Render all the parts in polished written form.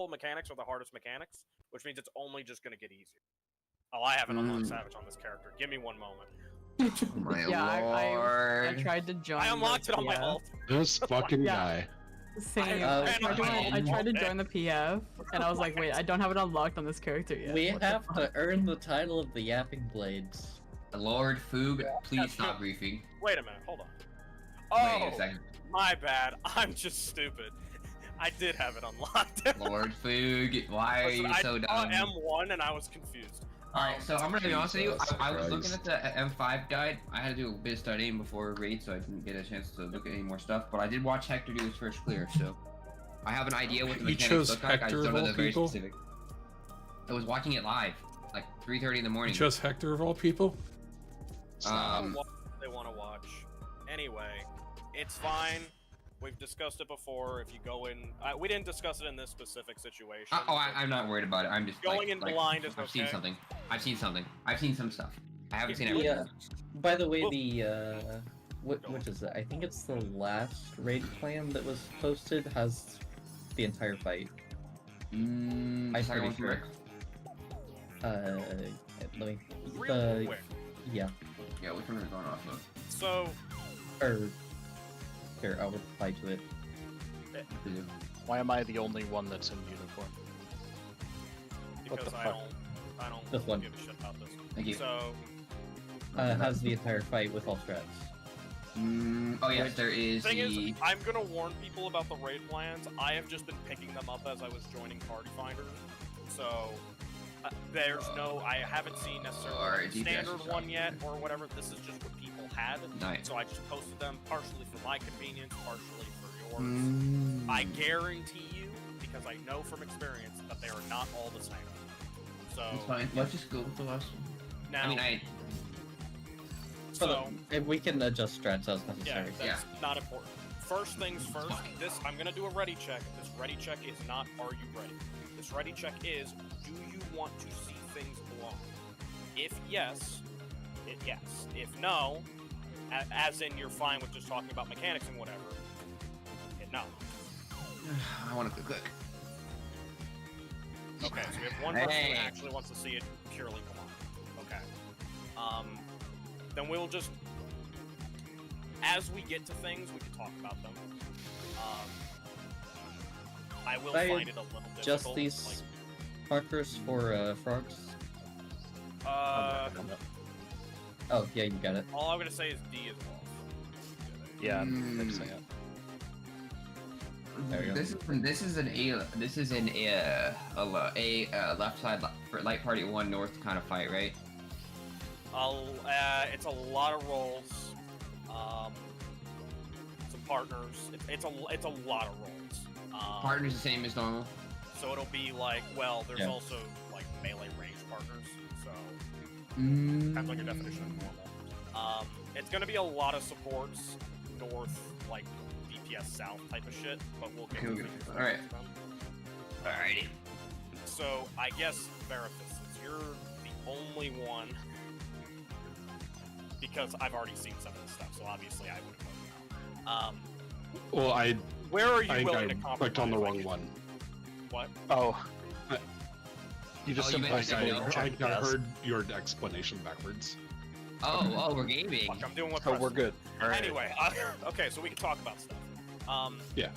couple mechanics are the hardest mechanics, which means it's only just gonna get easier. Oh, I haven't unlocked Savage on this character. Give me one moment. My yeah, lord. I tried to join. I unlocked it on my ult. This fucking guy. Same. I tried to join the PF, and I was like, wait, I don't have it unlocked on this character yet. We have to earn the title of the Yapping Blades. Lord Foog, please stop briefing. Wait a minute, hold on. Wait a Oh, second. my bad. I'm just stupid. I did have it unlocked. Lord Foog, why are you so dumb? I saw M1 and I was confused. Alright, so I'm gonna be honest with you, I was looking at the M5 guide. I had to do a bit of studying before Raid, so I didn't get a chance to look at any more stuff, but I did watch Hector do his first clear, so I have an idea what the mechanics look like. I just don't know the very specific. I was watching it live, like 3:30 in the morning. You chose Hector of all people? They want to watch. Anyway, it's fine. We've discussed it before. If you go in, we didn't discuss it in this specific situation. I'm not worried about it. I'm just going in blind is okay. I've seen something. I've seen something. I've seen some stuff. I haven't seen everything. Yeah. By the way, the which is it? I think it's the last raid plan that was posted has the entire fight. I'm pretty sure. Let me. Real quick. Yeah. Yeah, which one are we going off of? So. Here, I'll reply to it. Why am I the only one that's in uniform? Because I don't This one. give a shit about this. Thank you. So. Has the entire fight with all strats. Oh yes, there is. Thing is, I'm gonna warn people about the raid plans. I have just been picking them up as I was joining Party Finder, so there's no. I haven't seen necessarily a standard one yet or whatever. This is just what people had. Nice. So I just posted them partially for my convenience, partially for yours. I guarantee you, because I know from experience, that they are not all the same. So it's fine. Let's just go with the last one. Now, I mean, so if we can adjust strats as necessary. Yeah, that's not important. First things first, I'm gonna do a ready check. This ready check is not, are you ready? This ready check is, do you want to see things along? If yes, yes. If no, as in you're fine with just talking about mechanics and whatever, hit no. I want to cook. Okay, so we have one person who actually wants to see it purely come on. Okay. Then we'll just, as we get to things, we can talk about them. I will find it a little difficult. Just these markers for frogs? Oh, yeah, you got it. All I'm gonna say is D is off. Yeah, I'm fixing it. There we go. This is an left side for light party 1 north kind of fight, right? It's a lot of rolls. Some partners. It's a lot of rolls. Partners the same as normal. So it'll be like, well, there's also like melee range partners. So depends on your definition of normal. It's gonna be a lot of supports north, like DPS south type of shit, but we'll get to it. Alright. Alrighty. So I guess Verifus, since you're the only one, because I've already seen some of this stuff, so obviously I would have voted now. Well, where are you I willing to compromise? clicked on the wrong one. What? Oh. You just simply I heard your explanation backwards. Oh, we're gaming. Fuck, I'm doing what So we're good. All right. Anyway, okay, so we can talk about stuff. Yeah.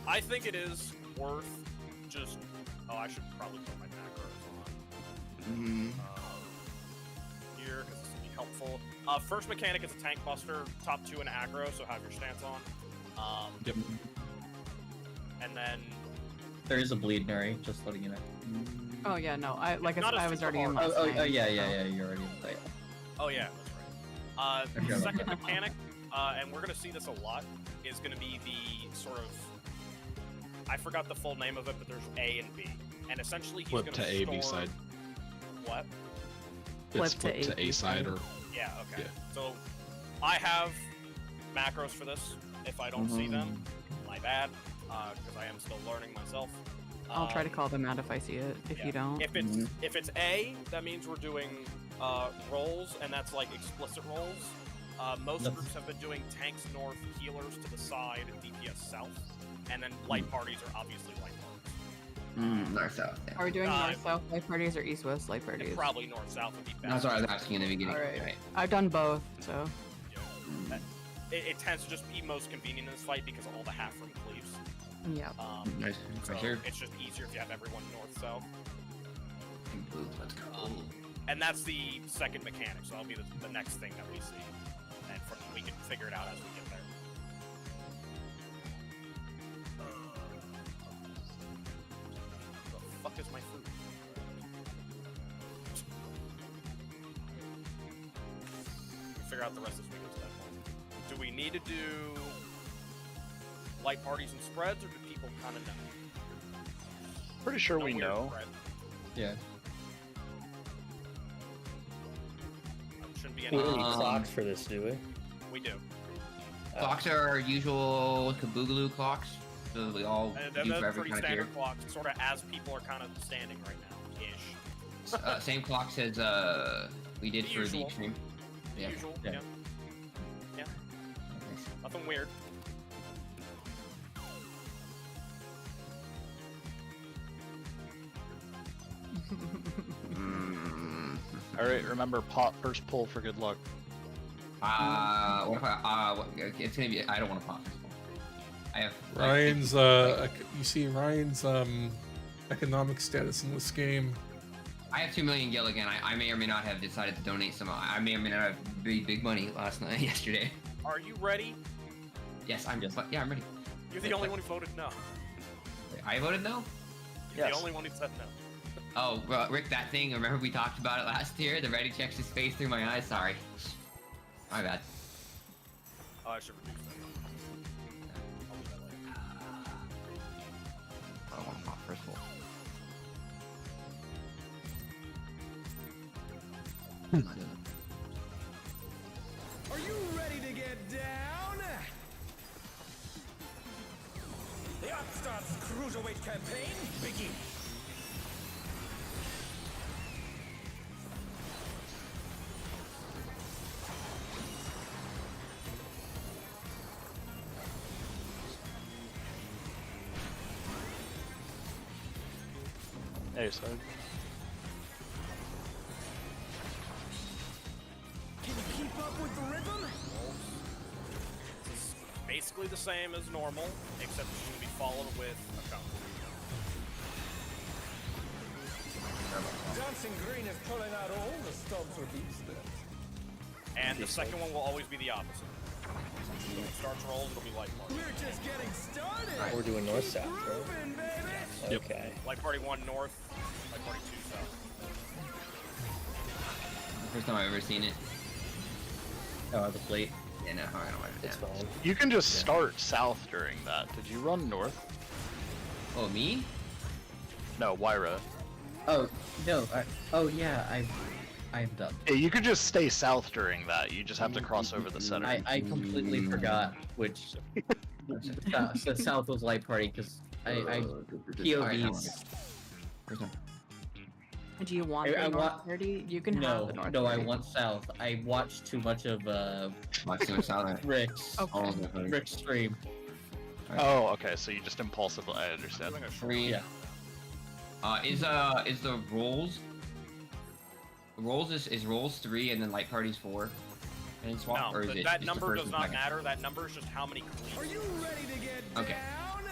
I think it is worth just. Oh, I should probably put my macros on. Here, because this will be helpful. First mechanic is a tank buster, top 2 in aggro, so have your stance on. Yep. And then there is a bleed, Nuri, just letting you know. Oh yeah, no, I was already in last last night. Yeah, you're already in the fight. Oh yeah, that's right. The second mechanic, and we're gonna see this a lot, is gonna be the sort of, I forgot the full name of it, but there's A and B, and essentially he's flip gonna to A, store... B side. What? It's flip to A side or. Yeah. Okay. Yeah. So I have macros for this. If I don't see them, my bad, because I am still learning myself. I'll try to call them out if I see it. If you don't. If it's A, that means we're doing rolls, and that's like explicit rolls. Most groups have been doing tanks north, healers to the side, DPS south, and then light parties are obviously light North-south. Yeah. Are we doing Uh, north-south light parties or east-west light parties? Probably north-south would be best. That's what I was asking in the beginning. Alright. Right. I've done both, so. It tends to just be most convenient in this fight because of all the half-ring cleaves. Yeah. Nice. So For sure. it's just easier if you have everyone north-south. Let's go. And that's the second mechanic, so that'll be the next thing that we see. And we can figure it out as we get there. The fuck is my food? We'll figure out the rest as we get to that point. Do we need to do light parties and spreads, or do people kind of know? Pretty sure we weird know. spread. Yeah. Shouldn't be We any. don't need clocks for this, do we? We do. Clocks are our usual Kaboogaloo clocks. So we all They're do for every pretty kind of tier. standard clocks, sort of as people are kind of standing right now, ish. Same clocks as we did The for the usual. extreme. The Yeah. usual, Yeah. yeah. Nothing weird. All right, remember pot first pull for good luck. What if I? It's gonna be. I don't want to pop this one. I have. Ryan's you see Ryan's economic status in this game. I have 2 million gil again. I may or may not have decided to donate some. I may or may not have big money last night, yesterday. Are you ready? Yes, I'm just. Yeah, I'm ready. You're the only one who voted no. I voted no. You're Yes. the only one who said no. Oh, well, Rick, that thing. Remember we talked about it last year? The ready checks his face through my eyes. Sorry. My bad. Oh, I should reduce that. I'll do that later. I don't want to pop first of all. Are you ready to get down? The Upstarts Cruiserweight campaign begins. Hey, so Can you keep up with the rhythm? It's basically the same as normal, except it's going to be followed with a counter. Dancing Green is pulling out all the stops for beat steps. And the second one will always be the opposite. So when it starts rolls, it'll be light party. We're just getting started. We're doing north-south, right? Grooving, baby. Okay. Light party 1 north, light party 2 south. First time I've ever seen it. Oh, the plate. Yeah, no, I don't know. It's fine. you can just start south during that. Did you run north? Oh, me? No, Wyra. Oh no. Oh yeah. I'm done. Yeah, you could just stay south during that. You just have to cross over the center. I completely forgot which. So South was light party because I POVs. First time. Do you want I the north want- party? You can have No, the north no, I party. want South. I watched too much of Watch the south. Rick's Okay. Rick's stream. Oh, okay. So you just impulsively. I understand. Three. Yeah. Is the rolls? Rolls is rolls 3 and then light parties 4. And swap, No, or is it that just the number first does and not second? matter. That number is just how many Are cleats. you ready to get Okay. down?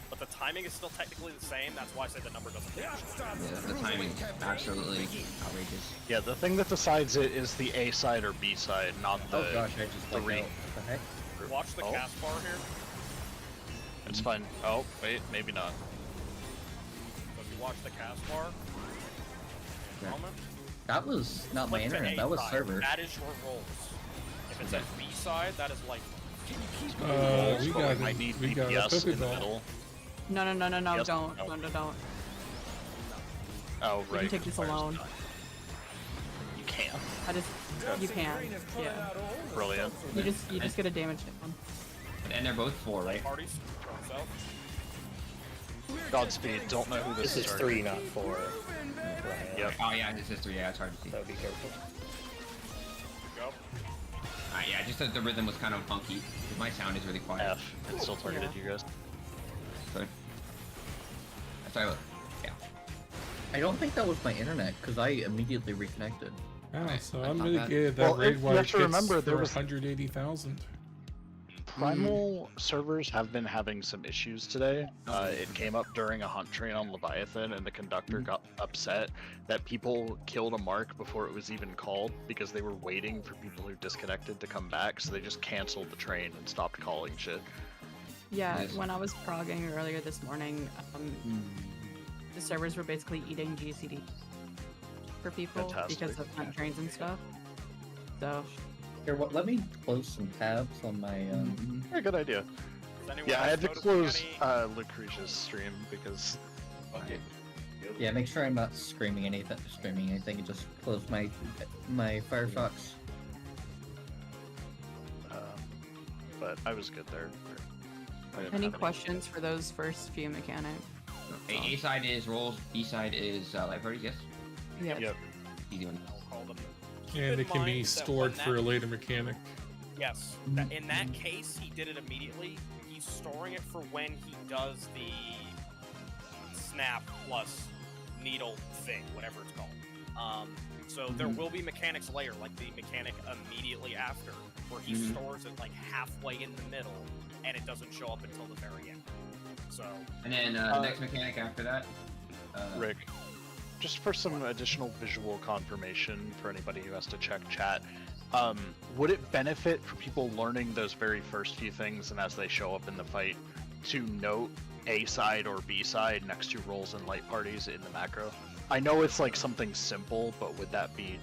But the timing is still technically the same. That's why I say the number doesn't The change. Upstarts Yeah, the timing Cruiserweight is campaign absolutely begins. outrageous. Yeah, the thing that decides it is the A side or B side, not the. Oh gosh, I just like three. out. What the heck? Watch the Oh. cast bar here. It's fine. Oh, wait, maybe not. So if you watch the cast bar, Yeah. moment, That was not my click to internet. A That was side. server. That is your rolls. If it says B side, that is light. We But got we might need we got a DPS puppy in the ball. middle. No, Yes, don't. no. Don't. Oh, You right. can take this requires alone. none. You can't. I just, you Dancing can. Green is pulling Yeah. out all the Brilliant. stops for You beat just get a damage one. And they're both 4, right? Parties, south. Godspeed. Don't know who this This is is. 3, not 4. Grooving, baby. Right. Yep. Oh yeah, this is 3. Yeah, it's hard to see. So be careful. Go. Yeah, just that the rhythm was kind of funky. My sound is really quiet. F. It still targeted Yeah. you guys. Good. Sorry about. Yeah. I don't think that was my internet, because I immediately reconnected. Yeah, so I thought unmitigated that Well, raid you watch have to remember hits there for was- 180,000. Primal servers have been having some issues today. It came up during a hunt train on Leviathan, and the conductor got upset that people killed a mark before it was even called because they were waiting for people who disconnected to come back, so they just canceled the train and stopped calling shit. Yeah, Yes. when I was progging earlier this morning, the servers were basically eating GCD for people Fantastic. because of hunt trains and stuff. So, Here, what? Let me close some tabs on my. Yeah, good idea. Does anyone Yeah, I else had to notice close any- Lucretia's stream because Yeah, make sure I'm not screaming anything. And just close my Firefox. but I was good there. I didn't any have questions for those first few mechanics? A side is rolls, B side is light parties, yes? Yeah. Yep. Easy one. I'll call them. And Keep it in can be mind that stored when for a that- later mechanic. Yes. In that case, he did it immediately. He's storing it for when he does the snap plus needle thing, whatever it's called. So there will be mechanics later, like the mechanic immediately after, where he stores it like halfway in the middle, and it doesn't show up until the very end. So And then the next mechanic after that. Rick, just for some additional visual confirmation for anybody who has to check chat, would it benefit for people learning those very first few things and as they show up in the fight to note A side or B side next to rolls and light parties in the macro? I know it's like something simple, but would that be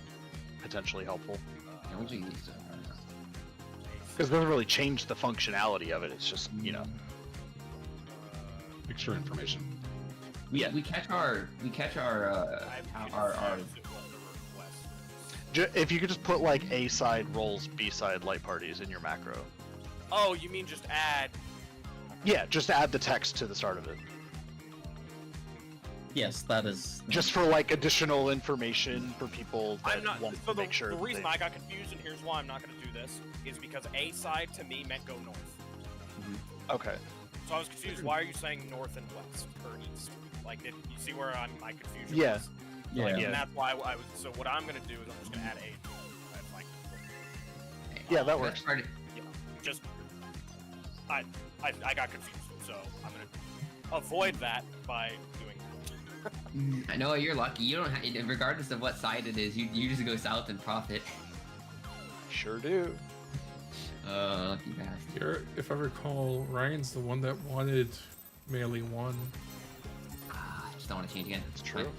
potentially helpful? I don't think these, Because it doesn't really change the functionality of it. It's just, you know. Extra information. we catch our If you could just put like A side rolls, B side light parties in your macro. oh, you mean just add? Yeah, just add the text to the start of it. Yes, that is. Just for like additional information for people that I'm not. want So to make sure. the that reason they- I got confused, and here's why I'm not going to do this, is because A side to me meant go north. Okay. So I was confused. Why are you saying north and west or east? Like, did you see where my confusion Yeah. was? Yeah. Like, Yeah. and that's why I was. So what I'm going to do is I'm just going to add A. That's like, Yeah, that works. just I got confused, so I'm going to avoid that by doing that. I know you're lucky. You don't have, regardless of what side it is, you just go south and profit. Sure do. Lucky bastard. Here, if I recall, Ryan's the one that wanted melee 1. I just don't want to change again. It's true.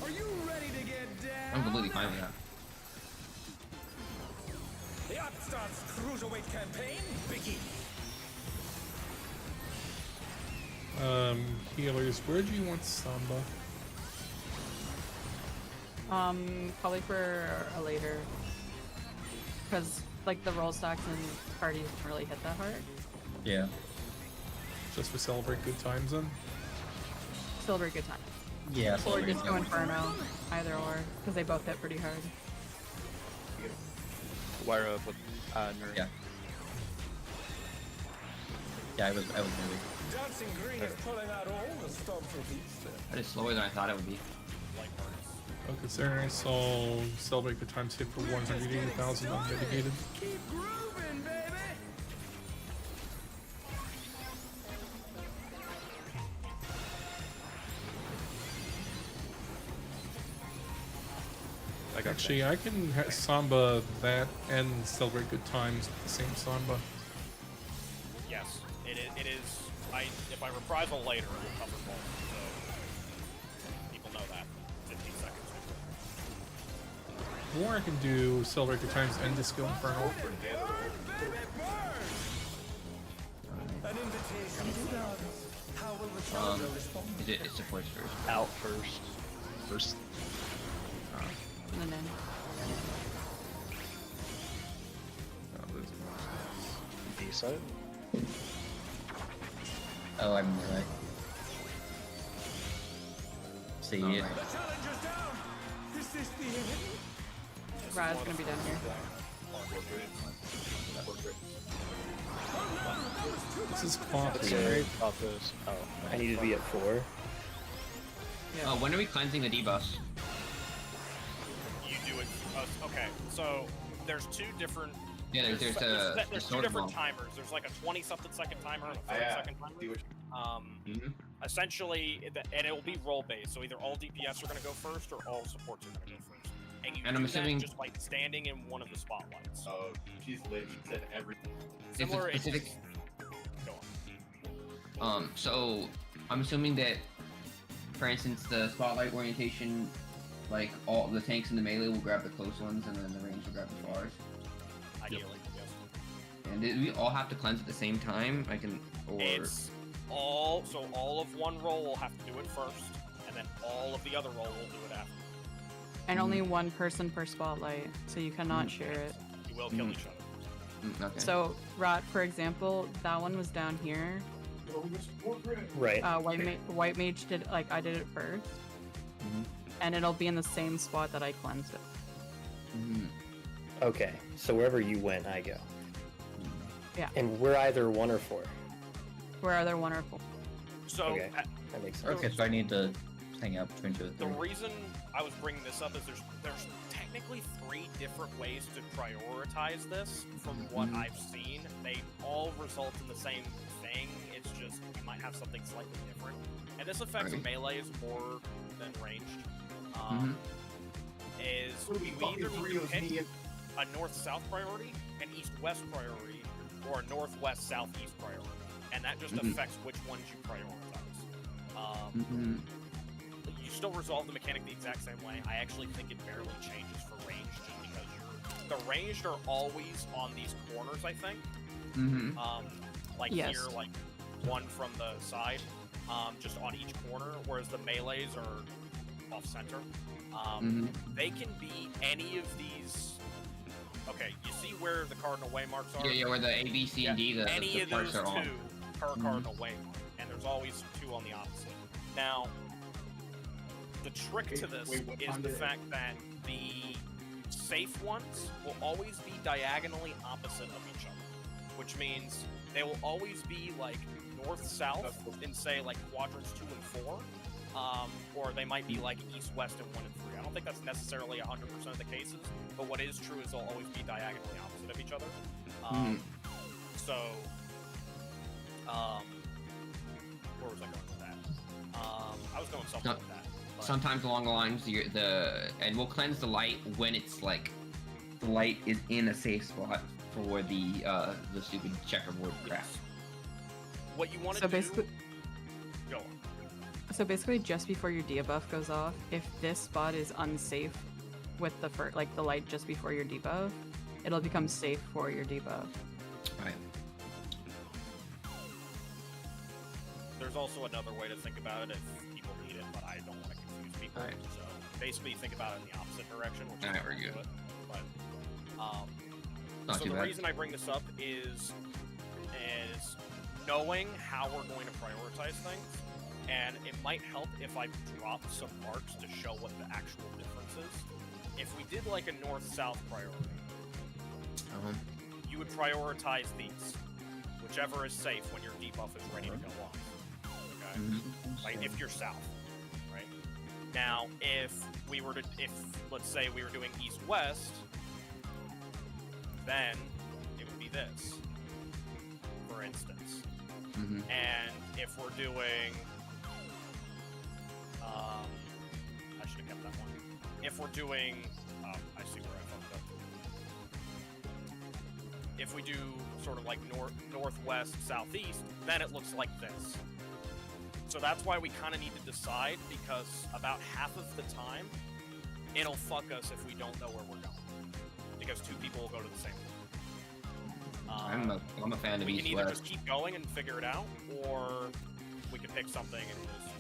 Are you ready to get down? I'm completely fine with that. The Upstart's Cruiserweight campaign begins. Healers, where do you want Samba? Probably for a later, because like the roll stacks and parties don't really hit that hard. Yeah. Just for celebrate good times then? Celebrate good time. Yeah. Or just go Inferno, either or, because they both hit pretty hard. Wire up with Nuri. Yeah. Yeah, I was moving. Dancing Green is pulling out all the stormtroopers. That is slower than I thought it would be. Oh, considering I saw celebrate good times hit for 180,000 unmitigated. Keep grooving, baby. Actually, I can Samba that and celebrate good times with the same Samba. Yes, it is. If I reprisal later, it will cover both. So people know that. 15 seconds. Or I can do celebrate good times and Disco Inferno. Burn, baby, burn. An invitation to dance. How will the challenger respond? It's supports first. Out first. First. And then B side. Oh, I'm right. See it. The challenger's down. Is this the end? Raz gonna be down here. This is Clock, Okay. right? About this. Oh. I need to be at 4. Yeah. When are we cleansing the debuffs? You do it. Okay, so there's two different. Yeah, there's there's two sort of different one. timers. There's like a 20-something second timer and a 30-second timer. Essentially, and it will be role based. So either all DPS are going to go first, or all supports are going to go first. And you And do I'm assuming that just by standing in one of the spotlights. Oh, she's lit. She said everything. Similar. It's a specific. Go on. So I'm assuming that, for instance, the spotlight orientation, like all the tanks in the melee will grab the close ones, and then the range will grab the fars. Ideally, yes. And did we all have to cleanse at the same time? It's all of one roll will have to do it first, and then all of the other roll will do it after. And only one person per spotlight, so you cannot share it. You will kill each other. Okay. So, Rot, for example, that one was down here. Right. White mage did, like, I did it first. And it'll be in the same spot that I cleansed it. Okay, so wherever you went, I go. Yeah. And we're either 1 or 4. Where are there 1 or 4? So Okay. That makes sense. Okay, so I need to hang out between 2 and the 3. reason I was bringing this up is there's technically 3 different ways to prioritize this. From what I've seen, they all result in the same thing. It's just you might have something slightly different, and this affects melees more than ranged. Is we either need to pick a north-south priority, an east-west priority, or a northwest-southeast priority, and that just affects which ones you prioritize. You still resolve the mechanic the exact same way. I actually think it barely changes for ranged, just because the ranged are always on these corners, I think. Like Yes. here, like one from the side, just on each corner, whereas the melees are off center. They can be any of these. Okay, you see where the cardinal waymarks are? Yeah, where the A, B, C, and D, the any of parts those are on. 2 per cardinal waymark, and there's always 2 on the opposite. Now, the trick to this is the fact that the safe ones will always be diagonally opposite of each other, which means they will always be like north-south in, say, like quadrants 2 and 4, or they might be like east-west in 1 and 3. I don't think that's necessarily 100% of the cases, but what is true is they'll always be diagonally opposite of each other. So, where was I going with that? I was going something like that. But Sometimes along the lines, and we'll cleanse the light when it's like the light is in a safe spot for the stupid checkerboard crap. what you want to So do... basically, Go on. So basically, just before your debuff goes off, if this spot is unsafe with the the light just before your debuff, it'll become safe for your debuff. Right. There's also another way to think about it if people need it, but I don't want to confuse people. Alright. So basically, think about it in the opposite direction, which Alright, is we're good. do it. But Not so too the bad. reason I bring this up is knowing how we're going to prioritize things, and it might help if I drop some marks to show what the actual difference is. If we did like a north-south priority, you would prioritize these, whichever is safe when your debuff is ready to go off. Okay, like if you're south, right? Now, if let's say we were doing east-west, then it would be this, for instance. And if we're doing, I should have kept that one. If we're doing, I see where I fucked up. If we do sort of like northwest, southeast, then it looks like this. So that's why we kind of need to decide, because about half of the time, it'll fuck us if we don't know where we're going. Because 2 people will go to the same one. I'm a fan of We can either east-west. just keep going and figure it out, or we can pick something and just...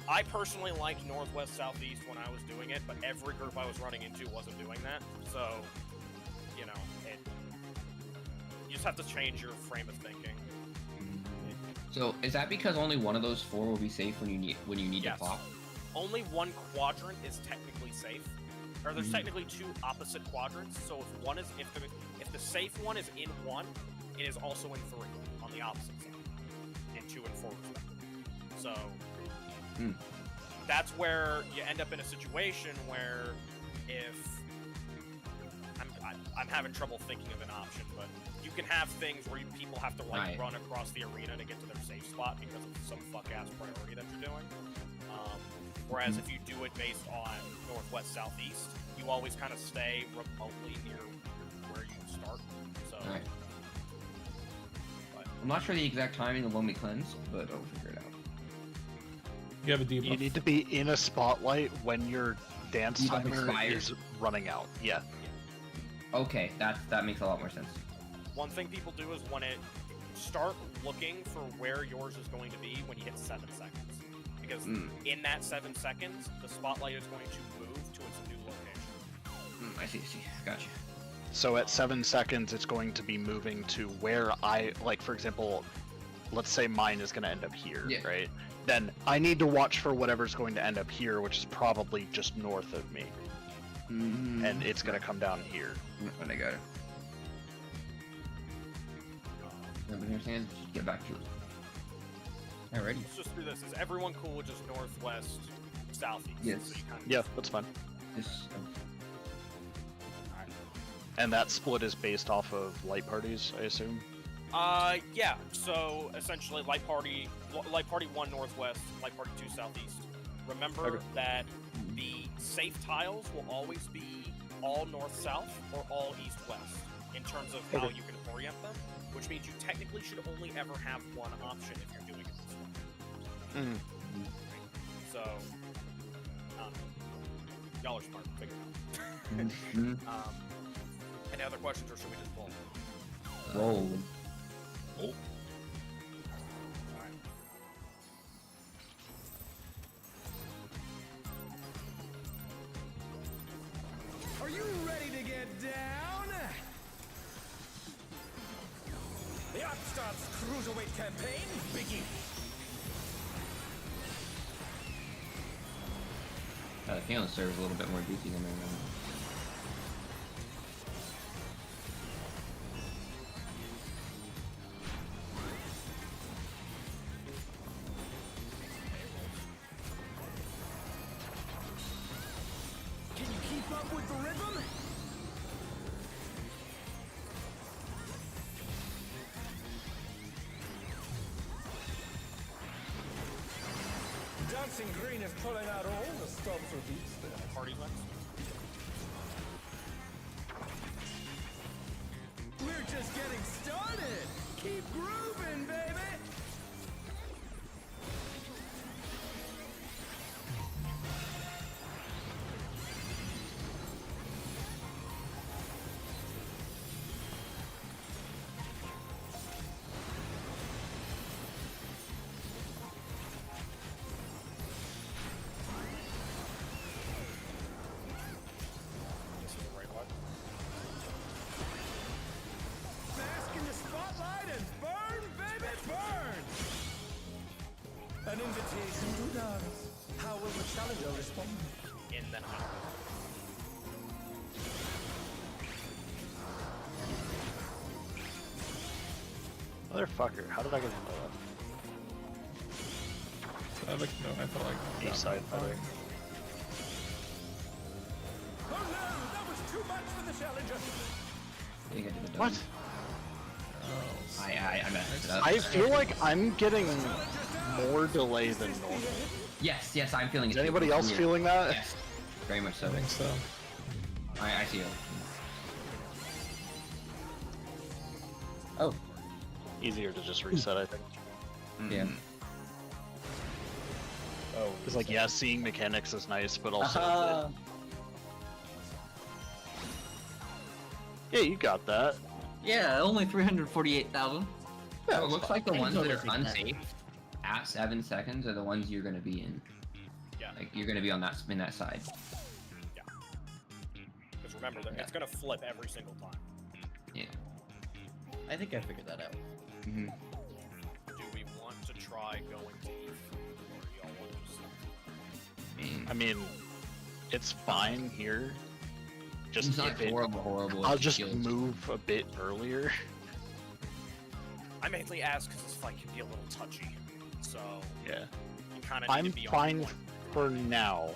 I personally liked northwest, southeast when I was doing it, but every group I was running into wasn't doing that. So, you know, you just have to change your frame of thinking. So is that because only one of those 4 will be safe when you need Yes. to pop? Only one quadrant is technically safe. Or there's technically 2 opposite quadrants. So if the safe one is in 1, it is also in 3 on the opposite side, and 2 and 4 respectively. So That's where you end up in a situation where if I'm having trouble thinking of an option, but you can have things where people have to like run across the arena to get to their safe spot because of some fuck ass priority that you're doing. Whereas if you do it based on northwest southeast, you always kind of stay remotely near where you start. So. I'm not sure the exact timing of when we cleanse, but I'll figure it out. You have a debuff. You need to be in a spotlight when your dance Debuff timer expires. is running out. Yeah. Okay, that makes a lot more sense. One thing people do is when it start looking for where yours is going to be when you hit 7 seconds, because in that 7 seconds, the spotlight is going to move to its new location. I see. Gotcha. So at 7 seconds, it's going to be moving to where like, for example, let's say mine is going to end up here, right? Then I need to watch for whatever's going to end up here, which is probably just north of me. And it's going to come down here. When I got it. Nobody understands? Get back to it. Alrighty. Let's just do this. Is everyone cool with just northwest, southeast? Yes. So you kind of Yeah, that's fine. Yes. And that split is based off of light parties, I assume? Yeah. So essentially, light party 1 northwest, light party 2 southeast. Remember that the safe tiles will always be all north-south or all east-west in terms of how you can orient them, which means you technically should only ever have one option if you're doing it this way. So, y'all are smart. Figure it out. Any other questions, or should we just pull? Roll. Are you ready to get down? The Upstarts Cruiserweight campaign begins. The Kalen serves a little bit more beefy than I remember. Can you keep up with the rhythm? Dancing Green is pulling out all the stops with beats there. Party next. We're just getting started. Keep grooving, baby. This is the right one. Bask in the spotlight and burn, baby, burn! An invitation to dance. How will the challenger respond? In then out. Motherfucker, how did I get into that? I felt like A-side, by the way. Oh no, that was too much for the challenger. What? I messed it up. I feel like I'm getting more delay than normal. Yes, I'm feeling it. Is anybody else Weird. feeling that? Yes. Very much so. I think so. I see it. Oh, Easier to just reset, I think. yeah. Oh, It's like, yeah, seeing mechanics is nice, but also... Uh-huh. Yeah, you got that. Yeah, only 348,000. So it looks like the I ones that totally are think that. unsafe at 7 seconds are the ones you're gonna be in. Yeah. Like you're gonna be on that side. Yeah. Because remember, that it's gonna flip every single time. Yeah. I think I figured that out. Mm-hmm. Do we want to try going to E4, or do y'all want to just... I mean, it's fine here. Just It's not if it, horrible. I'll if it just feels- move a bit earlier. I mainly ask because this fight can be a little touchy. So, Yeah. you kind of I'm need to be fine on point. for now.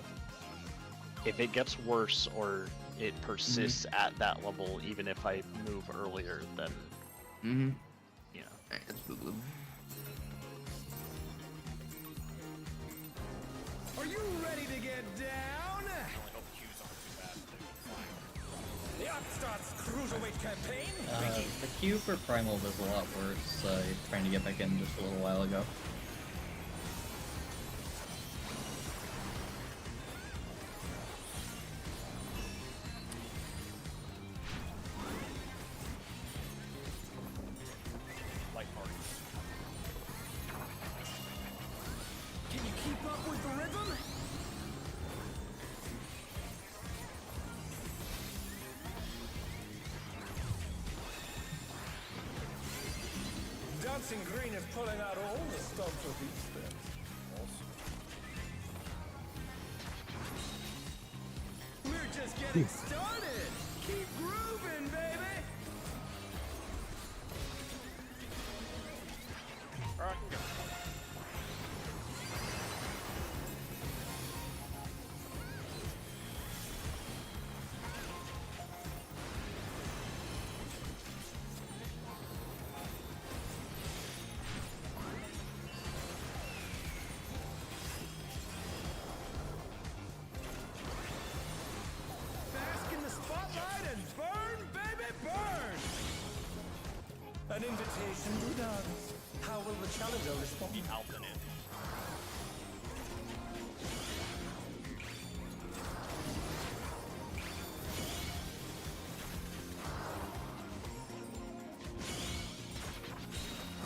If it gets worse or it persists at that level, even if I move earlier, then you know. Are you ready to get down? I only hope Q's aren't too bad. They're fine. The Upstart's cruiserweight campaign. The queue for Primal was a lot worse. Trying to get back in just a little while ago. Light parties. Can you keep up with the rhythm? Dancing Green is pulling out all the stops with these steps. We're just getting started. Keep grooving, baby. Alright, I can go. Bask in the spotlight and burn, baby, burn! An invitation to dance. How will the challenger respond? The alternate.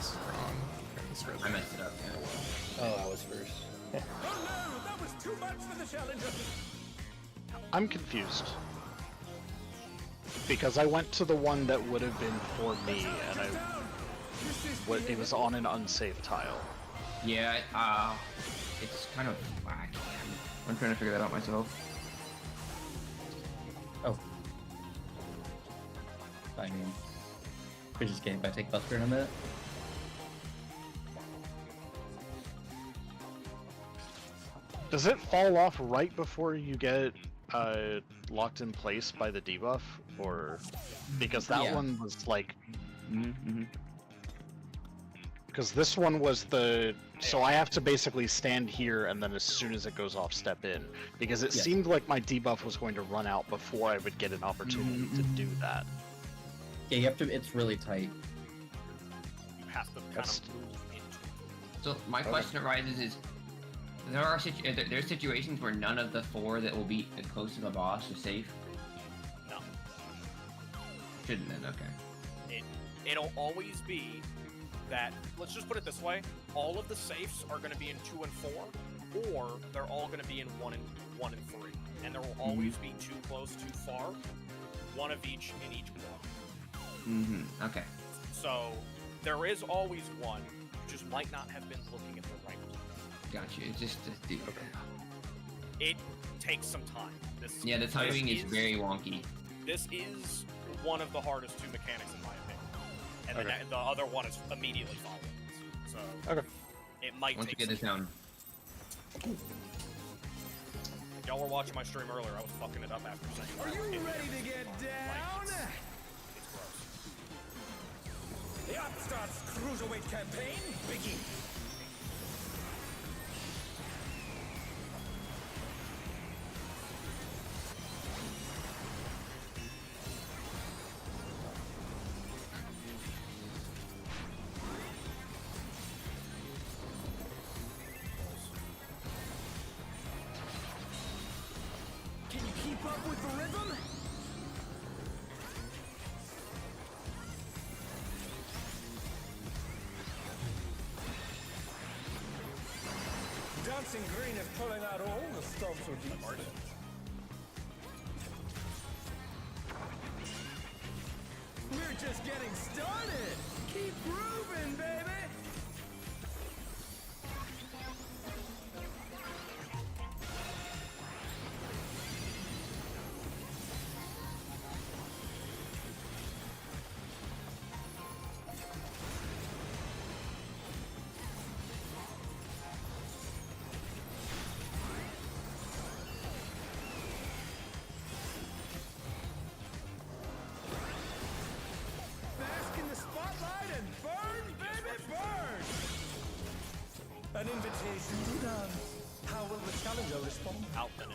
Strong. Okay, this red I messed it up. Yeah. Oh, I was first. Oh no, that was too much for the challenger. I'm confused. Because I went to the one that would have been for me, and it was on an unsafe tile. Yeah, it's kind of whack. I'm trying to figure that out myself. Oh. I mean, we're just getting back to take Buster in a minute. Does it fall off right before you get locked in place by the debuff, or because that Yeah. one was like, because this one was the so I have to basically stand here and then as soon as it goes off, step in, because it Yeah. seemed like my debuff was going to run out before I would get an opportunity to do that. Yeah, you have to. It's really tight. You have to kind That's- of move into it. So my question arises is, there's situations where none of the four that will be close to the boss are safe. No. Shouldn't then, okay. It'll always be that, let's just put it this way, all of the safes are going to be in 2 and 4, or they're all going to be in 1 and 3. And there will always be 2 close, 2 far, 1 of each in each block. Okay. So there is always one, you just might not have been looking at the right one. Gotcha. It's just okay. It takes some time. Yeah, the timing is very wonky. This is one of the hardest 2 mechanics in my opinion. And the other one is immediately following this. So it might Once you take get this down. Y'all were watching my stream earlier, I was fucking it up after saying Are that. you ready to get down? It's gross. The Upstart's cruiserweight campaign begins. Can you keep up with the rhythm? Dancing Green is pulling out all the stops with these steps. We're just getting started. Keep grooving, baby. challenger respond? Out then in.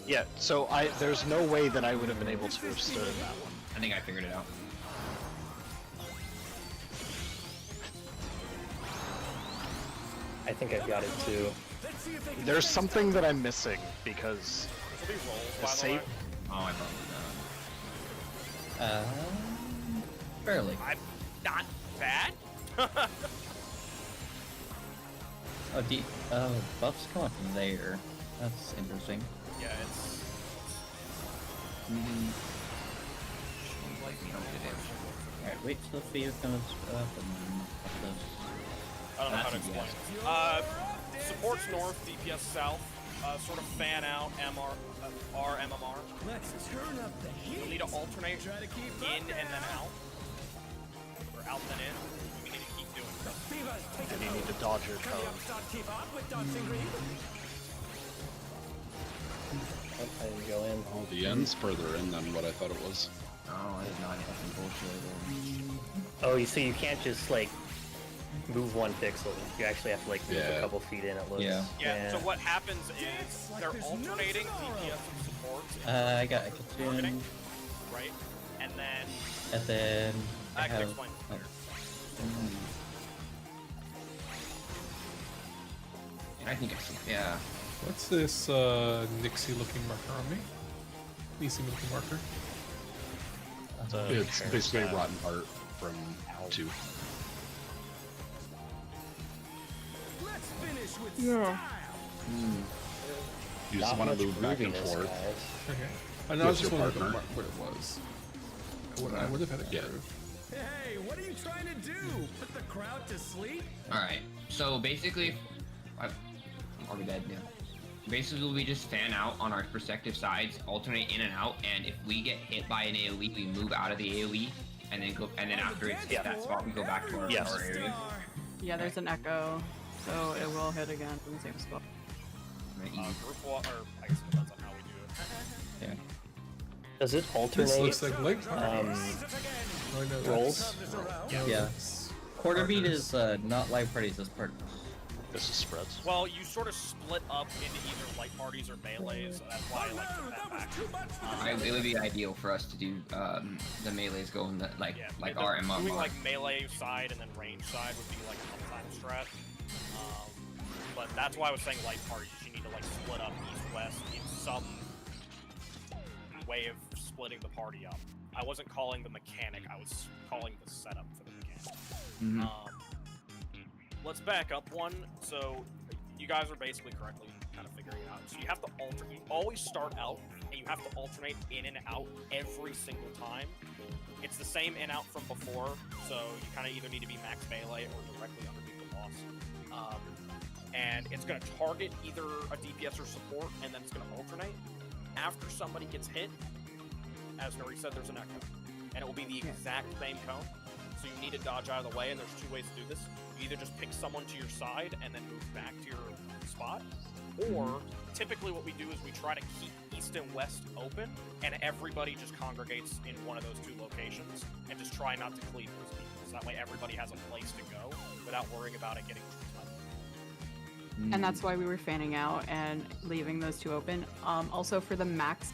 Yeah, so there's no way that I would have been able to have stood in that one. I think I figured it out. I think I've got it too. There's something that I'm missing because This will be rolls, the by the save. way. Oh, I probably Barely. I'm not bad. Oh, buffs come up from there. That's interesting. Yeah, it's. Alright, wait till the fear comes up and then up this. I don't know how to That's a explain. Supports north, DPS south. Sort of fan out, MMR. Let's turn up the heat. You'll need to alternate Try to keep in up and then now. out. Or out then in. We need to keep doing The this. fever's And taken you need to hold. dodge your Can the cone. upstart keep up with dancing green? Oh, I didn't go in. Oh, the end's further in than what I thought it was. Oh, I did not have some bullshit. Oh, you see, you can't just like move 1 pixel. You actually have to like move a Yeah. couple feet in. It looks. Yeah. Yeah, so what happens is they're alternating DPS and support, I got a Targeting. Katoon, right? And then and then I can have... explain oh. later. I think I see. Yeah. What's this Nixie looking marker on me? Nixie looking marker. It's basically a rotten heart from 2. Let's finish with Yeah. style. You just Not want much to move back and grooviness, forth. guys. Okay. I know I was Who's just your wondering partner? what it was. I would have had a Yeah. groove. Hey, what are you trying to do? Put the crowd to sleep? Alright, so basically, I'm already dead now. Basically, we just fan out on our respective sides, alternate in and out, and if we get hit by an AoE, we move out of the AoE, and then after it's hit that spot, we go back to our, Yes. our area. Yeah, there's an echo, so it will hit again from the same spot. Right, easy. Group or I guess it depends on how we do it. Yeah. Does it This alternate looks like leg parties. Oh, no, rolls? No, Yeah. that's Quarter beat partners. is not live parties, it's partners. This is spreads. Well, you sort of split up into either light parties or melees, so that's why I like to put that back. It would be ideal for us to do the melees going the, like Yeah, our doing MMR. like melee side and then range side would be like an uptime strat. But that's why I was saying light parties. You need to like split up east-west in some way of splitting the party up. I wasn't calling the mechanic. I was calling the setup for the mechanic. Mhm. Let's back up one. So you guys are basically correctly kind of figuring it out. So you have to alternate. You always start out and you have to alternate in and out every single time. It's the same in out from before, so you kind of either need to be max melee or directly underneath the boss. And it's going to target either a DPS or support, and then it's going to alternate. After somebody gets hit, as Nuri said, there's an echo, and it will be the exact same cone. So you need to dodge out of the way, and there's 2 ways to do this. You either just pick someone to your side and then move back to your spot, or typically what we do is we try to keep east and west open, and everybody just congregates in one of those 2 locations, and just try not to cleave those people. So that way everybody has a place to go without worrying about it getting too tight. And that's why we were fanning out and leaving those 2 open. Also for the max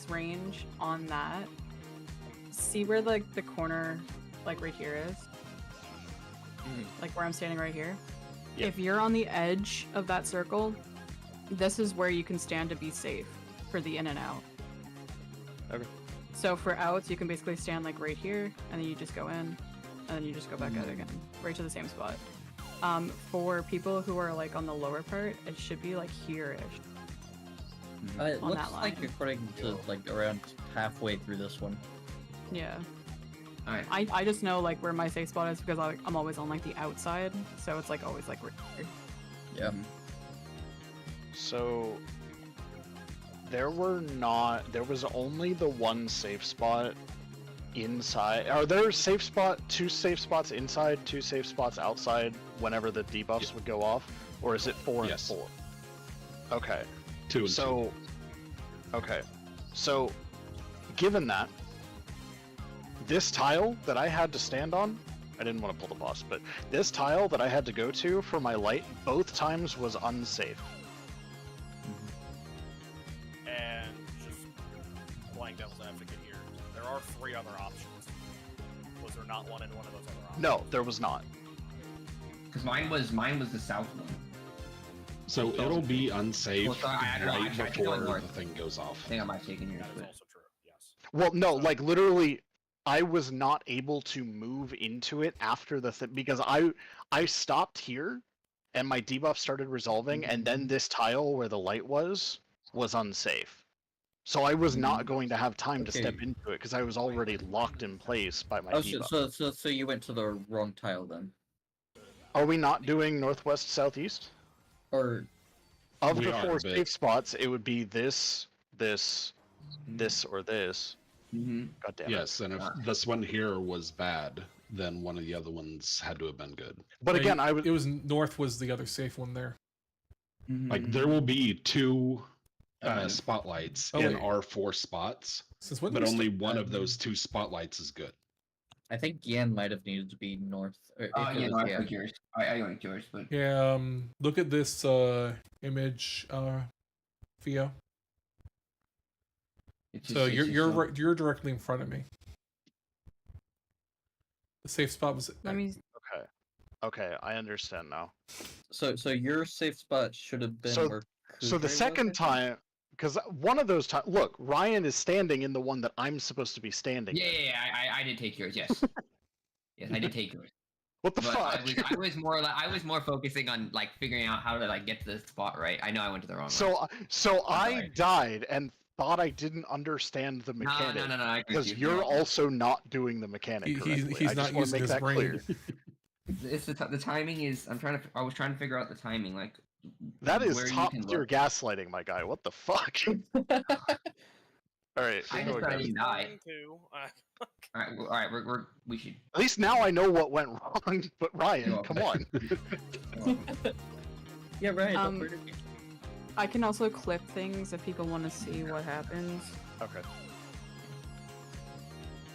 range on that, see where the corner like right here is? Like where I'm standing right here? Yep. If you're on the edge of that circle, this is where you can stand to be safe for the in and out. Okay. So for outs, you can basically stand like right here, and then you just go in, and then you just go back out again, right to the same spot. For people who are like on the lower part, it should be like here-ish. It On looks that like line. according to like around halfway through this one. Yeah. Alright. I just know like where my safe spot is because I'm always on like the outside, so it's like always like right here. Yeah. So there was only the one safe spot inside? Are there two safe spots inside, two safe spots outside whenever the debuffs would go off? Or is it 4 Yes. and 4? Okay. 2 and So, okay. So, given that, this tile that I had to stand on, I didn't want to pull the boss, but this tile that I had to go to for my light, both times was unsafe. And just playing devil's advocate here, there are 3 other options. Was there not one in one of those other options? No, there was not. Because mine was the south one. So it'll be unsafe Well, sorry, I right tried to go before the north. thing goes off. I think I might have taken yours, That is but also true, yes. Well, no, like literally, I was not able to move into it after the because I stopped here, and my debuff started resolving, and then this tile where the light was unsafe. So I was not going to have time to step into it because I was already locked in place by my Oh, debuff. so you went to the wrong tile then, Are we not doing northwest southeast? or Of We the are, 4 but- safe spots, it would be this, or this. Mhm. God damn it. Yes, and if this one here was bad, then one of the other ones had to have been good. But Yeah, again, I was It was north was the other safe one there. Like there will be 2 Uh, spotlights Oh, in wait. our 4 spots, Since when but did we only start- one of those 2 spotlights is good. I think Yan might have needed to be north. Or Oh, if it yeah, was no, I Yan. took yours. I like yours, but Yeah, look at this image, Theo. it's So it's you're just, right, you're directly in front of me. The safe spot was. Let me. okay. I understand now. So your safe spot should have been So- where So the Kudre was, second I think? time, because one of those times, look, Ryan is standing in the one that I'm supposed to be standing. yeah, in. yeah, I did take yours. Yes, yes, I did take yours. What the But fuck? I was more focusing on like figuring out how to like get to the spot right. I know I went to the wrong one. So I sorry. died and thought I didn't understand the No, mechanic. no, I agree with Because you. you're No. also not doing the mechanic He's correctly. I not just want to using make his that brain. clear. It's the timing is. I was trying to figure out the timing, like That is where you top can tier look. gaslighting, my guy. What the fuck? All right, I go just thought again. he died. Too. All right, we should. At least now I know what went wrong. But Ryan, You're come welcome. on. Yeah, right. don't Um, murder me. I can also clip things if people want to see what happens. Okay.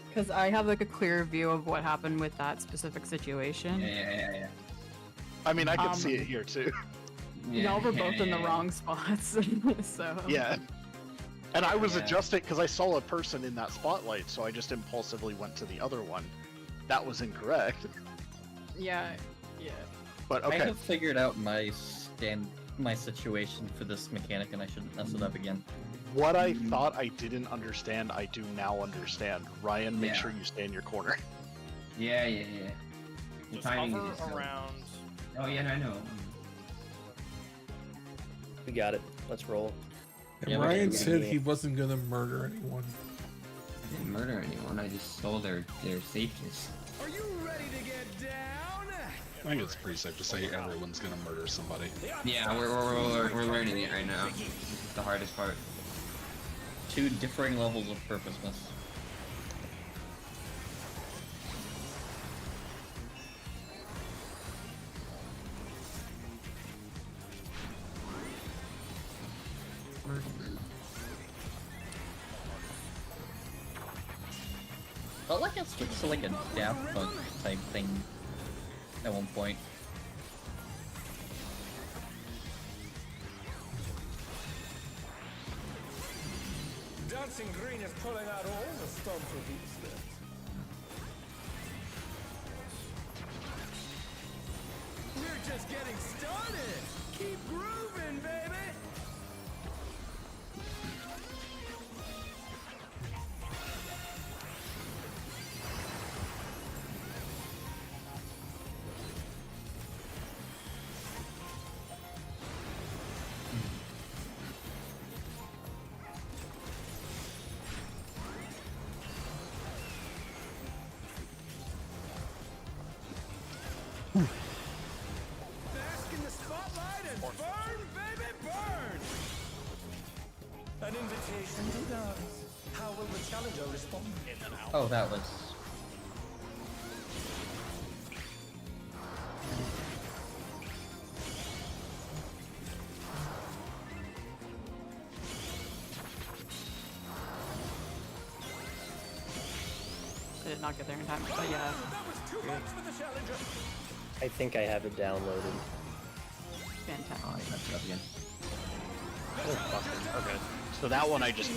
Because I have like a clear view of what happened with that specific situation. Yeah. I mean, I can see it here too. Y'all were both in the wrong spots, so. Yeah. And I was Yeah. adjusting because I saw a person in that spotlight, so I just impulsively went to the other one. That was incorrect. Yeah. But I okay. have figured out my situation for this mechanic, and I shouldn't mess it up again. What I thought I didn't understand, I do now understand. Ryan, make Yeah. sure you stay in your corner. Yeah. The Just timing hover is just so- around. Oh yeah, I know. We got it. Let's roll. And Yeah, Ryan we- said he wasn't gonna murder anyone. I didn't murder anyone. I just stole their safeness. Are you ready to get down? I think it's pretty safe to say everyone's gonna murder somebody. Yeah, we're learning it right now. This is the hardest part. 2 differing levels of purposeness. Felt like I switched to like a Daft Punk type thing at one point. Dancing Green is pulling out all the stops with these steps. We're just getting started. Keep grooving, baby. Bask in the spotlight and burn, baby, burn. An invitation to dance. How will the challenger respond? In and out. Oh, that was. I did not get there in time, but yeah. That was too much for the challenger. I think I have it downloaded. Fantastic. Oh, I messed it up again. Okay. So that one I just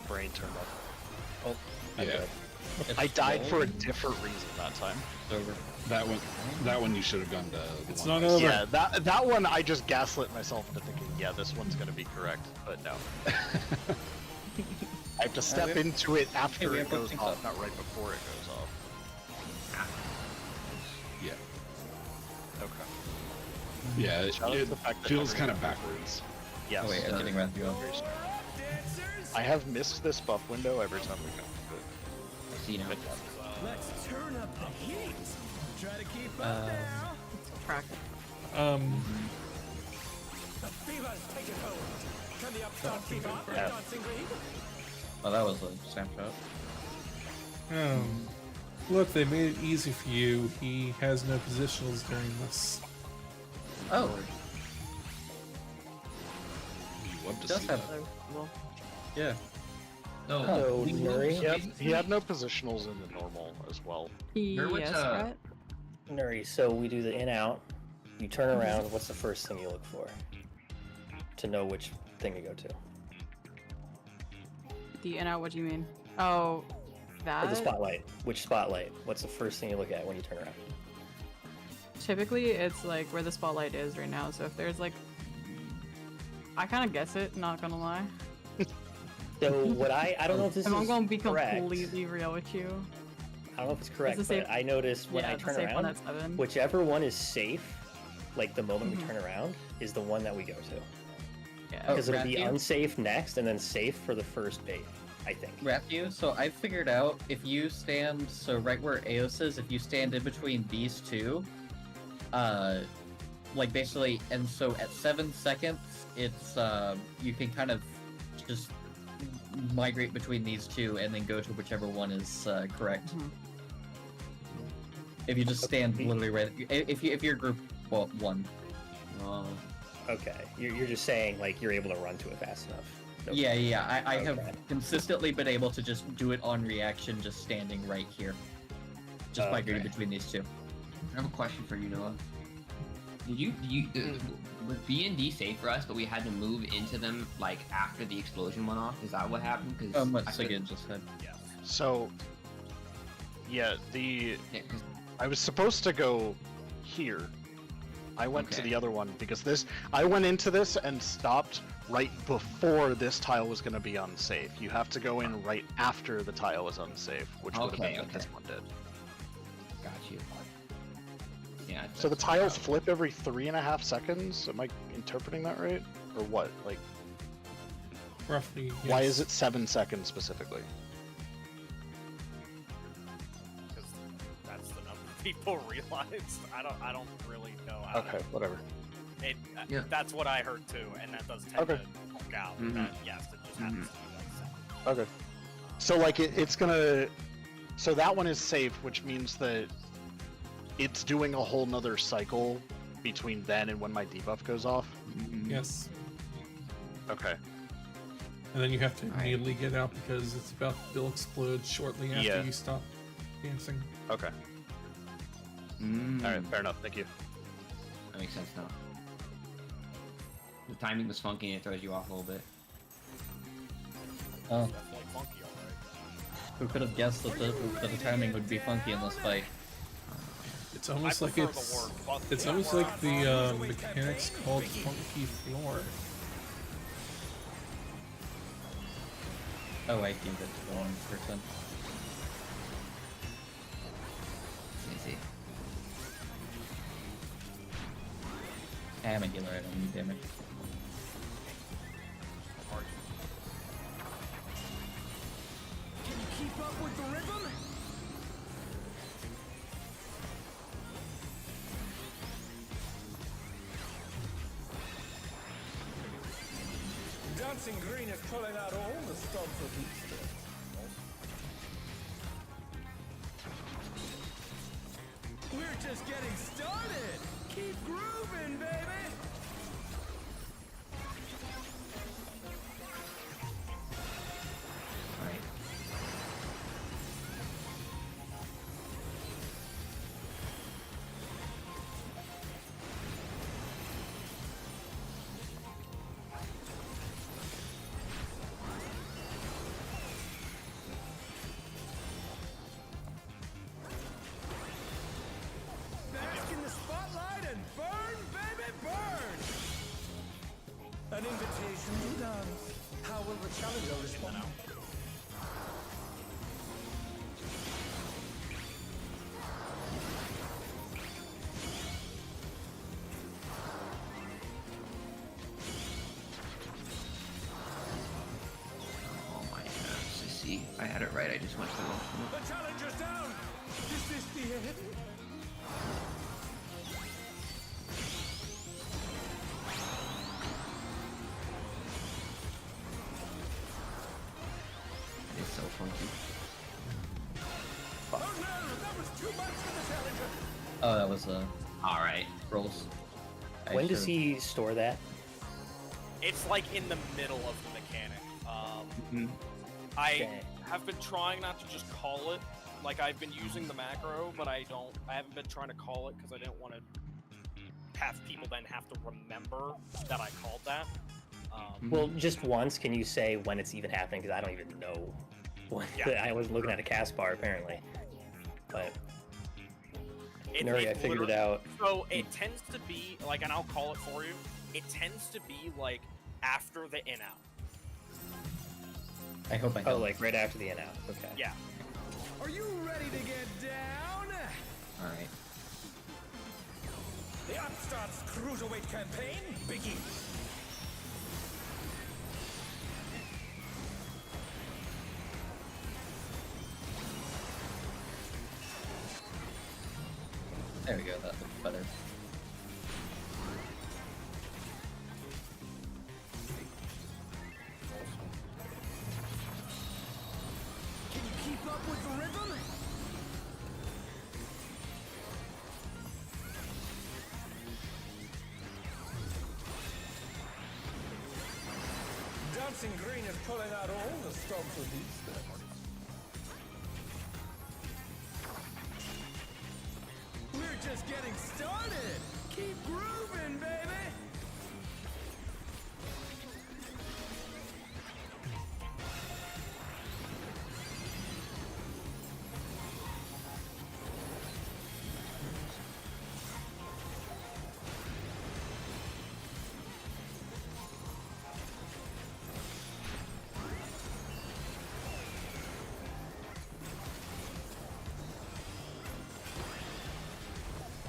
brain turned off. Oh, I'm Yeah. good. I died for a different reason that time. It's over. That one you should have gone to. The It's one not I- over. Yeah, that one I just gaslit myself into thinking, yeah, this one's gonna be correct, but no. I have to step we have- into it after we it have both goes things off, up. not right before it goes off. Yeah. Okay. Yeah. Shout out to It the fact that feels kind of everything- backwards. Yes. Oh wait, I'm getting Wrath go. I have missed this buff window every time we come to it. See now. Let's turn up the heat. Try to keep up now. Track. The fever's taken hold. Can the upstart keep up with Yeah. dancing green? Oh, that was a snapshot. Look, they made it easy for you. He has no positionals during this. Oh, You love to does see have. that. Well, Yeah. So, So, we Nuri? He had no positionals in the normal as well. Here, what's, yes, Brett? Nuri, so we do the in out. You turn around. What's the first thing you look for to know which thing to go to? The in out, what do you mean? Oh, Or that? the spotlight. Which spotlight? What's the first thing you look at when you turn around? Typically, it's like where the spotlight is right now. So if there's like, I kind of guess it. Not gonna lie. So what I don't know if this If is I'm gonna be correct. completely real with you. I don't know if it's correct, the safe- but I noticed when yeah, I it's the turn safe one around, at 7. whichever one is safe, like the moment Mhm. we turn around, is the one that we go to. Yeah. Oh, Because it'll be Matthew? unsafe next, and then safe for the first bait. I think. Matthew, so I figured out if you stand, so right where Eos is, if you stand in between these two, like basically, and so at 7 seconds, it's, you can kind of just migrate between these two and then go to whichever one is correct. Mhm. If you just stand literally right, if you're group, well, 1. Okay, you're just saying like you're able to run to it fast enough. Okay. Yeah, I have Okay. consistently been able to just do it on reaction, just standing right here. Just migrating Okay. between these two. I have a question for you, Noah. Was B&D safe for us, but we had to move into them like after the explosion went off? Is that what happened? Because What Sigid just said. So, yeah, yeah, 'cause- I was supposed to go here. I went to Okay. the other one because I went into this and stopped right before this tile was going to be unsafe. You have to go in right after the tile was unsafe, which would have Okay, been what this okay. one did. got you. Yeah. So the that's- tiles flip every 3.5 seconds. Am I interpreting that right, or what? Like, Roughly. why yes. is it 7 seconds specifically? Because that's the number people realized. I don't really know how. Okay, whatever. It, Yeah. That's what I heard too, and that does tend Okay. to work out. Mhm. That, yes, it just happens to be that sound. Okay. So like it's gonna. So that one is safe, which means that it's doing a whole nother cycle between then and when my debuff goes off. Yes. Okay. And then you have to Alright. immediately get out because it's about to explode shortly after Yeah. you stop dancing. Okay. Mm, All right. Fair enough. Thank you. That makes sense now. The timing was funky and it throws you off a little bit. Oh, Definitely funky, alright. who could have guessed that the timing would be funky in this fight? It's almost like prefer the it's word funky. it's almost like the mechanics called funky floor. Oh, I think it's the wrong person. Let me see. I'm a healer, I don't need damage. Can you keep up with the rhythm? Dancing green is pulling out all the stops of Easter. We're just getting started. Keep grooving, baby. Alright. Bask in the spotlight and burn, baby, burn. An invitation to dance. How will the challenger respond? Oh my gosh, I see. I had it right, I just went to the wrong one. The challenger's down. Is this the end? It's so funky. Oh no, that was too much for the challenger. Oh, that was Alright. rolls. When does he store that? It's like in the middle of the mechanic. I Okay. have been trying not to just call it. Like I've been using the macro, but I haven't been trying to call it because I didn't want to have people then have to remember that I called that. Well, just once, can you say when it's even happening? Because I don't even know. When, Yeah. I wasn't looking at a cast bar apparently. But It Nuri, I figured it literally- out. So it tends to be like, and I'll call it for you. It tends to be like after the in out. I hope I Oh, know. like right after the in out. Okay. Yeah. Are you ready to get down? Alright. The Upstart's Cruiserweight campaign begins. There we go, that looks better. Can you keep up with the rhythm? Dancing green is pulling out all the stops of Easter. We're just getting started. Keep grooving, baby.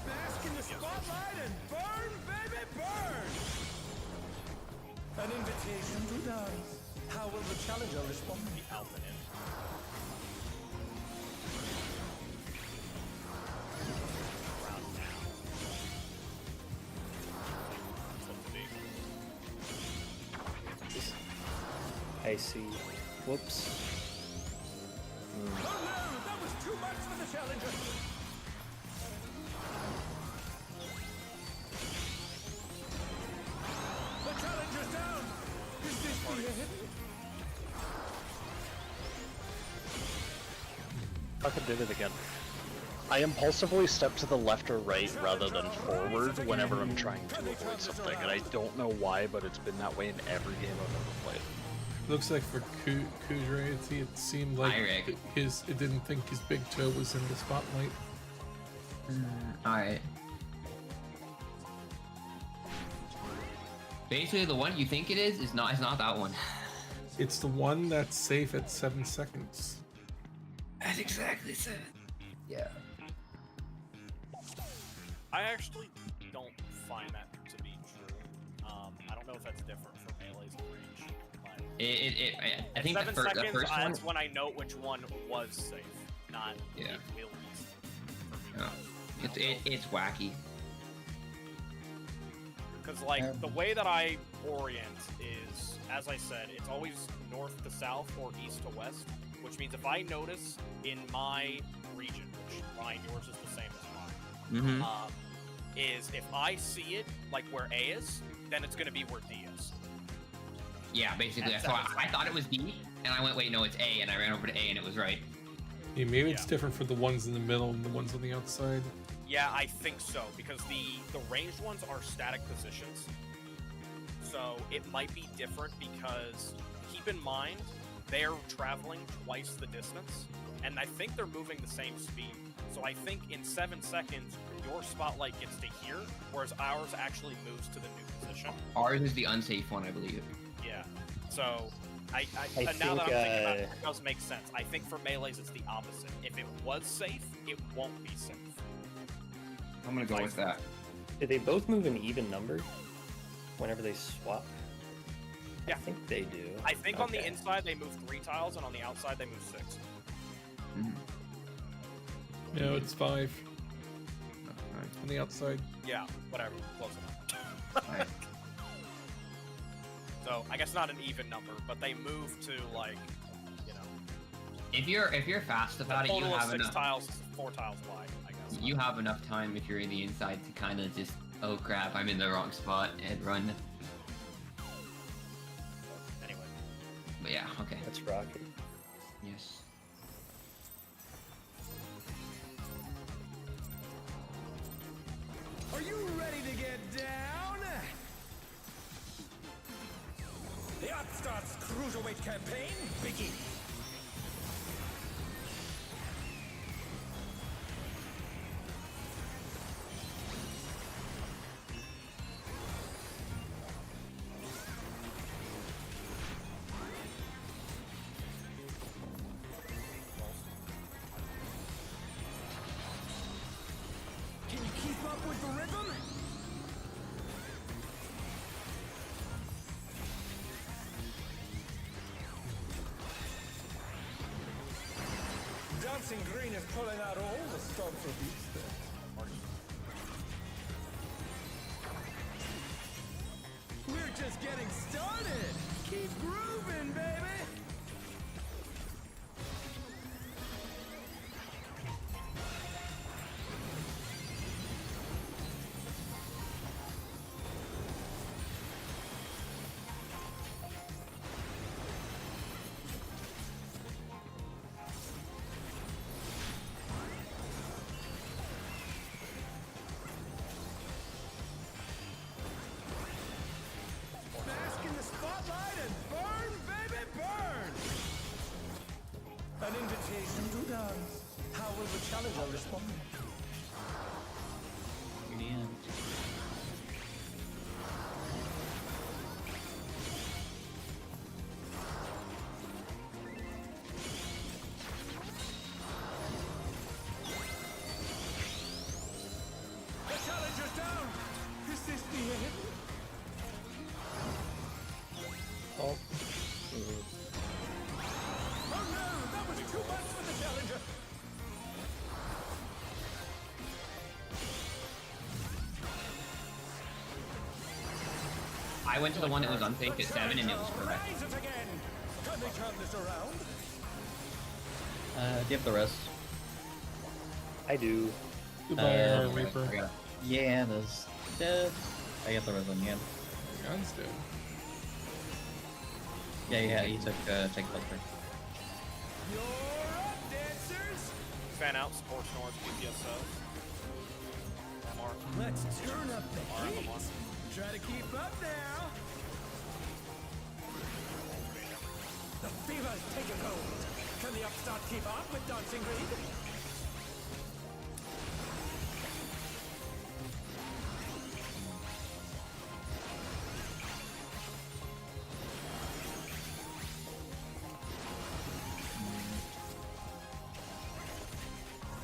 Bask in the spotlight and burn, baby, burn! An invitation to dance. How will the challenger respond? The alpha in. Around now. That's what to be. I see. Whoops. Oh no, that was too much for the challenger. The challenger's down. Is this the end? Fucking did it again. I impulsively step to the left or right rather than forward whenever I'm trying to avoid something, and I don't know why, but it's been that way in every game I've ever played. Looks like for Kuzra, it seemed like Irek. it didn't think his big toe was in the spotlight. Alright. Basically, the one you think it is not. It's not that one. It's the one that's safe at 7 seconds. That's exactly 7. Yeah. I actually don't find that to be true. I don't know if that's different for melees and range. But I think the 7 first seconds, one. that's when I know which one was safe, not Yeah. melees. For me. No. It's wacky. Because Because like the way that I orient is, as I said, it's always north to south or east to west. Which means if I notice in my region, which Ryan, yours is the same as mine, is if I see it like where A is, then it's gonna be where D is. Yeah, basically. So I thought it was D, and I went, wait, no, it's A, and I ran over to A, and it was right. Yeah, maybe it's different for the ones in the middle and the ones on the outside. Yeah, I think so, because the ranged ones are static positions. So it might be different because, keep in mind, they're traveling twice the distance, and I think they're moving the same speed. So I think in 7 seconds, your spotlight gets to here, whereas ours actually moves to the new position. Ours is the unsafe one, I believe. Yeah. So I think, now that I'm thinking about it, it does make sense. I think for melees, it's the opposite. If it was safe, it won't be safe. I'm gonna go with that. Do they both move in even number whenever they swap? Yeah. I think they do. I think on the inside they move 3 tiles, and on the outside they move 6. No, it's 5. On the outside. Yeah, whatever. Close enough. So I guess not an even number, but they move to like, you know. If you're fast about it, you total of have 6 enough. tiles, 4 tiles wide, I guess. You have enough time if you're in the inside to kind of just, oh crap, I'm in the wrong spot, and run. Anyway. But yeah, okay. That's rocket. Yes. Are you ready to get down? The Upstarts Cruiserweight campaign begins. Can you keep up with the rhythm? Dancing Green is pulling out all the stops for beats there. We're just getting started. Keep grooving, baby. Bask in the spotlight and burn, baby, burn! An invitation to dance. How will the challenger respond? Brilliant. The challenger's down! Is this the end? Oh. Oh no! That was too much for the challenger! I went to the one that was unsafe at 7, and it was correct. Raise it again! Can they turn this around? Do you have the rest? I do. Goodbye, Uh, Reaper. Yeah, there's dead. I got the rest on the end. Gun's dead. Yeah, he took cluster. You're up, dancers! Fan out, Sports North, PPSO. MR. Let's turn up the MR, heat! MR. Try to keep up now! The fever's taking hold! Can the upstart keep up with Dancing Green?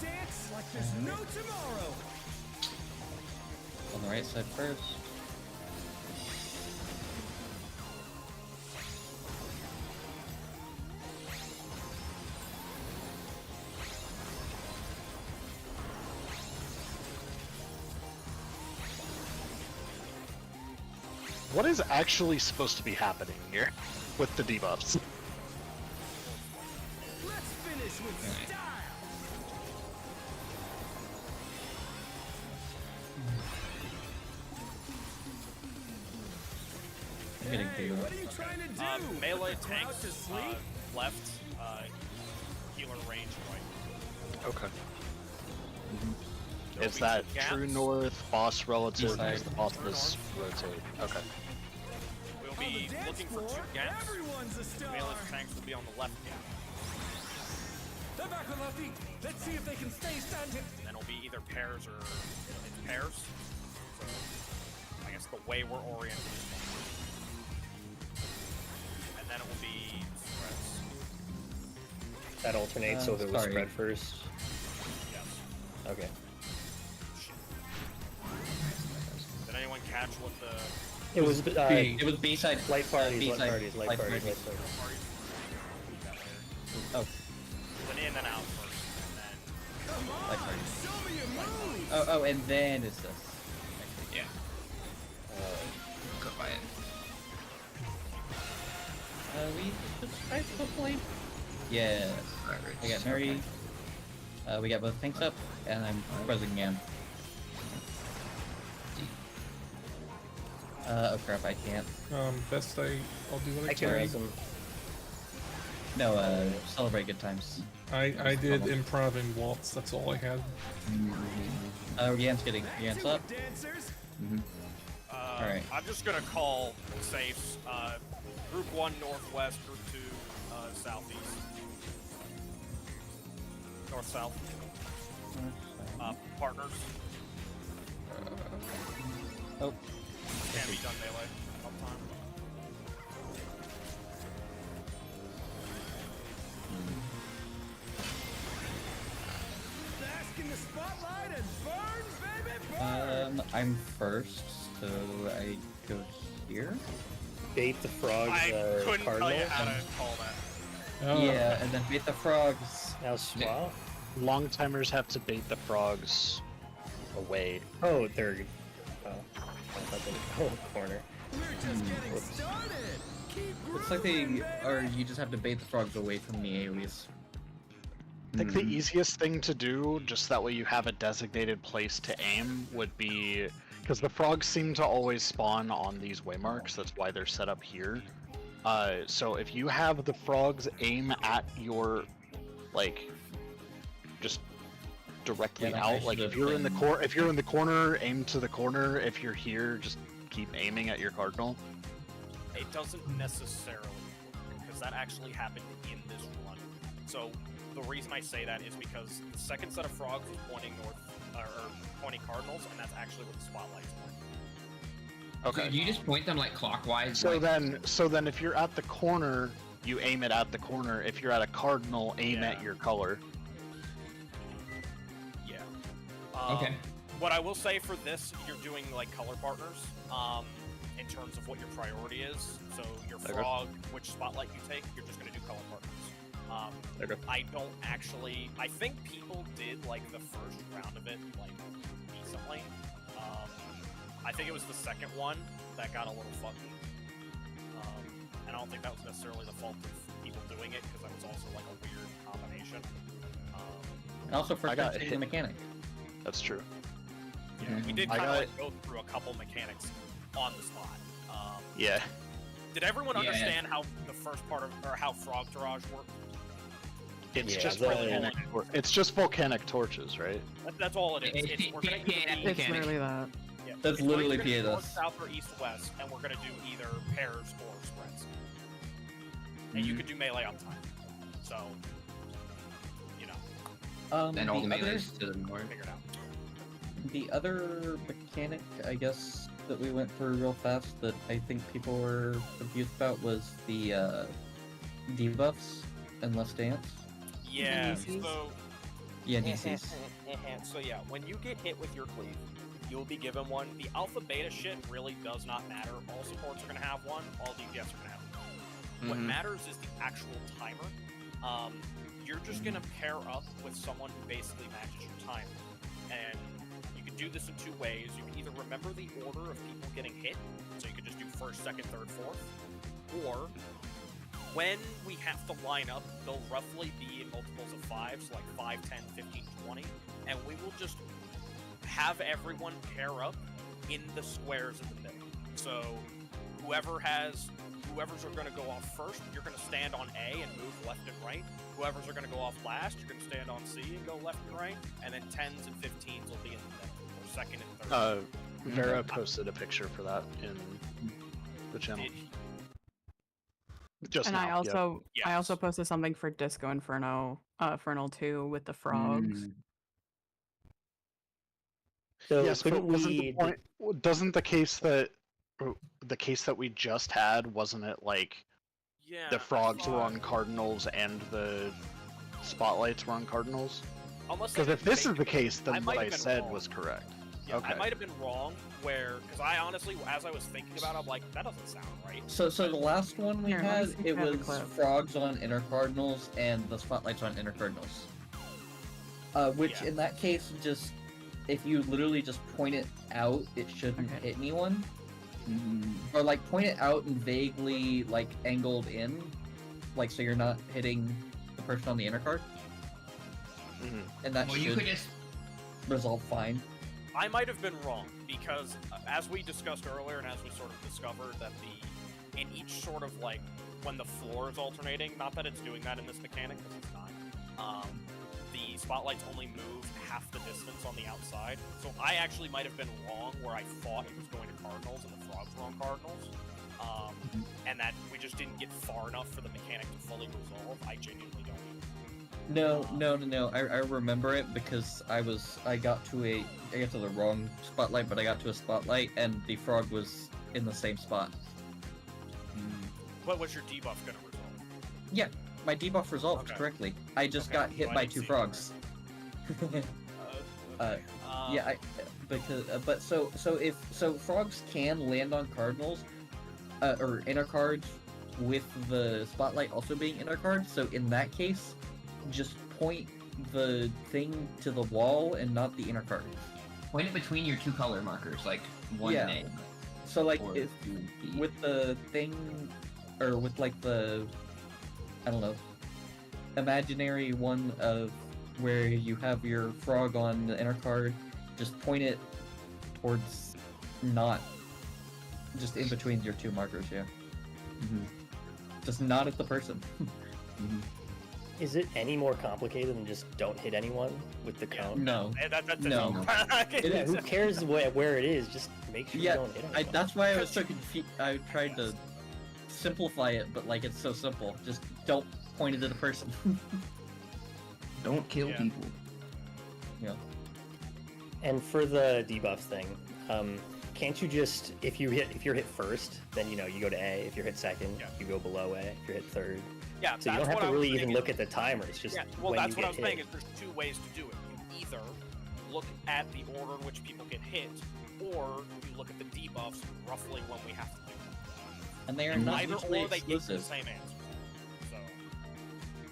Dance like there's no tomorrow! On the right side first. What is actually supposed to be happening here with the debuffs? Let's finish with style. I'm getting Hey, KO'd. what are you trying to do? Melee Put the crowd tanks to sleep? left, healer range right. Okay. There'll Is be that two true gaps. north, boss relative, East as the boss True does rotate? Okay. We'll On be the dance looking for floor, two gaps. everyone's a star. Melee's tanks will be on the left gap. They're back on their feet. Let's see if they can stay standing. And then it'll be either pairs or it's pairs. So I guess the way we're oriented is one. And then it will be spreads. That alternates, so if it was sorry. spread first. Yes. Okay. Shit. Did anyone catch what the It was It was B-side. light parties, B-side, light parties, light light parties, parties. light parties. parties? That later. Oh, Then in and out first, and then Come on, Light parties. show me your moves. oh, and then it's this. yeah. Go by it. We just tried to play. Yes. Alright, I got Mary. We got both tanks up, and I'm present again. Oh crap, I can't. Best I'll do what I I can can. raise them. No, celebrate good times. I did improv and waltz. That's all I had. Yan's up. Dancers. Alright. I'm just gonna call safes. Group 1 northwest, Group 2 southeast. North-south. Partners. Oh, Can be done melee. Uptime. Bask in the spotlight and burn, baby, burn. I'm first, so I go here. Bait the frogs, I couldn't tell cardinal. you how to call that. Oh, Yeah, and then beat the frogs. Now swap. Long timers have to bait the frogs away. Oh, they're. Oh, I thought they were corner. We're just getting started. Keep Looks like grooving, they, or you just have to bait the frogs away from the AoEs. I think the easiest thing to do, just that way you have a designated place to aim, would be because the frogs seem to always spawn on these waymarks. That's why they're set up here. So if you have the frogs aim at your, like, just directly Yeah, that out. actually Like if does you're in the thing. if you're in the corner, aim to the corner. If you're here, just keep aiming at your cardinal. It doesn't necessarily work, because that actually happened in this run. So the reason I say that is because the second set of frogs was pointing north, or pointing cardinals, and that's actually what the spotlight's pointing. So you just point them like clockwise. So like, then if you're at the corner, you aim it at the corner. If you're at a cardinal, aim at Yeah. your color. Yeah. Okay. What I will say for this, you're doing like color partners. In terms of what your priority is. So your Okay. frog, which spotlight you take, you're just gonna do color partners. Okay. I don't actually. I think people did like the first round of it like decently. I think it was the second one that got a little fucky. And I don't think that was necessarily the fault of people doing it because that was also like a weird combination. And also for I got the hit. mechanic. That's true. Yeah, we did I kind of got- like go through a couple mechanics on the spot. Yeah. Did everyone Yeah. understand how the first part of or how frog tirage worked? It's Yeah, just the- volcanic. It's just volcanic torches, right? That's all it is. It's We're gonna PvP either and do- It's Mechanic. literally that. yeah, That's it's literally either gonna be north, PSS. south, or east-west, and we're gonna do either pairs or spreads. And you could do melee uptime. So, you know, and all the the other- melees to the north. figure it out. The other mechanic, I guess, that we went through real fast that I think people were confused about was the debuffs and less dance. Yeah. DCs? So. Yeah, DCs. So yeah, when you get hit with your cleave, you'll be given one. The alpha beta shit really does not matter. All supports are gonna have one. All DPS are gonna have one. What matters is the actual timer. You're just gonna pair up with someone who basically matches your timer, and you can do this in two ways. You can either remember the order of people getting hit, so you can just do first, second, third, fourth, or when we have to line up, they'll roughly be in multiples of 5, so like 5, 10, 15, 20, and we will just have everyone pair up in the squares in the middle. So whoever's are going to go off first, you're going to stand on A and move left and right. Whoever's are going to go off last, you're going to stand on C and go left and right. And then 10s and 15s will be in the middle, or second and third. Vera posted a picture for that in the channel. Just and now, I also posted something for Disco Infernal 2 with the frogs. So yes, but wasn't the point? Doesn't the case that we just had, wasn't it like the frogs were on cardinals and the spotlights were on cardinals? Because if this is the case, then what I said was correct. Yeah, okay. I might have been wrong because I honestly, as I was thinking about it, I'm like, that doesn't sound right. So the last one we had, it was frogs on inner cardinals and the spotlights on inner cardinals. Which in that case, just if you literally just point it out, it shouldn't hit anyone. Or like point it out and vaguely like angled in, like so you're not hitting the person on the inner card. And that should you could just resolve fine. I might have been wrong because as we discussed earlier and as we sort of discovered that in each sort of like when the floor is alternating, not that it's doing that in this mechanic because it's not, the spotlights only move half the distance on the outside. So I actually might have been wrong where I thought it was going to Cardinals and the frogs were on Cardinals. And that we just didn't get far enough for the mechanic to fully resolve. I genuinely don't. No. I remember it because I got to the wrong spotlight, but I got to a spotlight and the frog was in the same spot. What was your debuff gonna resolve? Yeah, my debuff resolved correctly. I just got hit by 2 frogs. So frogs can land on cardinals, or inner cards, with the spotlight also being inner cards. So in that case, just point the thing to the wall and not the inner card. Point it between your 2 color markers, like 1 and A. So like if with the thing, or with like the, I don't know, imaginary one of where you have your frog on the inner card, just point it towards not, just in between your 2 markers, Just not at the person. Is it any more complicated than just don't hit anyone with the cone? No. No. Who cares where it is? Just make sure you don't hit anyone. That's why I was so confused. I tried to simplify it, but like it's so simple. Just don't point it at a person. Don't kill people. Yeah. And for the debuffs thing, can't you just if you're hit first, then you go to A. If you're hit second, you go below A. If you're hit third. Yeah, so you don't have to really even look at the timer. It's just well, when that's you what I get was saying. hit. Is there's 2 ways to do it. You either look at the order in which people get hit, or you look at the debuffs roughly when we have to do it. And they are not either mutually or they give you the exclusive. same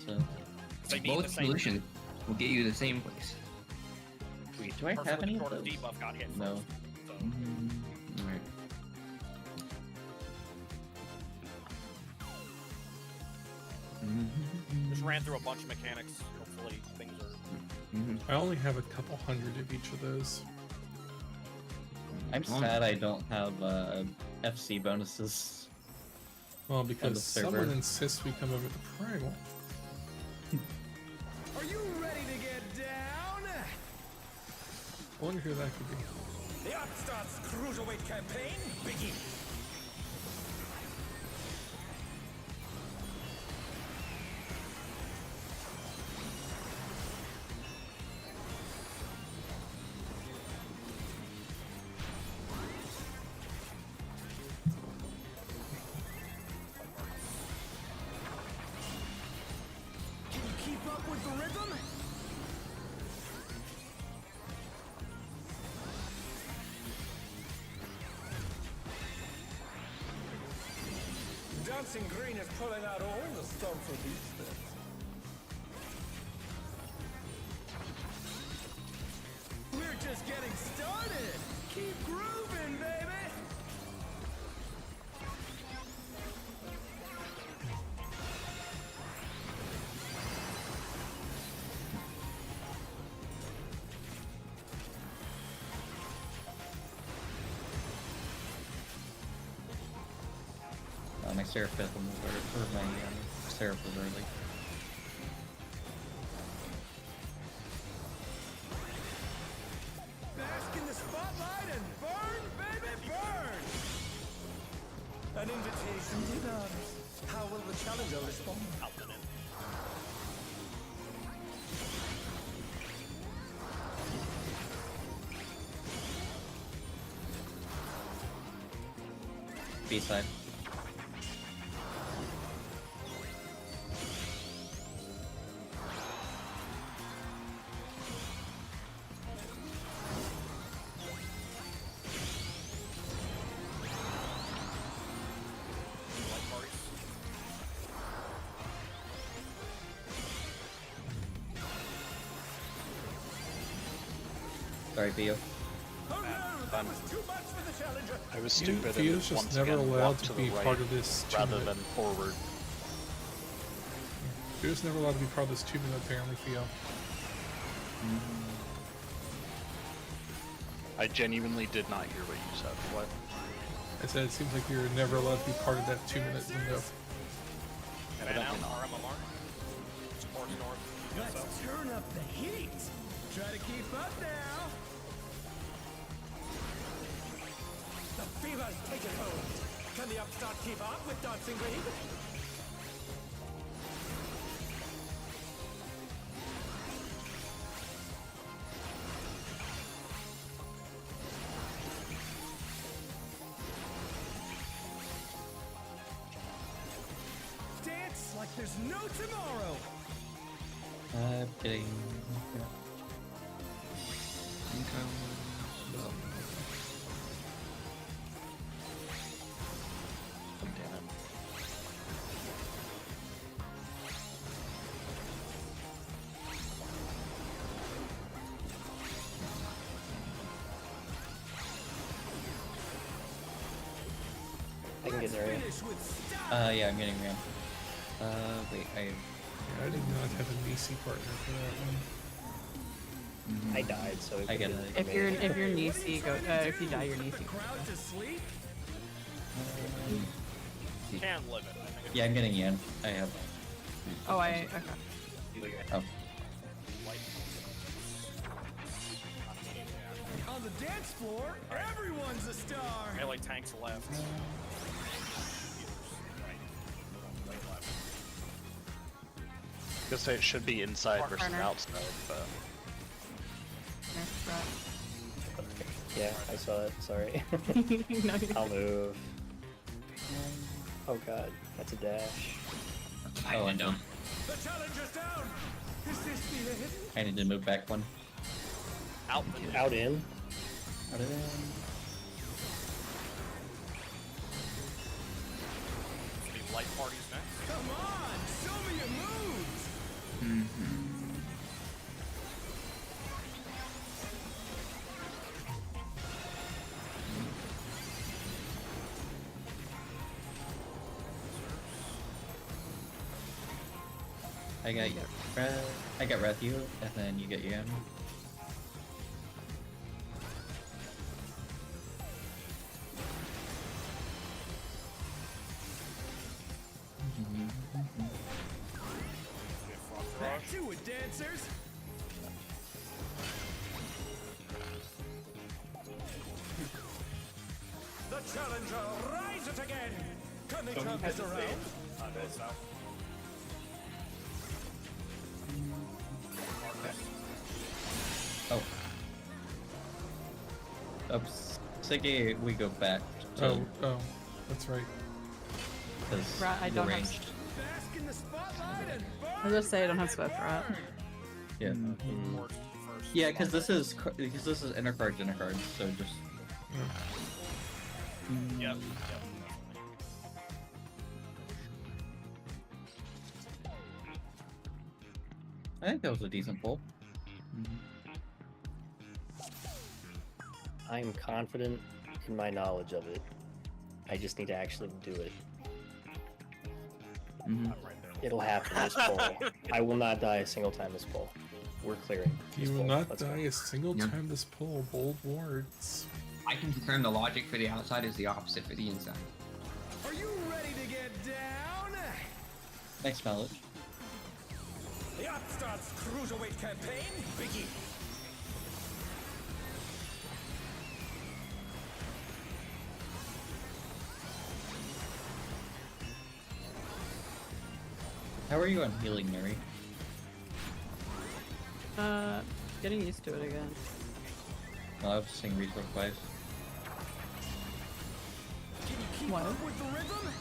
answer. So So both solutions will get you the same place. Do I have any of those? Debuff got hit No. first, so. Alright. Just ran through a bunch of mechanics. Hopefully things are. I only have a couple hundred of each of those. I'm sad I don't have FC bonuses. Well, because someone insists we come over to Primal. Are you ready to get down? I wonder who that could be. The Upstarts Cruiserweight campaign begins. Can you keep up with the rhythm? Dancing Green is pulling out all the stops for these steps. We're just getting started. Keep grooving, baby. My Seraph Fifth will move early, or my Seraph was early. Bask in the spotlight and burn, baby, burn! An invitation to dance. How will the challenger respond? B-side. Sorry, Theo. I was stupid Theo's and just once never again allowed walked to to be the right part of this rather 2-minute. than forward. Theo's never allowed to be part of this 2-minute apparently, Theo. I genuinely did not hear what you said. What? I said it seems like you're never allowed to be part of that 2-minute window. And now, RMMR. Sports North. Let's turn up the heat. Try to keep up now. The fever's taken hold. Can the upstart keep up with Dancing Raid? Dance like there's no tomorrow. Kidding. I can get there. Yeah, I'm getting ram. Wait, Yeah, I did not have a Nisi partner for that one. I died, so I get it. If you're Nisi, go. If you die, you're Nisi. Crowd to sleep. Can't live it. I think Yeah, I'm getting Yan. I have. Oh, okay. Oh. On the dance floor, everyone's a star. melee tanks left. I guess it should be inside versus Corner. outside, but Yeah, I saw it. Sorry. No, I'll move. Oh god, that's a dash. Oh, I know. The challenger's down. Is this the end? I need to move back one. Out the Out in. Out of there. The light party's next. Come on, show me your moves. I got Rathu, and then you get Yan. Back to it, dancers. The challenger rises again. Can they turn this around? Oh. Oops. Siki, we go back. Oh, that's right. Because I don't have. ranged. Bask in the spotlight and burn. I was just say I don't have Swift Rat. Yeah. Yeah, because this is inner card, so just. Yep. I think that was a decent pull. I'm confident in my knowledge of it. I just need to actually do it. Mm-hmm. I'm right there. It'll happen this poll. I will not die a single time this poll. We're clearing. You will not die a single time this poll. Bold words. I can confirm the logic for the outside is the opposite for the inside. Are you ready to get down? Thanks, knowledge. The Upstart's Cruiserweight campaign begins. How are you on healing, Mary? Getting used to it again. Well, I was just saying resource-wise. Can you keep What? up with the rhythm?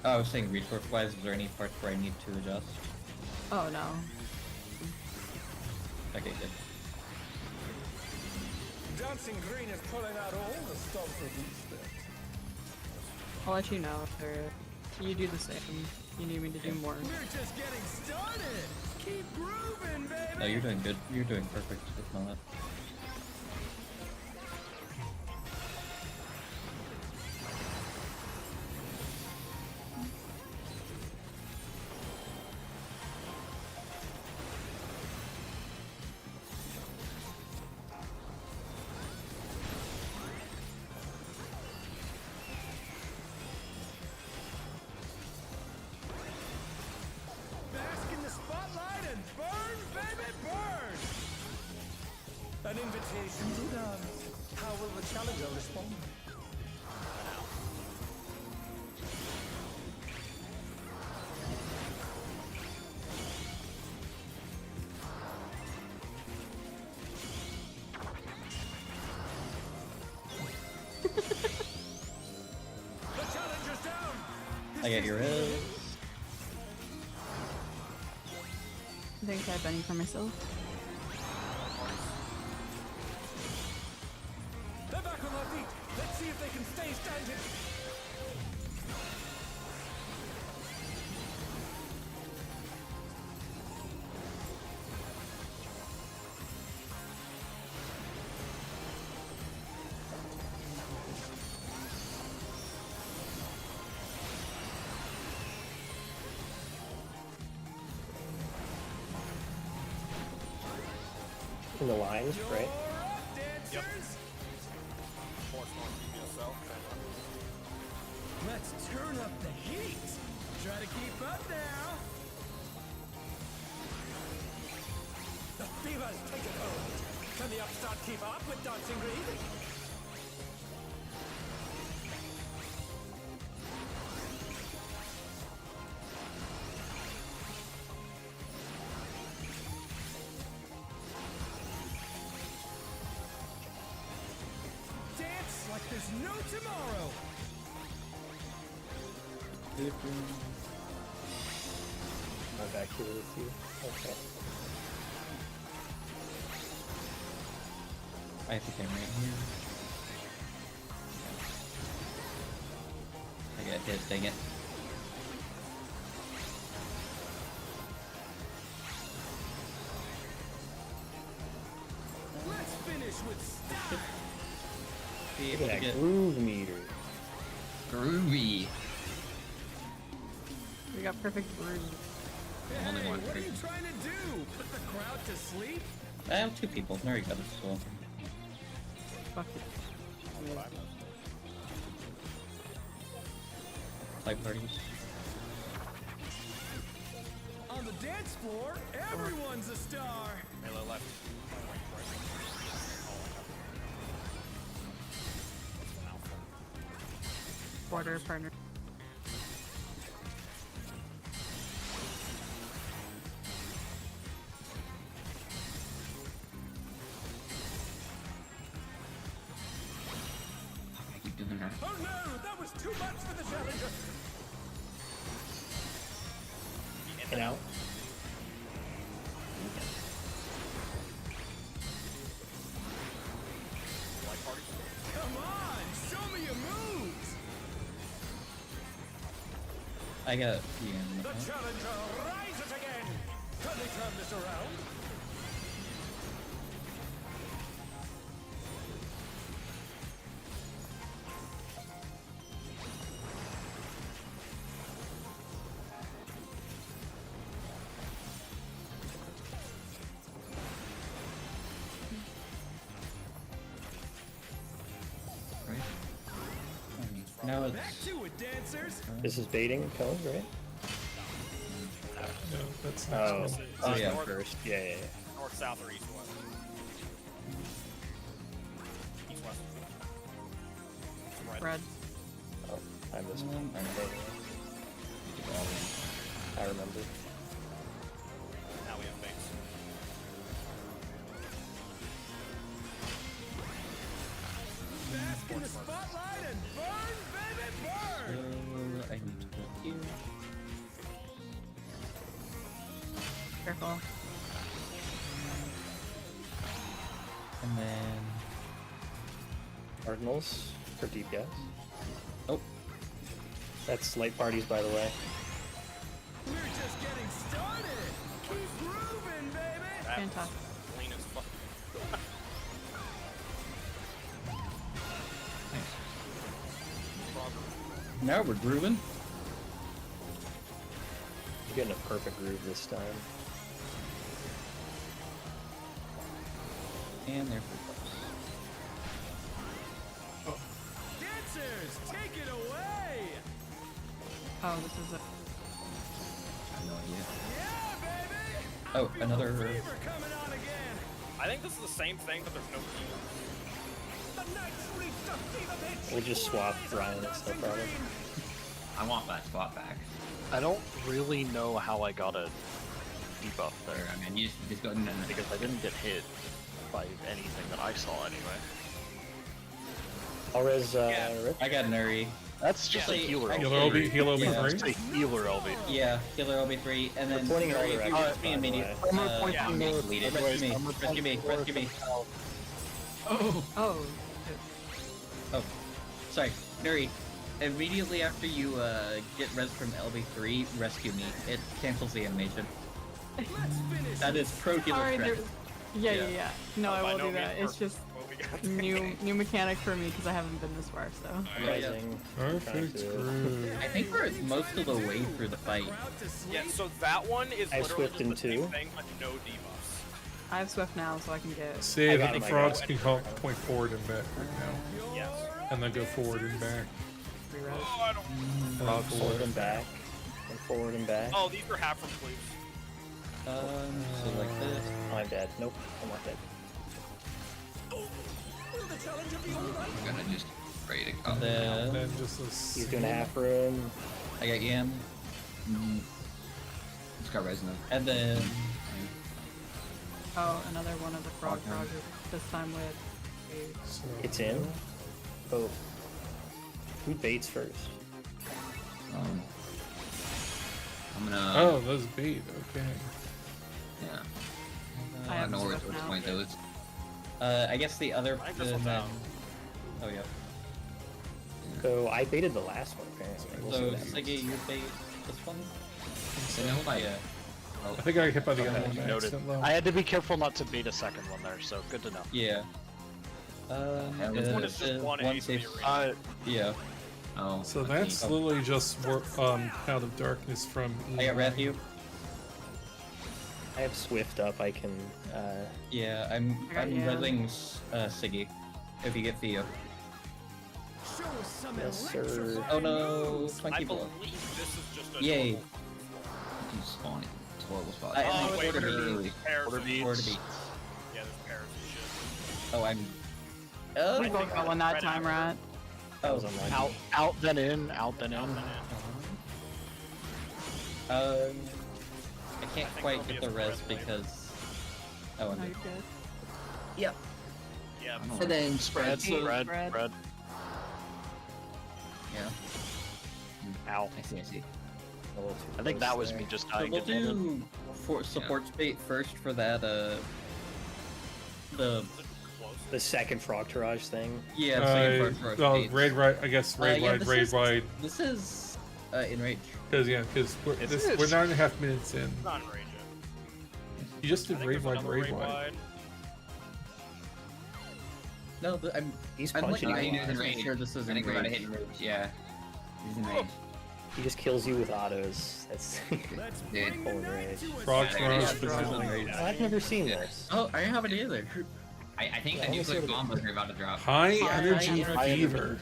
Oh, I was saying resource-wise, is there any parts where I need to adjust? Oh no. Okay, good. Dancing Green is pulling out all the stops for these bits. I'll let you know if you do the same. You need me to do more. We're just getting started. Keep grooving, baby. No, you're doing good. You're doing perfect with all that. Bask in the spotlight and burn, baby, burn. An invitation to dance. How will the challenger respond? The challenger's down. I get your head. I think I have Benny for myself. They're back on their feet. Let's see if they can stay standing. In the lines, right? Yep. Force one to yourself. Let's turn up the heat. Try to keep up now. The fever's taken hold. Can the Upstart keep up with Dancing Green? Dance like there's no tomorrow. I'm back here with you. Okay. I think I'm right here. I got hit, dang it. Let's finish with style. Be Look able at to that get groove meter. Groovy. We got perfect words. Only Hey, one what are you person. trying to do? Put the crowd to sleep? I have two people. There you go. So Fuck it. like parties. On the dance floor, everyone's a star. Melee left. Border partner. I keep doing that. Oh no, that was too much for the challenger. And out. Come on, show me your moves. I got The challenger rises again. Can they turn this around? Now Back it's to it, dancers. This is baiting cone, right? No, that's Oh, next. Oh, yeah. first. Yeah. North, south, or east, west? East, west. Red. Red. Oh, I missed. I remember. Now we have base. Bask in the spotlight and burn, baby, burn. I need to go here. Careful. And then... Cardinals for deep guys. Oh. That's light parties, by the way. We're just getting started. Keep grooving, baby. That Fantastic. was clean as fuck. Now we're grooving. You're getting a perfect groove this time. And there we go. Dancers, take it away. Oh, this is a. I have no idea. Yeah, baby. Oh, another... Fever coming on again. I think this is the same thing, but there's no key. The night's reached a fever pitch. We'll just swap Ryan, it's no problem. I want that spot back. I don't really know how I got a debuff Or, there, I mean, you just go in and because I didn't get hit by anything that I saw anyway. I'll res Rip. I got an Uri. That's just a healer. Healer LB, healer Yeah. LB3. It's a healer LB. Yeah, healer LB3, and then... We're pointing Uri, over if you X, rescue me by the immediately. way. Rescue me. Rescue me. Rescue me. Oh. Oh, sorry, Nuri. Immediately after you get res from LB3, rescue me. It cancels the animation. Let's finish. That is pro healer Sorry, threat. yeah. No, I By will no do that. means It's just what we got new mechanic for me because I haven't been this far. So. Rising. Perfect Trying to- groove. I think we're most of the way through the fight. Crowd to sleep. Yeah, so that one is I literally swift just in the same two. thing, but no debuffs. I have Swift now, so I can get. Say that got the him, I frogs got can help point forward and back right now. Yes. And then go forward and back. Reroute. Oh, I don't... And then Forward forward. and back. And forward and back. Oh, these are half from clues. So like this. I'm dead. Nope, I'm not dead. Will the challenger be all right? I'm gonna just ready to go. And And then then just a He's doing a half room. I got Yam. Just got resonant. And then Oh, another one of the frog Okay. projects. This time with. So, It's in. Oh. Who baits first? I'm gonna. Oh, those bait. Okay. Yeah. I I have don't know where Swift to now. point those. I guess the other. I think this one's then- out. Oh yeah. So I baited the last one apparently. We'll see So what happens. Siggy, you bait this one? You know, like, Yeah. I think I got hit by the Okay, other one by noted. accident, though. I had to be careful not to beat a second one there, so good to know. Yeah. This one is just one ace safe. of the Yeah. Oh. So okay. that's literally just out of darkness from. I got Matthew. I have Swift up. I can. Yeah, I I'm got Yam. rezzing Siggy. If you get Theo. Show us some Yes, sir. electrifying Oh no, moves. I 20 blow. believe this is just a Yay. normal... You spawn it. It's a horrible spot. I- Oh, wait, order there's beats. pairs Order of- beats. Order beats. Yeah, there's pairs of shit. Oh, I'm. We Oh, both got one that time, right? That was unlucky. Out then in, out then in. I can't think quite there'll be get a the res spread later. because. Oh, I'm No, good. you're good. Yep. Yeah, Oh. And then Spread, so- spread, Spread. spread. Yeah. Ow. I see. A little too I think close that was there. me just So dying. we'll getting ulted. do for support bait first for that. The The second frog tirage thing. yeah. second part for our baits. Raid right. I guess raid yeah, wide, this raid is- wide. This is Enrage. Because we're, Is this, it? we're 9.5 minutes in. It's not enrage yet. You just I did think raid there's wide, another raid wide. No, He's I'm like punching you. 90% sure this is I think we're about to Enrage. hit rage. Yeah. He's in rage. He just kills you with autos. That's. Let's Dude. bring the night to a Frog Yeah, throws. yeah, this frog is throws. enrage. I've never seen this. Oh, I haven't either. I think Yeah, the I wanna see nuclear what it- bombs are about to drop. High High energy energy fever.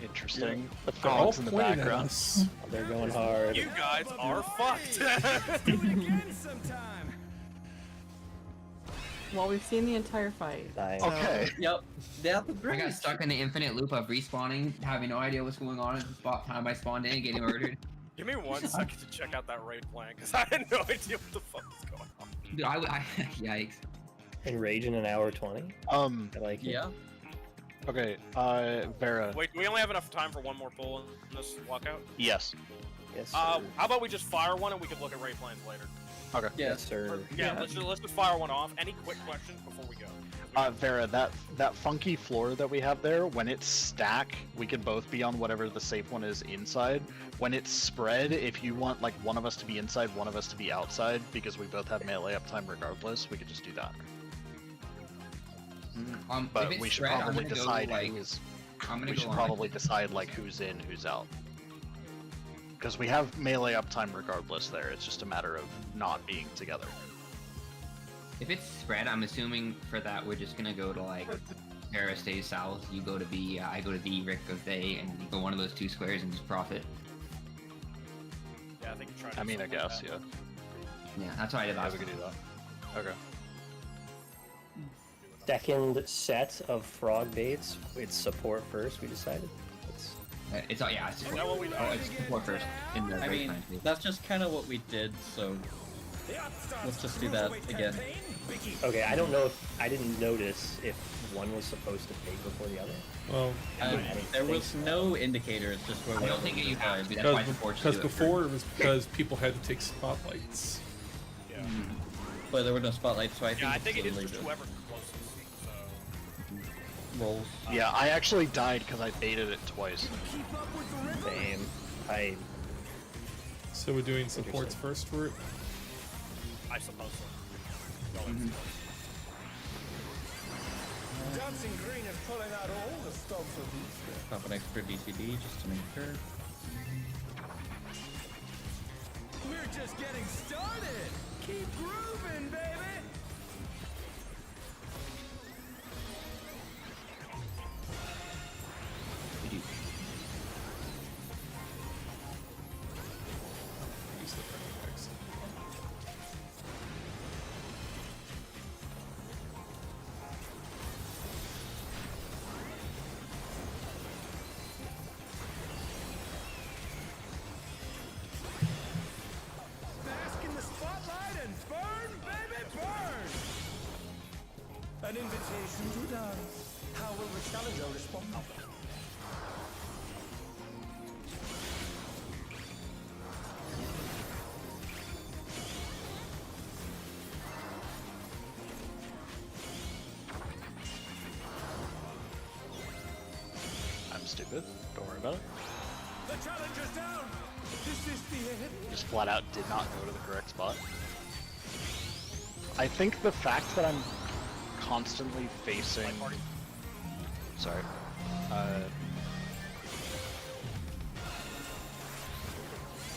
Interesting. The They're all frogs in the pointing at background. us. They're going hard. You guys are fucked. Do it again sometime. Well, we've seen the entire fight. Nice. Okay. Yep. That's I great. got stuck in the infinite loop of respawning, having no idea what's going on at the spot time I spawned in and getting murdered. Give me 1 second to check out that raid plan, because I had no idea what the fuck was going on. Dude, I yikes. Enrage in an hour 20. I like it. Yeah. Okay, Vera. Wait, do we only have enough time for one more pull in this walkout? Yes. Yes, sir. How about we just fire one and we can look at raid plans later? Okay. Yes, sir. Yeah, let's just fire one off. Any quick questions before we go? Vera, that funky floor that we have there, when it's stack, we can both be on whatever the safe one is inside. When it's spread, if you want like one of us to be inside, one of us to be outside, because we both have melee uptime regardless, we could just do that. But we should probably decide who's. We should probably decide like who's in, who's out. Because we have melee uptime regardless there. It's just a matter of not being together. If it's spread, I'm assuming for that we're just gonna go to like Sarah stays south, you go to B, I go to D, Rick goes to A, and you go one of those two squares and just profit. Yeah, I think you try. I mean, I guess, yeah. Yeah, that's what I did Yeah, last we could time. do that. Okay. Second set of frog baits. It's support first. We decided. It's all yeah. It's support. Is that what we do? Oh, it's support first in the I raid mean, plan too. that's just kind of what we did, so let's just do that again. Okay, I don't know if I didn't notice if one was supposed to pay before the other. Well, There was no indicator. It's just where we I don't think you have to. That's why support should because do it before it was because people had to take spotlights. Yeah. But there were no spotlights, so I think Yeah, I it's think it is literally just whoever's closest. So. rolls. Yeah, I actually died because I baited it twice. Same. I. So we're doing supports first for it. I suppose so. Dancing Green is pulling out all the stops of these. Pop an extra DCD just to make sure. We're just getting started. Keep grooving, baby. Bask in the spotlight and burn, baby, burn. An invitation to dance. How will the challenger respond? I'm stupid. Don't worry about it. The challenger's down. This is the end. Just flat out did not go to the correct spot. I think the fact that I'm constantly facing... Sorry.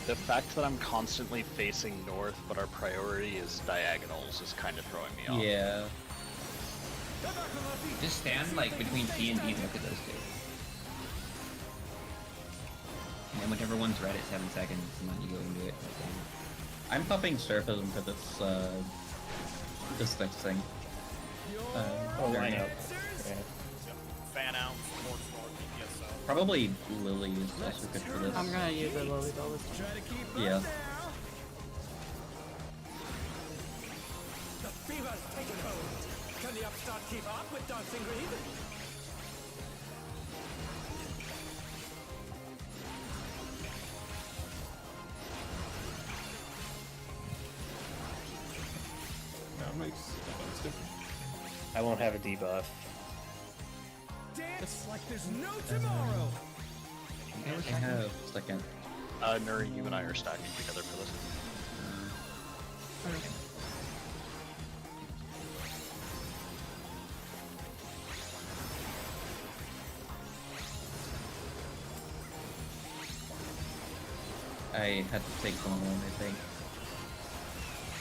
The fact that I'm constantly facing north, but our priority is diagonals, is kind of throwing me off. Yeah. Just stand like between C and D and look at those two. And then whichever one's red at 7 seconds, and then you go into it. I'm popping Surfism for this next thing. Oh, very line nice. up. Yeah. Fan out, support north, EPSO. Probably Lily is also good for this. I'm gonna use a Lily Bell this time. Try to keep Yeah. up now. The fever's taken hold. Can the upstart keep up with Dancing Green? That makes different. I won't have a debuff. Dance like there's no tomorrow. I have a second. Nuri, you and I are stacking together for this. I had to take someone on, I think.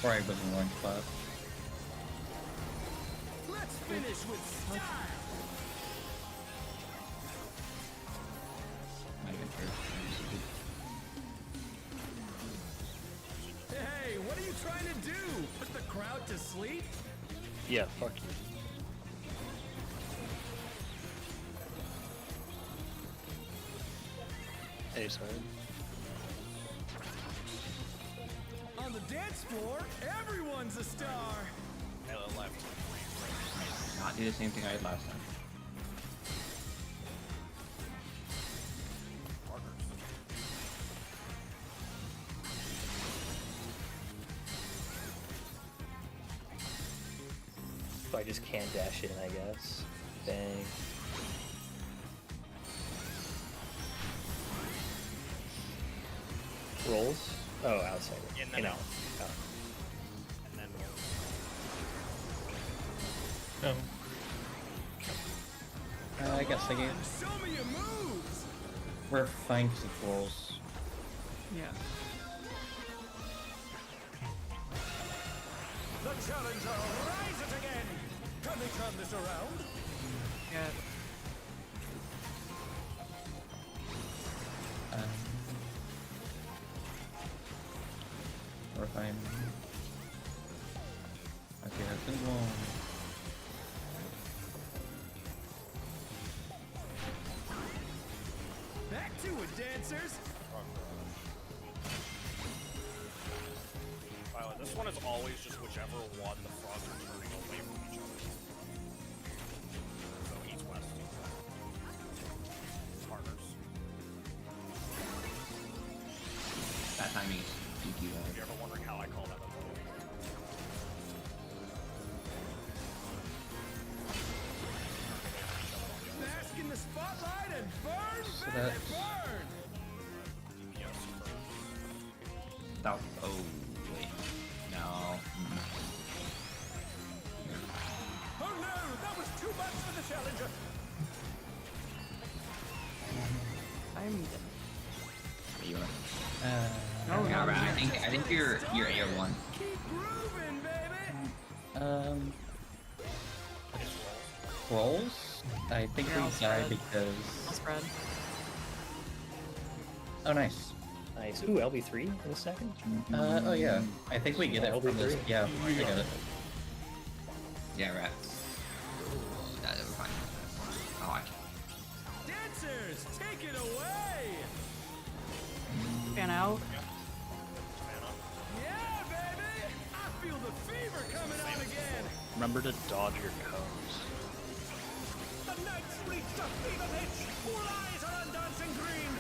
Or I was in the wrong spot. Let's finish with style. Hey, what are you trying to do? Put the crowd to sleep? Yeah, fuck you. Hey, sorry. On the dance floor, everyone's a star. Hella left. Not do the same thing I did last time. So I just can't dash in, I guess. Bang. Rolls? Oh, outside. In and out. Oh. And then Oh. I guess I gave. Show me your moves. We're fine because it's rolls. Yeah. The challenger rises again. Can they turn this around? Yeah. Or if I'm. Okay, that's been wrong. Back to it, dancers. Violet, this one is always just whichever one the frogs are turning away from each other. So east west. Partners. That timing is DQ. If you're ever wondering how I call that, that's what Bask in the spotlight and burn, So baby, that's- burn. DPS first. That, oh, wait. No. Oh no, that was too much for the challenger. I'm dead. You are. No, Yeah, no, right. no. I think you're AO1. Keep grooving, baby. Rolls? I think You're all we died spread. because. I'll spread. Oh, nice. Nice. Ooh, LB3 in a second. Oh yeah. I think we get it from this. LB3. Yeah, I get it. Yeah, right. Yeah, we're fine. Oh, I Dancers, take it away. Fan out. Yeah, baby. I feel the fever coming on again. Remember to dodge your cones. The night's reached a fever pitch. All eyes are on dancing green.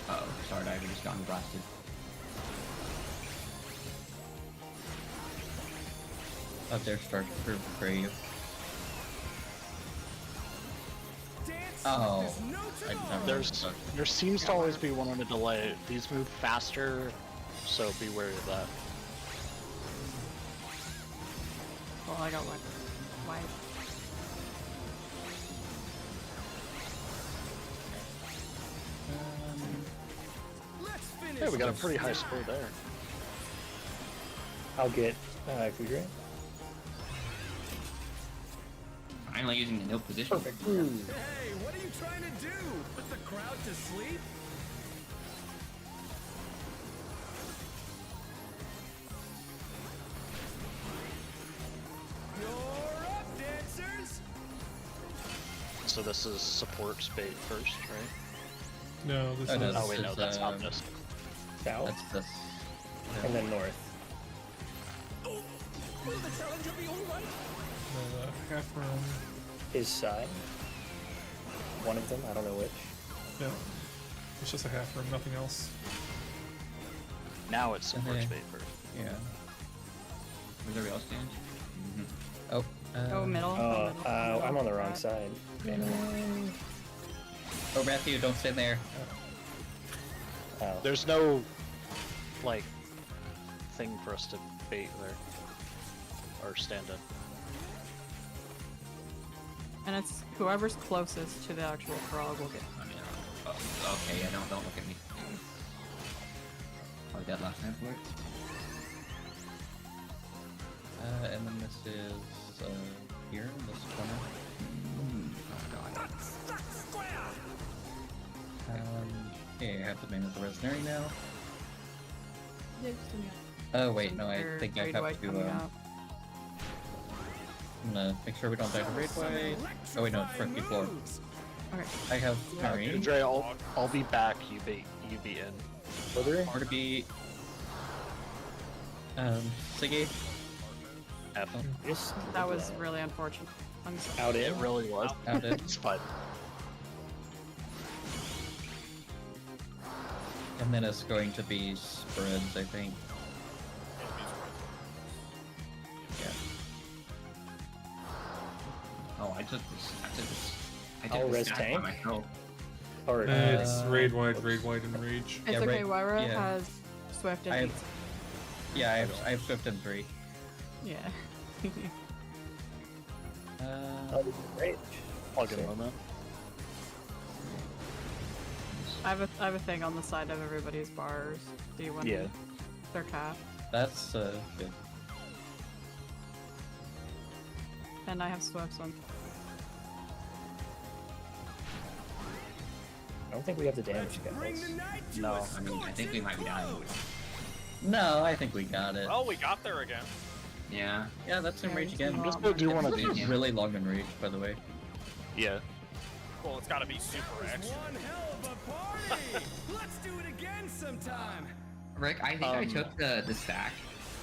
Uh-oh, sorry, I've just gotten blasted. Up there, start for you. Dance. Oh. There's no I tomorrow. There seems to always be one on a delay. These move faster, so be wary of that. Well, I got one. Why? Let's finish. Hey, we got a this. pretty high score there. I'll get Kudra. Finally using the no position. Perfect. Hey, what are you trying to do? Put the crowd to sleep? You're up, dancers. So this is support spade first, right? No, this Oh, is. no, Oh wait, no, is, that's not this. South. That's this. And then north. Oh, will the challenger be all right? The half room. His side. One of them, I don't know which. Yeah. It's just a half room, nothing else. Now it's support Okay. spade first. Yeah. Where's everybody else stand? Oh. Go middle. Oh, go middle. I'm on the wrong side. Oh, Matthew, don't stand there. Oh. There's no like thing for us to bait there or stand in. And it's whoever's closest to the actual frog will get. I mean, okay, yeah, don't look at me. I was dead last time for it. And then this is here, this corner. Okay, I have to manage the Resinary now. Yeah, just do me Oh wait, no, I Or think I Raid have White to. coming out. I'm gonna make sure we don't die to Raid White. Oh wait, no, it's first before. Okay. I have Marine. Dre, I'll be back. You be in. Or to be. Siggy. F. That was really unfortunate. I'm sorry. Out It in. really was. Out it. It's fine. And then it's going to be spreads, I think. Yeah. Oh, I took this. I I'll took this res stat tank. by myself. Or It's raid wide, and rage. It's Yeah, okay, Raid- Wyra yeah. has Swift and I have- Beats. Yeah, I have Swift and 3. Yeah. Great. Plug in on that. I have a thing on the side of everybody's bars. Do you want Yeah. their cap? That's good. And I have Swifts on. I don't think we have the damage guys. No. I mean, I think we might be dying. No, I think we got it. Well, we got there again. Yeah. Yeah, that's in rage again. I'm just gonna do one of It's these. really long in rage, by the way. Yeah. Well, it's got to be super extra. One hell of a party! Let's do it again sometime. Rick, I think I took the stack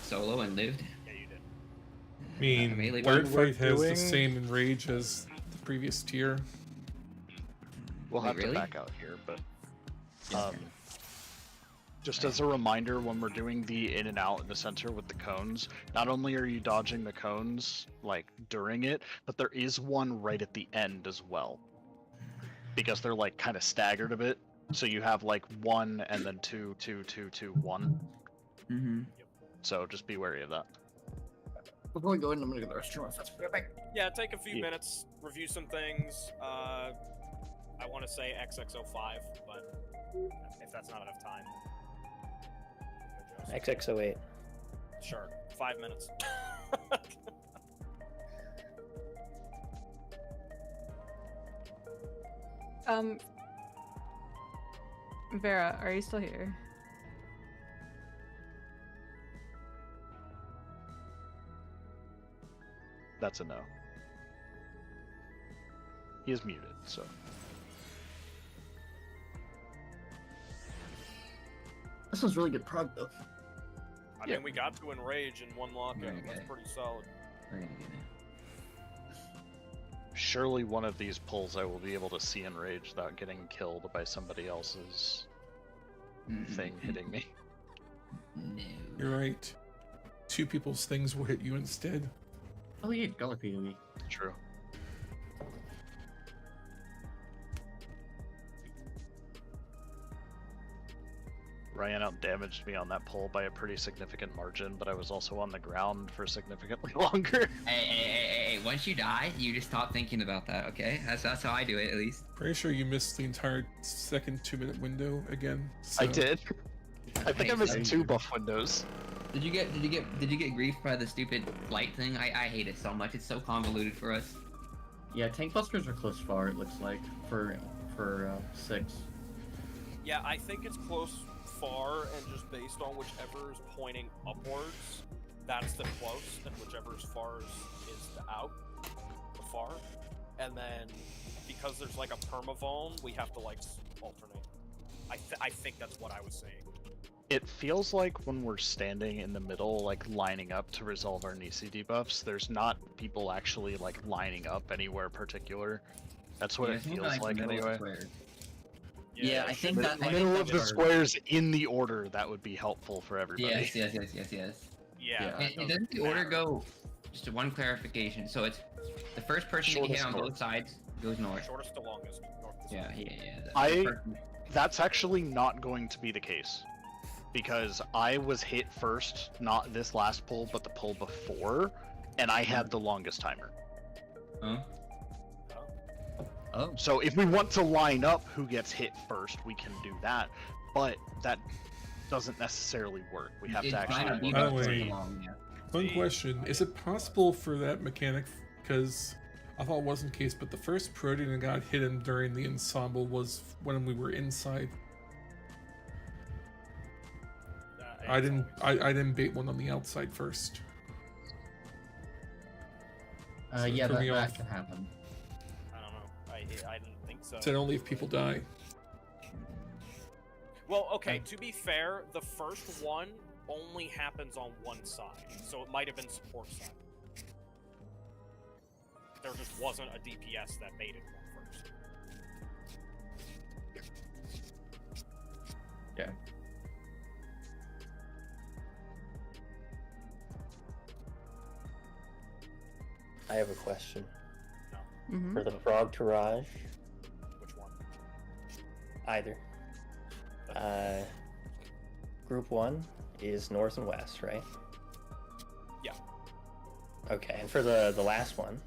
solo and lived. Yeah, you did. I mean, Melee Bird weapon. Fight has the Doing- same enrage as the previous tier. We'll Wait, have really? to back out here, but just as a reminder, when we're doing the in and out in the center with the cones, not only are you dodging the cones like during it, but there is one right at the end as well, because they're like kind of staggered a bit. So you have like 1 and then 2, 2, 2, 2, 1. Mm-hmm. So just be wary of that. Before we go in, I'm gonna go to the restaurant. That's right. Yeah, take a few Yeah. minutes, review some things. I want to say XX05, but if that's not enough time, XX08. sure, 5 minutes. Vera, are you still here? That's a no. He is muted, so. This was really good prog, though. I Yeah. mean, we got to enrage in one lockout. Okay. That's pretty solid. We're gonna get it. Surely one of these pulls I will be able to see in rage without getting killed by somebody else's thing hitting me. No. You're right. 2 people's things will hit you instead. Oh, yeah, Dollar PoE. True. Ryan outdamaged me on that pull by a pretty significant margin, but I was also on the ground for significantly longer. Hey, once you die, you just stop thinking about that, okay? That's how I do it, at least. Pretty sure you missed the entire second 2-minute window again. I so- did. I think I missed Nice. 2 buff windows. Did you get griefed by the stupid light thing? I hate it so much. It's so convoluted for us. Yeah, tank clusters are close far, it looks like, for 6. Yeah, I think it's close far, and just based on whichever is pointing upwards, that's the close, and whichever is far is the out, the far. And then, because there's like a permavuln, we have to like alternate. I think that's what I was saying. It feels like when we're standing in the middle, like lining up to resolve our Nisi debuffs, there's not people actually like lining up anywhere particular. That's what Yeah, it I think feels like the middle of anyway. squares. Yeah, I think that Middle of the squares in the order, that would be helpful for everybody. Yes. Yeah. And doesn't the order go? Just one clarification. So it's the first person to hit Shortest on north. both sides goes north. Shortest to longest. North to Yeah. I- That's actually not going to be the case. Because I was hit first, not this last pull, but the pull before, and I had the longest timer. Huh? Oh. So if we want to line up who gets hit first, we can do that, but that doesn't necessarily work. We have to actually By the look at way, the- One question: is it possible for that mechanic? Because I thought it wasn't the case, but the first protein that got hidden during the ensemble was when we were inside. I didn't bait one on the outside first. So Yeah, threw me that off. can happen. I don't know. I didn't think so. So don't leave people die. Well, okay, to be fair, the first one only happens on one side, so it might have been support side. There just wasn't a DPS that baited one first. Yeah. I have a question. Mm-hmm. For the frog tirage, Which one? either. Group 1 is north and west, right? Yeah. Okay, and for the last one,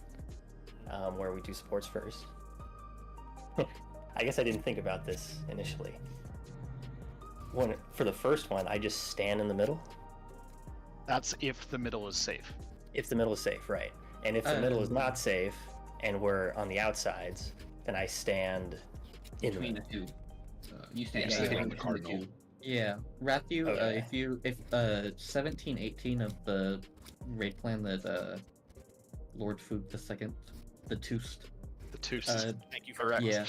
where we do supports first, I guess I didn't think about this initially. For the first one, I just stand in the middle. That's if the middle is safe. If the middle is safe, right? And if the middle is not safe, and we're on the outsides, then I stand in Between the the two. You stand Yeah, between the the cardinal. two. Yeah, Rathu, Okay. if 1718 of the raid plan that Lord Food II, the Toost. The two. Thank you for Correct. Yeah.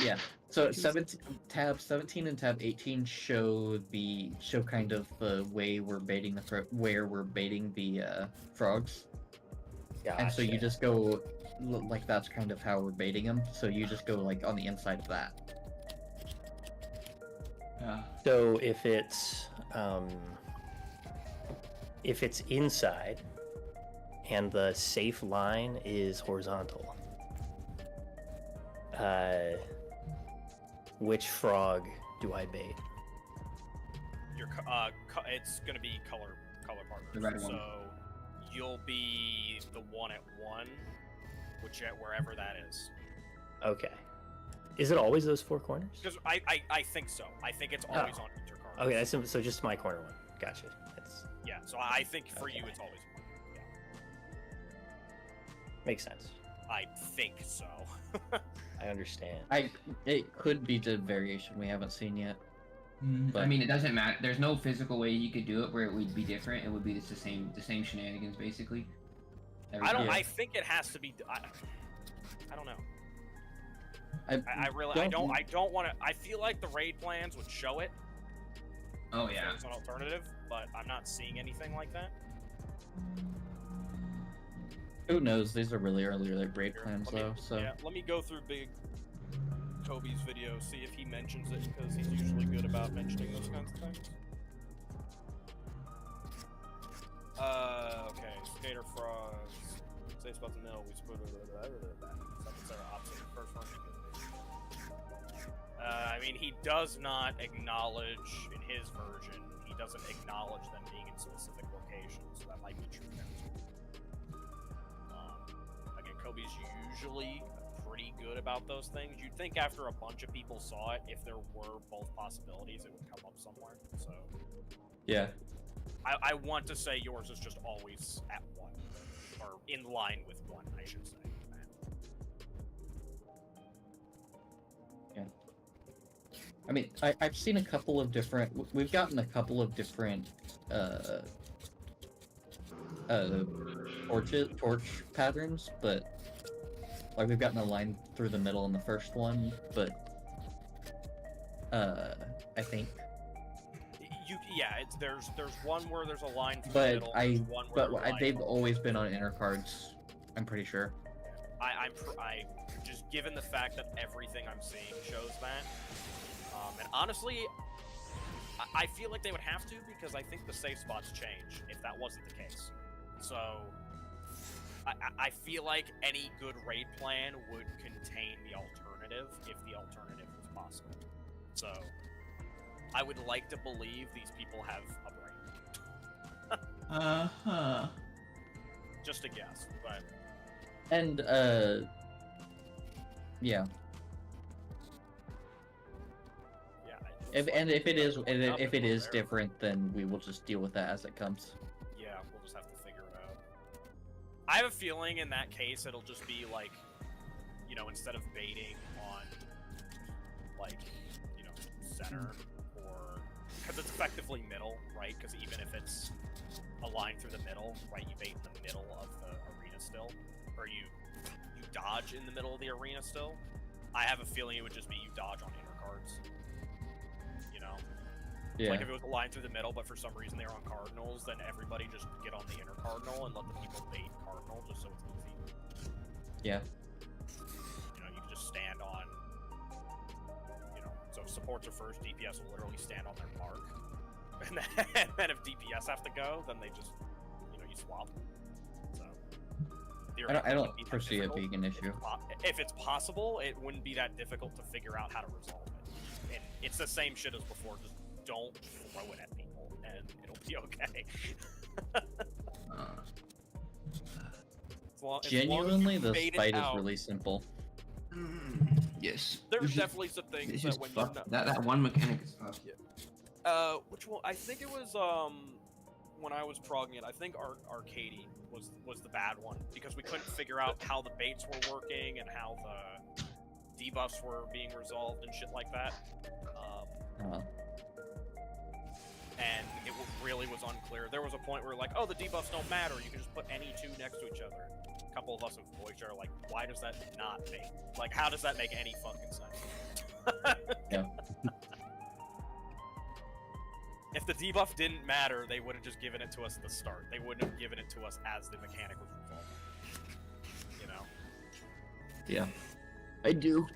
Yeah. So 17, tab 17 and tab 18 show kind of the way we're baiting where we're baiting the frogs. And so you Gotcha. just go like that's kind of how we're baiting them. So you just go like on the inside of that. So if it's inside and the safe line is horizontal, which frog do I bait? It's gonna be color partners. The red one. So you'll be the one at 1, wherever that is. Okay. Is it always those four corners? Because I think so. I think it's always on intercard. Okay, so just my corner one. Gotcha. That's Yeah, so I think for you Okay. it's always 1. Yeah. makes sense. I think so. I understand. It could be the variation we haven't seen yet. I mean, it doesn't matter. There's no physical way you could do it where it would be different. It would be just the same shenanigans basically. I think it has to be. I don't know. I really don't want to. I feel like the raid plans would show it. Oh if yeah. there's an alternative, but I'm not seeing anything like that. Who knows? These are really early raid Here, plans let me- though. So yeah, let me go through Big Kobe's video, see if he mentions it, because he's usually good about mentioning those kinds of things. Okay, Skater Frogs, Safe Spots in the Middle, we split opposite the first one. I mean, he does not acknowledge, in his version, he doesn't acknowledge them being in specific locations, so that might be true there as well. Again, Kobe's usually pretty good about those things. You'd think after a bunch of people saw it, if there were both possibilities, it would come up somewhere. So yeah. I want to say yours is just always at 1, or in line with 1, I should say. Yeah. I mean, I've seen a couple of different. We've gotten a couple of different torch patterns, but like we've gotten a line through the middle in the first one, but I think. There's one where there's a line through the middle. There's one where there's a line they've always been on inner cards. I'm pretty sure. I just given the fact that everything I'm seeing shows that, and honestly, I feel like they would have to, because I think the safe spots change if that wasn't the case. So I feel like any good raid plan would contain the alternative if the alternative was possible. So I would like to believe these people have a brain. Just a guess, but. And yeah. If it is different, then we will just deal with that as it comes. Yeah, we'll just have to figure it I have a feeling in that case it'll just be like, you know, instead of baiting on, like, you know, center, or because it's effectively middle, right? Because even if it's a line through the middle, right, you bait in the middle of the arena still, or you dodge in the middle of the arena still. I have a feeling it would just be you dodge on inner cards. You know? Yeah. Like if it was a line through the middle, but for some reason they were on cardinals, then everybody just get on the inner cardinal and let the people bait cardinal just so it's easy. Yeah. You know, you can just stand on, you know, so if supports are first, DPS will literally stand on their mark. And then if DPS have to go, then they just, you know, you swap. So I don't foresee it being an issue. If it's possible, it wouldn't be that difficult to figure out how to resolve it. And it's the same shit as before, just don't throw it at people, and it'll be okay. Genuinely, this fight is really simple. Yes. There's definitely some things that when you that one mechanic is tough. which one? I think it was when I was progging it. I think Arcady was the bad one because we couldn't figure out how the baits were working and how the debuffs were being resolved and shit like that. And it really was unclear. There was a point where like, oh, the debuffs don't matter. You can just put any two next to each other. A couple of us in voice are like, why does that not make, like, how does that make any fucking sense? Yeah. If the debuff didn't matter, they would have just given it to us at the start. They wouldn't have given it to us as the mechanic was resolved. You know? Yeah. I do.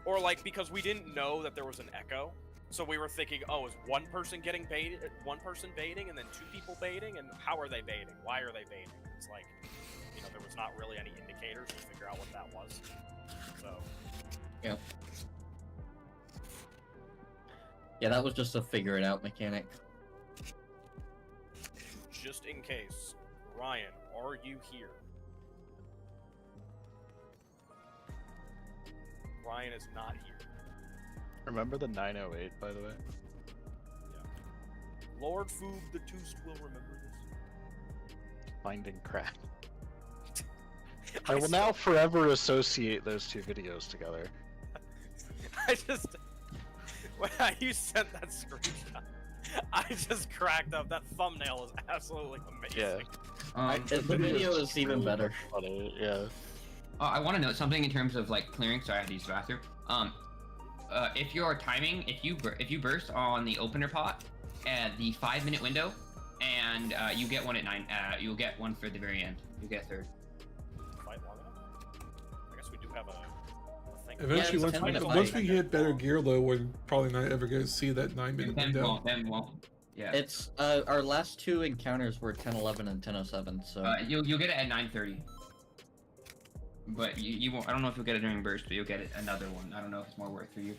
Or like, because we didn't know that there was an echo, so we were thinking, oh, is one person getting baited, one person baiting, and then two people baiting, and how are they baiting? Why are they baiting? It's like, you know, there was not really any indicators to figure out what that was. So. Yeah. Yeah, that was just a figure it out mechanic. Just in case, Ryan, are you here? Ryan is not here. Remember the 908, by the way? Yeah. Lord Foob the Toost will remember this. Finding crap. I will now forever associate those two videos together. I just... When you sent that screenshot, I just cracked up. That thumbnail is absolutely amazing. Yeah. The video is even better. Funny, yeah. I want to note something in terms of like clearing. Sorry, I had to use the bathroom. If you're timing, if you burst on the opener pot at the 5-minute window, and you get one at 9, you'll get one for the very end. You get a third. Quite long enough. I guess we do have a thing. Eventually, Yeah, once we get better gear, though, we're probably not ever going to see that 9-minute window. Then won't. Yeah. It's our last two encounters were 10:11 and 10:07. So you'll get it at 9:30. But you won't. I don't know if you'll get it during burst, but you'll get it another one. I don't know if it's more worth for you.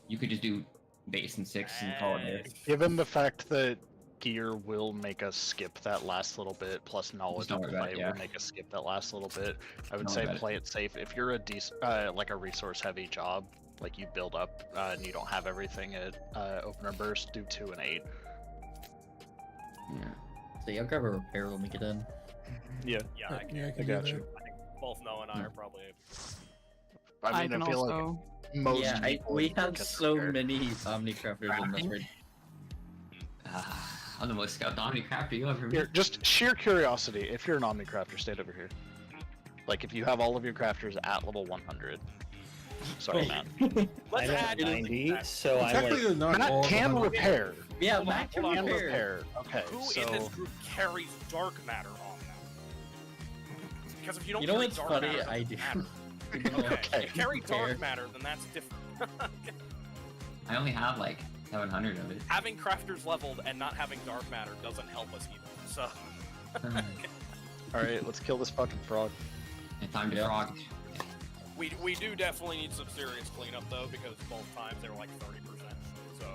You could just do base and 6 and call it there. Given the fact that gear will make us skip that last little bit, plus knowledge of the fight will make us skip that last little bit, I would say play it safe. If you're a like a resource heavy job, like you build up and you don't have everything at opener burst, do 2 and 8. Yeah. So I'll grab a repair when we get in. Yeah. Yeah, I got you. I think both Noah and I are probably. I mean, I feel like most people we have so many Omnicrafters in this raid. I'm the most scout Omnicrafter you'll ever meet. Here, just sheer curiosity, if you're an Omnicrafter, stand over here. Like, if you have all of your crafters at level 100. Sorry, Matt. Let's I'm add at 90, so I'm Technically, like... not Matt all can 100. repair. Yeah, Hold on, Matt can hold on, repair. Okay, Who so... in this group carries dark matter on them? Because if you don't You know carry what's dark funny? matter, it I doesn't do. matter. Okay. Okay. If you carry dark Fair. matter, then that's different. I only have like 700 of it. Having crafters leveled and not having dark matter doesn't help us either. So Alright, let's kill this fucking frog. It's time to frog. we do definitely need some serious cleanup though, because both times they were like 30%. So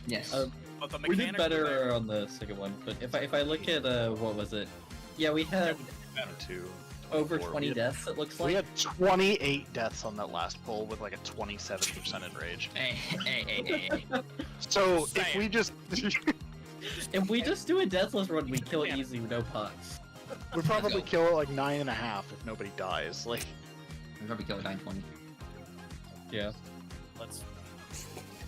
Yes. but the We did mechanics were better there. on the second one, but if I look at what was it? Yeah, we had over 20 deaths. It looks like. We had 28 deaths on that last pull with like a 27% enrage. Hey. So Same. if we just If we just do a deathless run, we kill it easy with no pots. We probably kill it like 9.5 if nobody dies. Like, We'll probably kill it 920. Yeah. Let's.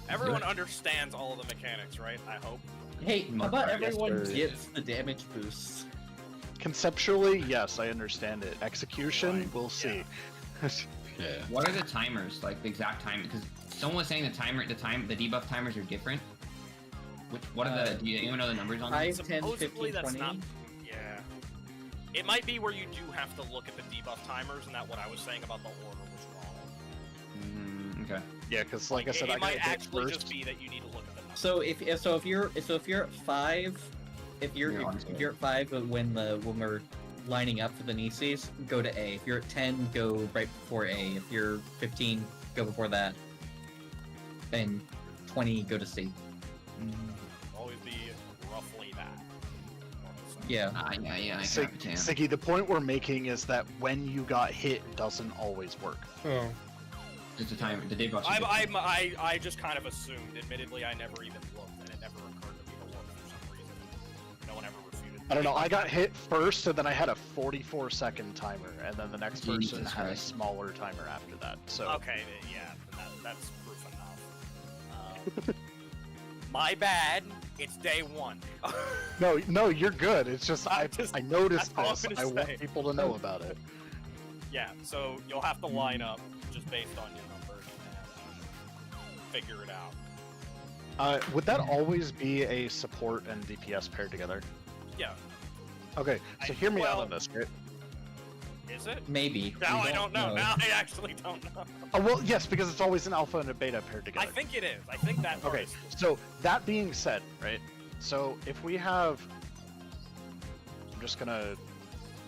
Everyone understands all of the mechanics, right? I hope. Hey, how about everyone sir. gets the damage boost? conceptually, yes, I understand it. Execution, we'll see. Yeah. What are the timers? Like the exact time? Because someone was saying the debuff timers are different. What are the? Do you even know the numbers on them? 5, 10, 15, that's 20. not. Yeah. It might be where you do have to look at the debuff timers, and that what I was saying about the order was wrong. Okay. Yeah, because like I said, it might got actually first. just be that you need to look at the numbers. So if you're at 5, if you're at 5 when we're lining up for the Nisis, go to A. If you're at 10, go right before A. If you're 15, go before that. And 20, go to C. Always be roughly that. Yeah. Yeah. Siggy, the point we're making is that when you got hit doesn't always work. Oh. It's the time. The debuff. I just kind of assumed. Admittedly, I never even looked, and it never occurred to me to look for some reason. No one ever refuted. I don't know. I got hit first, and then I had a 44-second timer, and then the next person Jesus had a Christ. smaller timer after that. So Okay, yeah, that's proof enough. My bad. It's day 1. no, you're good. It's just I noticed that's all I'm this. gonna I want say. people to know about it. Yeah, so you'll have to line up just based on your numbers and figure it out. Would that always be a support and DPS paired together? Yeah. Okay, so hear me out on this, right? Is it? Maybe. Now I don't know. Now I actually don't know. Oh, well, yes, because it's always an alpha and a beta paired together. I think it is. I think that part Okay, is. so that being said, right? So if we have, I'm just gonna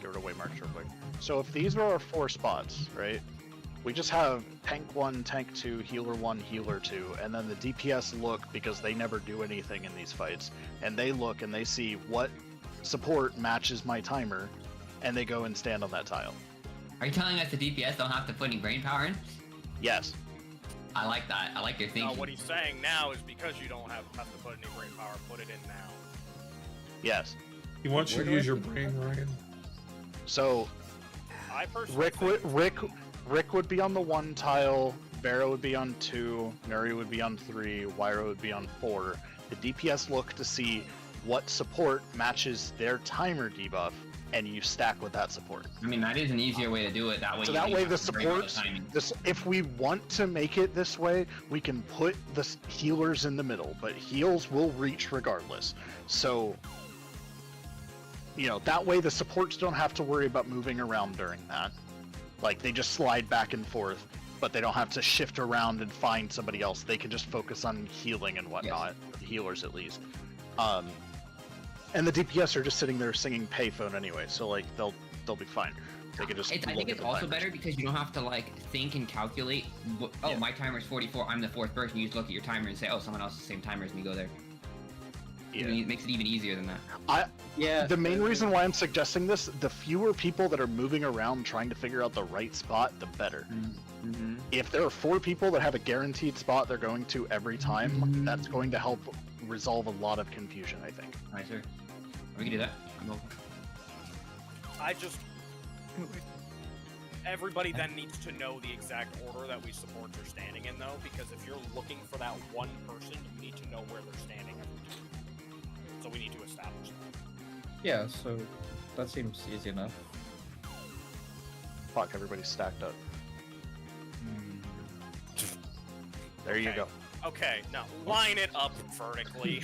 give it away marks real quick. So if these are our 4 spots, right? We just have tank 1, tank 2, healer 1, healer 2, and then the DPS look because they never do anything in these fights, and they look and they see what support matches my timer, and they go and stand on that tile. Are you telling us the DPS don't have to put any brain power in? Yes. I like that. I like your thinking. What he's saying now is because you don't have to put any brain power, put it in now. Yes. He wants you to use your brain, Ryan. So I personally Rick would be on the 1 tile, Barrow would be on 2, Nuri would be on 3, Wyra would be on 4. The DPS look to see what support matches their timer debuff, and you stack with that support. I mean, that is an easier way to do it. That way. So you that don't way have the to worry about supports, timing. if we want to make it this way, we can put the healers in the middle, but heals will reach regardless. So, that way the supports don't have to worry about moving around during that. Like, they just slide back and forth, but they don't have to shift around and find somebody else. They can just focus on healing and whatnot, the healers at least. And the DPS are just sitting there singing payphone anyway, so like they'll be fine. They can just. I think it's also better because you don't have to like think and calculate. My timer's 44. I'm the 4th person. You just look at your timer and say, "Oh, someone else has the same timer as me. Go there." Yeah. It makes it even easier than that. The main reason why I'm suggesting this, the fewer people that are moving around trying to figure out the right spot, the better. Mm-hmm. If there are 4 people that have a guaranteed spot they're going to every time, that's going to help resolve a lot of confusion, I think. Right, sir. We can do that. Everybody then needs to know the exact order that we support are standing in, though, because if you're looking for that one person, you need to know where they're standing every time. So we need to establish that. Yeah, so that seems easy enough. Fuck, everybody's stacked up. There you go. Okay, now line it up vertically.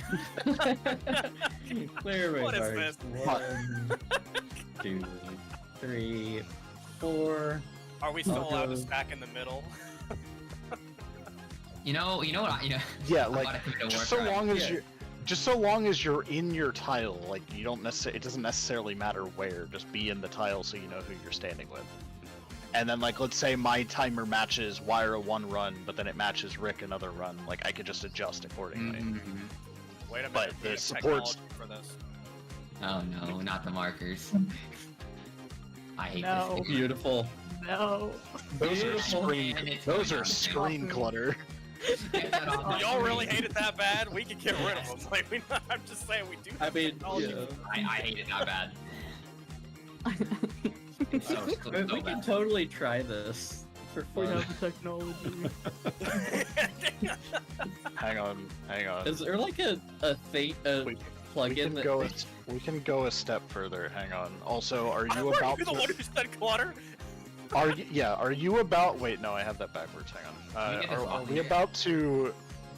Clear What is bars. this? 1, 2, 3, 4. Are we still allowed to stack in the middle? You know what? Yeah, I'm like about to commit a just war so crime. long as just so long as you're in your tile, like you don't necessarily. It doesn't necessarily matter where. Just be in the tile so you know who you're standing with. And then, like, let's say my timer matches Wyra 1 run, but then it matches Rick another run. Like, I could just adjust accordingly. Wait a minute. But we the have supports. technology for this. Oh no, not the markers. I hate No. this. Beautiful. No. Those are screen. And it's Those going are on. screen clutter. Get that off my Y'all really screen. hate it that bad? We can get rid of them. Like, I'm just saying we do. I mean, technology. yeah. I hate it that bad. We can totally try this for We fun. have the technology. Hang on. Is there like a thing, We plugin that we can go a step further. Hang on. Also, are you Are about you the one who said clutter? Are you about? Wait, no, I have that backwards. Hang on. Can we get this Are off we here? about to,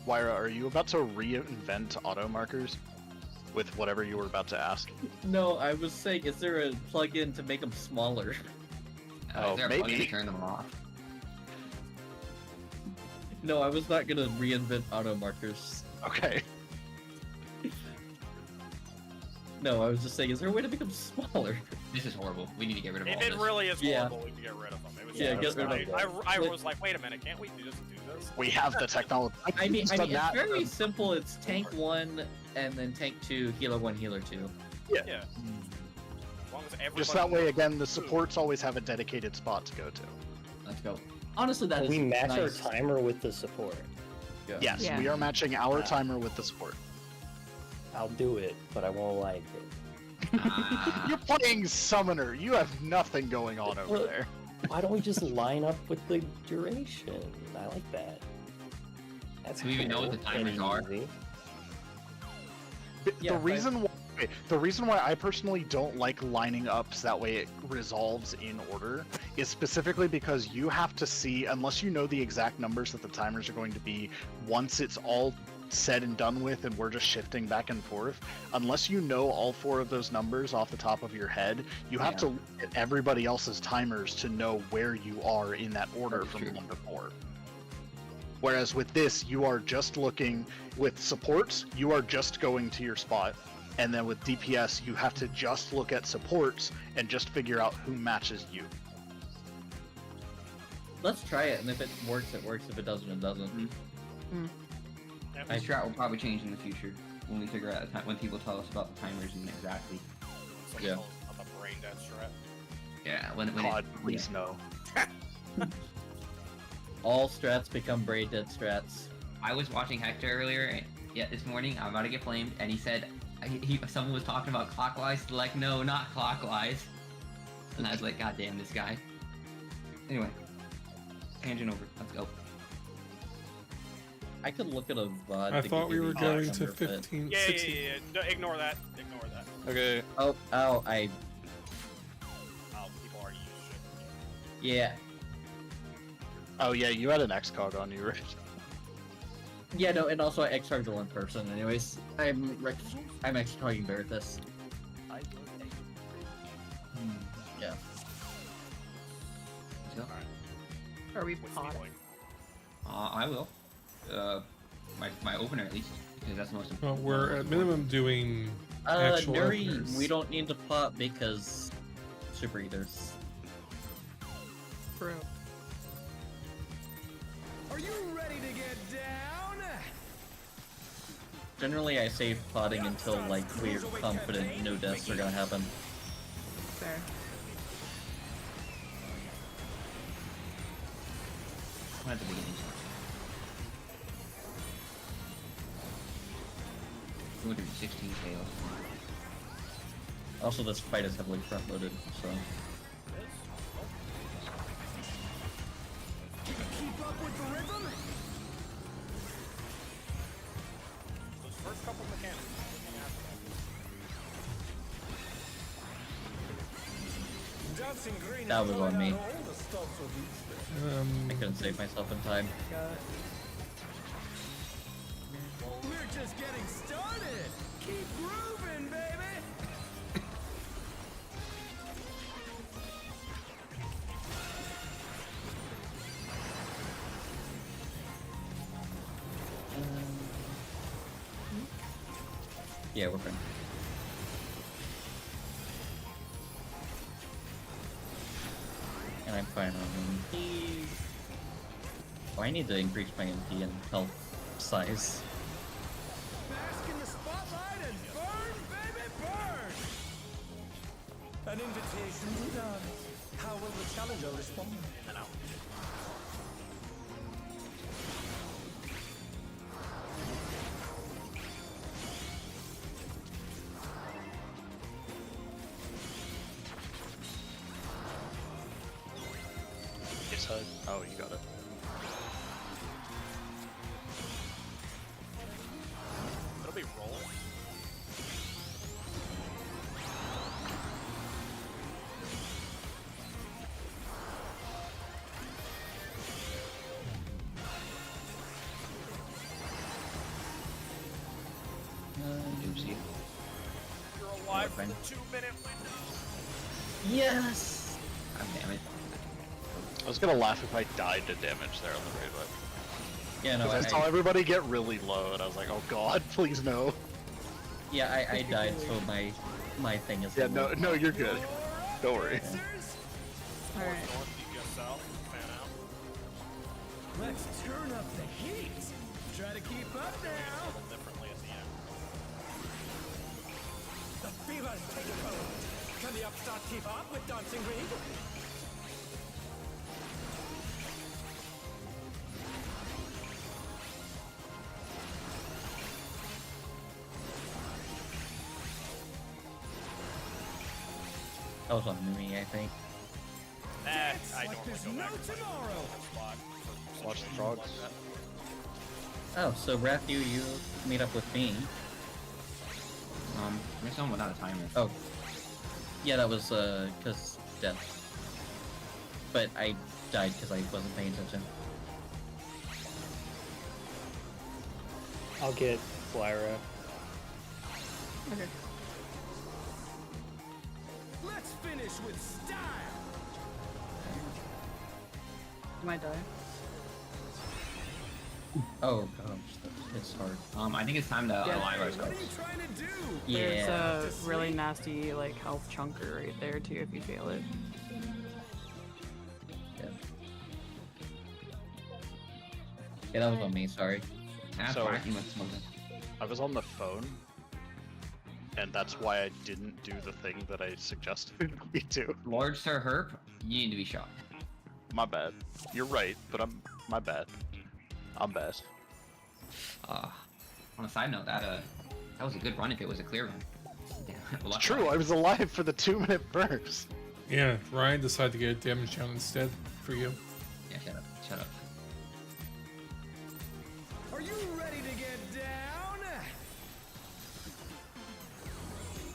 Wyra? Are you about to reinvent auto markers with whatever you were about to ask? No, I was saying, is there a plugin to make them smaller? Oh, is there a maybe. plugin to turn them off? No, I was not gonna reinvent auto markers. Okay. No, I was just saying, is there a way to make them smaller? This is horrible. We need to get rid of all If this. it really is Yeah. horrible, we can get rid of them. It was Yeah, just- get rid of I them. was like, wait a minute, can't we just do this? We have the technology. I mean, It's it's done that. very simple. It's tank 1 and then tank 2, healer 1, healer 2. Yeah. As long as everybody Just that way, again, the supports always have a dedicated spot to go to. Let's go. Honestly, that is We match nice. our timer with the support. Yes, Yeah. we are matching our timer with the support. I'll do it, but I won't like it. You're playing Summoner. You have nothing going on over Well, there. Why don't we just line up with the duration? I like that. That's Do we even know what the cool and timers are? easy. Yeah, The reason why I personally don't like lining up so that way it resolves in order is specifically because you have to see, unless you know the exact numbers that the timers are going to be once it's all said and done with and we're just shifting back and forth, unless you know all 4 of those numbers off the top of your head, you have to look at everybody else's timers to know where you are in that order from 1 to 4. Whereas with this, you are just looking, with supports, you are just going to your spot. And then with DPS, you have to just look at supports and just figure out who matches you. Let's try it, and if it works, it works. If it doesn't, it doesn't. My strat will probably change in the future when we figure out the time, when people tell us about the timers and exactly. It's like Yeah. on the brain dead strat. Yeah, when God, please no. All strats become braid dead strats. I was watching Hector earlier, this morning. I'm about to get flamed, and he said, someone was talking about clockwise. Like, no, not clockwise. And I was like, God damn, this guy. Anyway, tangent over. Let's go. I could look at a VOD. I to thought give we you were the going exact to number, but- 15, Yeah, 16. No, ignore that. Ignore that. Okay. Oh, Oh, people already use shit. yeah. Oh yeah, you had an XCOG on you, right? Yeah, no, and also I X-Targed the 1 person. Anyways, I'm X-Targing Veritas. Yeah. Let's go. Are we What's potting? Feeling? I will. My opener at least, because that's the most important. We're at minimum doing actual Nuri, openers. we don't need to pot because super eaters. Bro. Are you ready to get down? Generally, I save potting until like we're confident no deaths are gonna happen. Fair. I'm at the beginning. We're doing 16 KOs. Also, this fight is heavily front-loaded, so. Keep up with the rhythm? Those first couple mechanics. Dancing green That was on me. all the stops of each I couldn't save myself in time. We're just getting started. Keep grooving, baby. Yeah, we're fine. And I'm fine on MP. Oh, I need to increase my MP and health size. Bask in the spotlight and burn, baby, burn. An invitation to dance. How will the challenger respond? In and out. side. Oh, you got it. It'll be roll. Oopsie. You're alive for the 2-minute window. Yes! God damn it. I was gonna laugh if I died to damage there on the raid whip. Yeah, no, I saw everybody get really low, and I was like, oh god, please no. Yeah, I died, so my thing is. Yeah, no, you're good. Don't worry. Alright. North, you go south, fan out. Let's turn up the heat. Try to keep up A now. little differently at the end. The fever's taking hold. Can the upstart keep up with Dancing Green? That was on me, I think. I Like normally there's go no back to my tomorrow. spot for Watch the situations frogs. like that. Oh, so Raph, you meet up with me. There's someone without a timer. Oh. Yeah, that was, cause death. But I died because I wasn't paying attention. I'll get Flyra. Okay. Let's finish with style. You might die. Oh gosh, it's hard. I think it's time to align our What are you scopes. trying to do? There's Yeah. a really nasty like health chunker right there too if you fail it. Yeah, that was on me, sorry. That's So- whacking with something. I was on the phone, and that's why I didn't do the thing that I suggested me to. Lord Sir Herp, you need to be shot. My bad. You're right, but my bad. I'm bad. On a side note, that was a good run if it was a clear run. Damn, It's true, I was alive for the 2-minute burst. Yeah, Ryan decided to get damage down instead for you. Yeah, shut up. Shut up. Are you ready to get down?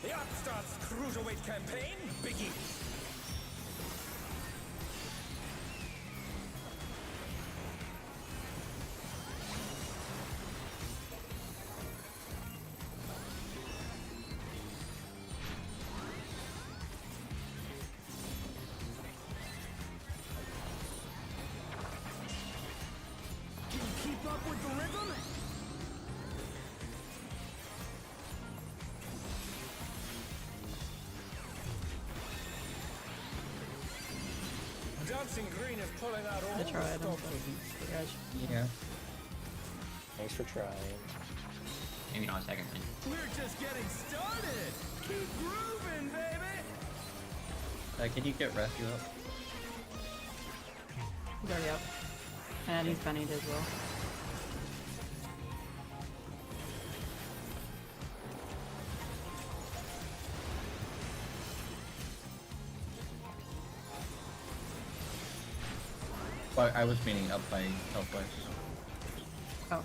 The Upstart's Cruiserweight campaign begins. Can you keep up with the rhythm? Dancing Green is pulling out all I tried. the I'm stops. sorry. Yeah. Thanks for trying. Maybe not a second line. We're just getting started. Keep grooving, baby. Can you get Raph up? He's already up. And he's Bennied as well. Well, I was meaning up by health-wise. Oh.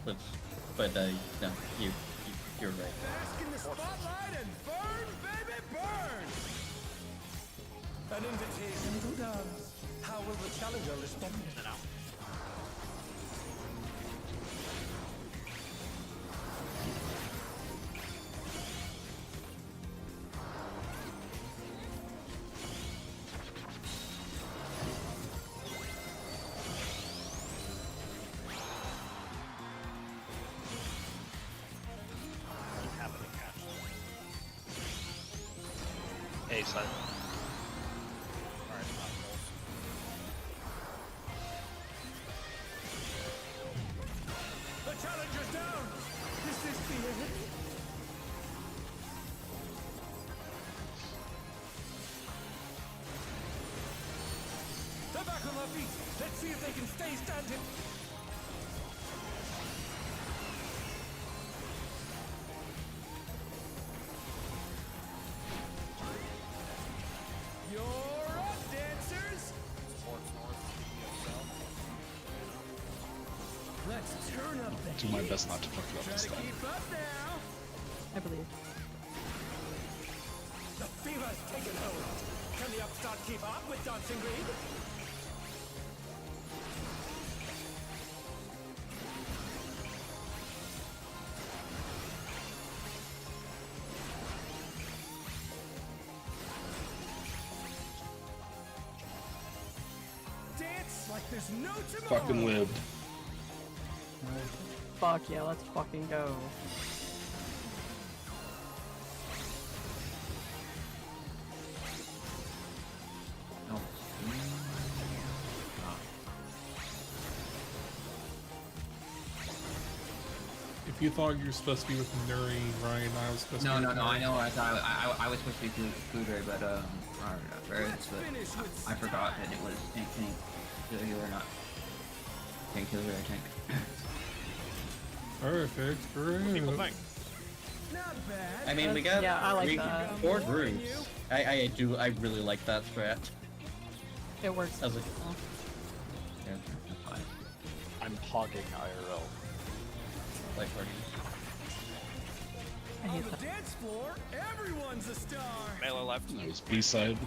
But no, you're right. Bask in the spotlight and burn, baby, burn. An invitation to dance. How will the challenger respond? A side. Alright, The challenger's down. Is this the end? They're back on their feet. Let's see if they can stay standing. You're up, dancers. Sports North. Let's turn up the Do my heat. best not to fuck it up Try this to time. keep up now. I believe. The fever's taken hold. Can the upstart keep up with Dancing Green? Dance like there's no tomorrow. Fucking lived. Fuck yeah, let's fucking go. No. If you thought you were supposed to be with Nuri, Ryan, I was supposed to No, be no, with no. Nuri. I know. I thought I was supposed to be Kudre, but or Barret's, but I forgot that it was Tank. You were not. Tank Killer, I think. Perfect. People Great. think. Not bad. I mean, we got Yeah, I like that. 4 groups. I really like that strat. It works. As a, Yeah, that's fine. I'm hogging IRL. like party. I On hate the that. dance floor, everyone's a star. Melee left. That was B-side.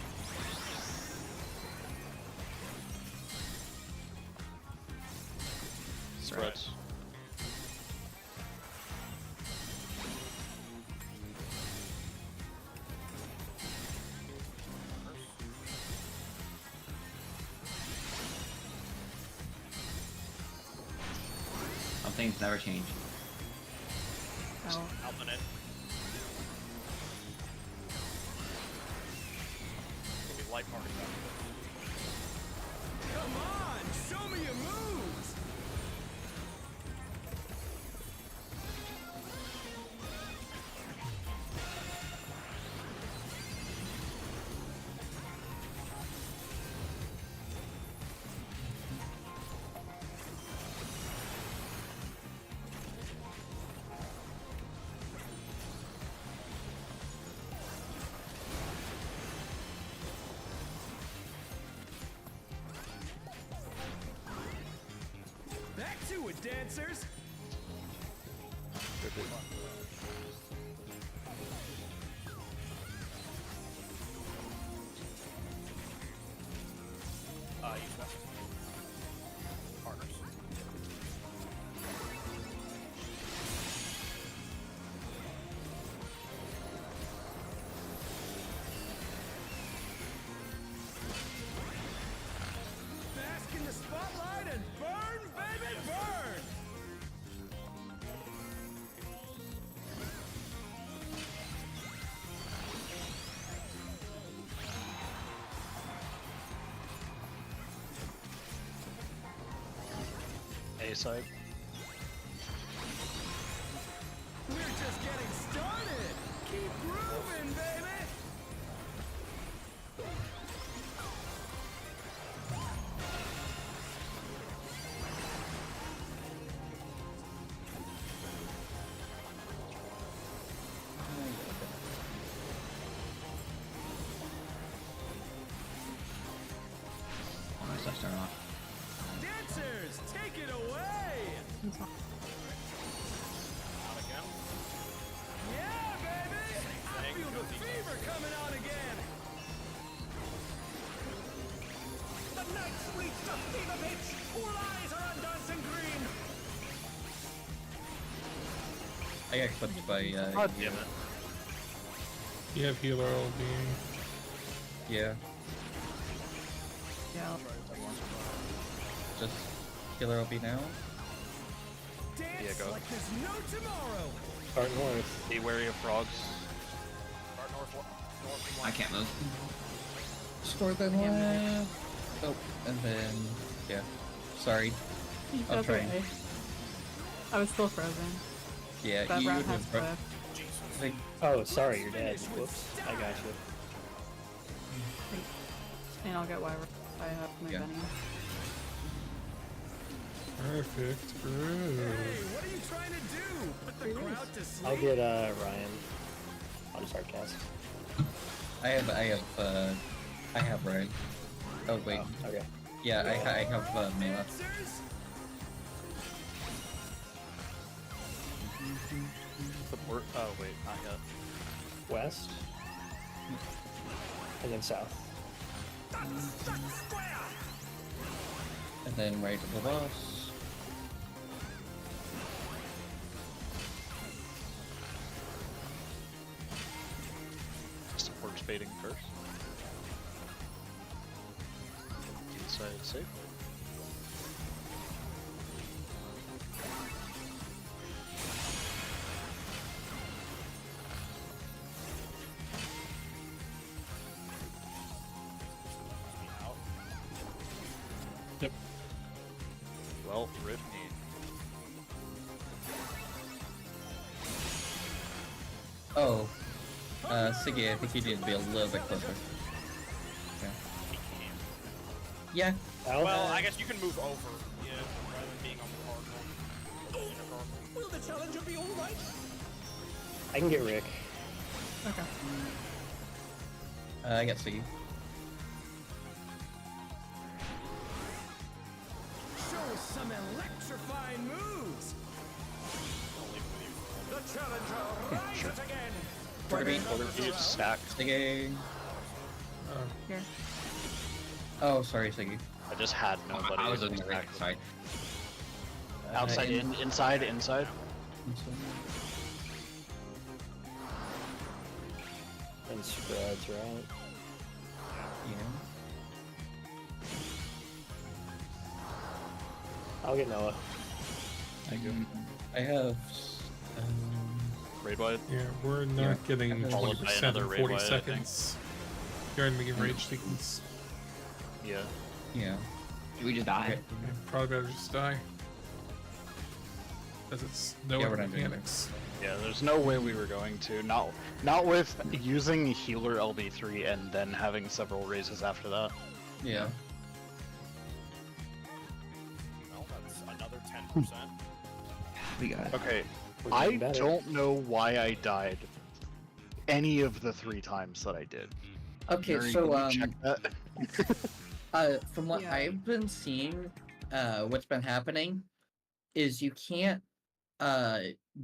Spreads. Some things never change. Oh. Helping it. Maybe light party back. Come on, show me your moves. Back to it, dancers. East west. Partners. Bask in the spotlight and burn, baby, burn. A side. We're just getting started. Keep grooving, baby. Oh, my stuff's turned off. Dancers, take it away. Out again. Yeah, baby. I thing, feel the Josie. fever coming on again. The night's reached a fever pitch. All eyes are on Dancing Green. I got clipped by God damn it. You have healer LB. yeah, Yeah. just killer OB now. Dance go. like there's no tomorrow. Start north. Be wary of frogs. Start north and I west. can't move. Store them left. Oh, and then yeah. Sorry. I'll That's try. okay. I was still frozen. Yeah, That you rat would has have. cliff. Like, Oh, sorry, you're dead. Whoops. I got you. And I'll get why I have my Yeah. Benny. Perfect. Hey, Great. what are you trying to do? Put the crowd to sleep? I'll get Ryan. I'll just hard cast. I have Ryan. Oh wait. Oh, okay. Yeah, I have Mela. Dancers? Or oh wait, not yet. West. And then south. And then right to the boss. Supports baiting first. Inside safe. Yep. Well, rip me. Oh. Siggy, I think you need to be a little bit closer. Yeah. Well, I guess you can move over, yeah, rather than being on the cardinal. Or the inner cardinal. Will the challenger be alright? I can get Rick. Okay. I got Siggy. Show some electrifying moves! The challenger rises again! Quarter beat. Stack. Siggy. Here. Oh, sorry, Siggy. I just had nobody. I was looking at the right side. Outside, inside. And spreads right. Yeah. I'll get Noah. Thank you. I have. Raid wide. Yeah, we're not getting Followed by 20% another in raid 40 wide, I seconds. You're enemy rage sequence. Yeah. Yeah. We just died. Okay. Probably better just die. Because it's no Yeah, other we're not doing mechanics. Yeah, there's no way we were going to. Not with using healer LB3 and then having several raises after that. Yeah. Well, that's another 10%. We got it. Okay, We're I getting better. don't know why I died any of the 3 times that I did. Okay, Mary, so can you check that? from what Yeah. I've been seeing, what's been happening is you can't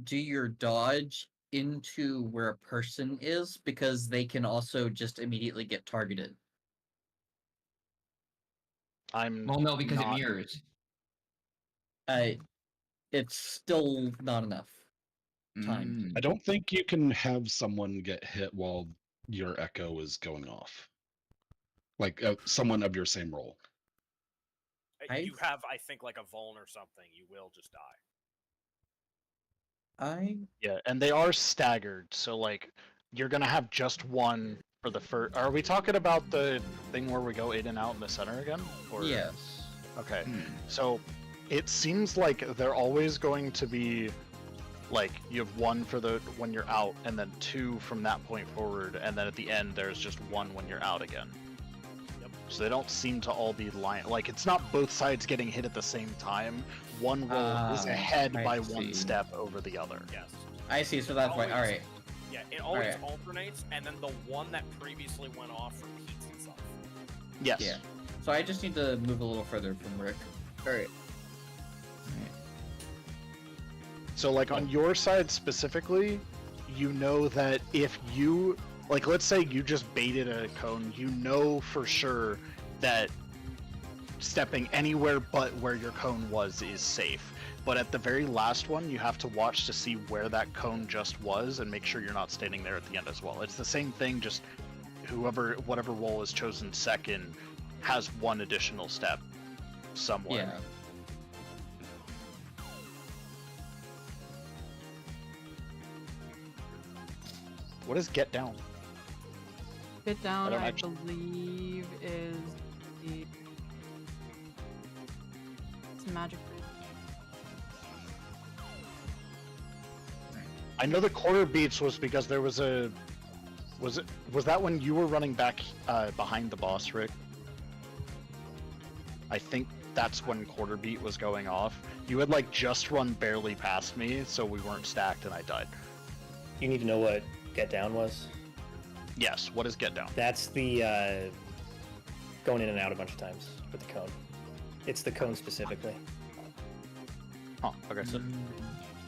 do your dodge into where a person is because they can also just immediately get targeted. I'm Well, no, because not- it mirrors. It's still not enough time. Mm. I don't think you can have someone get hit while your echo is going off. Like someone of your same role. You have, I think, like a vuln or something. You will just die. Yeah, and they are staggered, so like you're gonna have just one for the first. Are we talking about the thing where we go in and out in the center again? Or... Yes. Okay. So it seems like they're always going to be like you have one for the when you're out, and then 2 from that point forward, and then at the end there's just 1 when you're out again. Yep. So they don't seem to all be like it's not both sides getting hit at the same time. One roll is ahead I by see. 1 step over the other. Yes. I see, so that's why. Always. Alright. Yeah, it always Alright. alternates, and then the one that previously went off repeats itself. Yes. Yeah. So I just need to move a little further from Rick. Alright. So like on your side specifically, you know that if you like let's say you just baited a cone, you know for sure that stepping anywhere but where your cone was is safe. But at the very last one, you have to watch to see where that cone just was and make sure you're not standing there at the end as well. It's the same thing, just whatever roll is chosen second has 1 additional step somewhere. Yeah. What is get down? Get down, don't I actually- believe, is the. It's magic. I know the quarter beats was because there was a. Was that when you were running back behind the boss, Rick? I think that's when quarter beat was going off. You had like just run barely past me, so we weren't stacked, and I died. You need to know what get down was. Yes. What is get down? That's the going in and out a bunch of times with the cone. It's the cone specifically. Huh. Okay. So,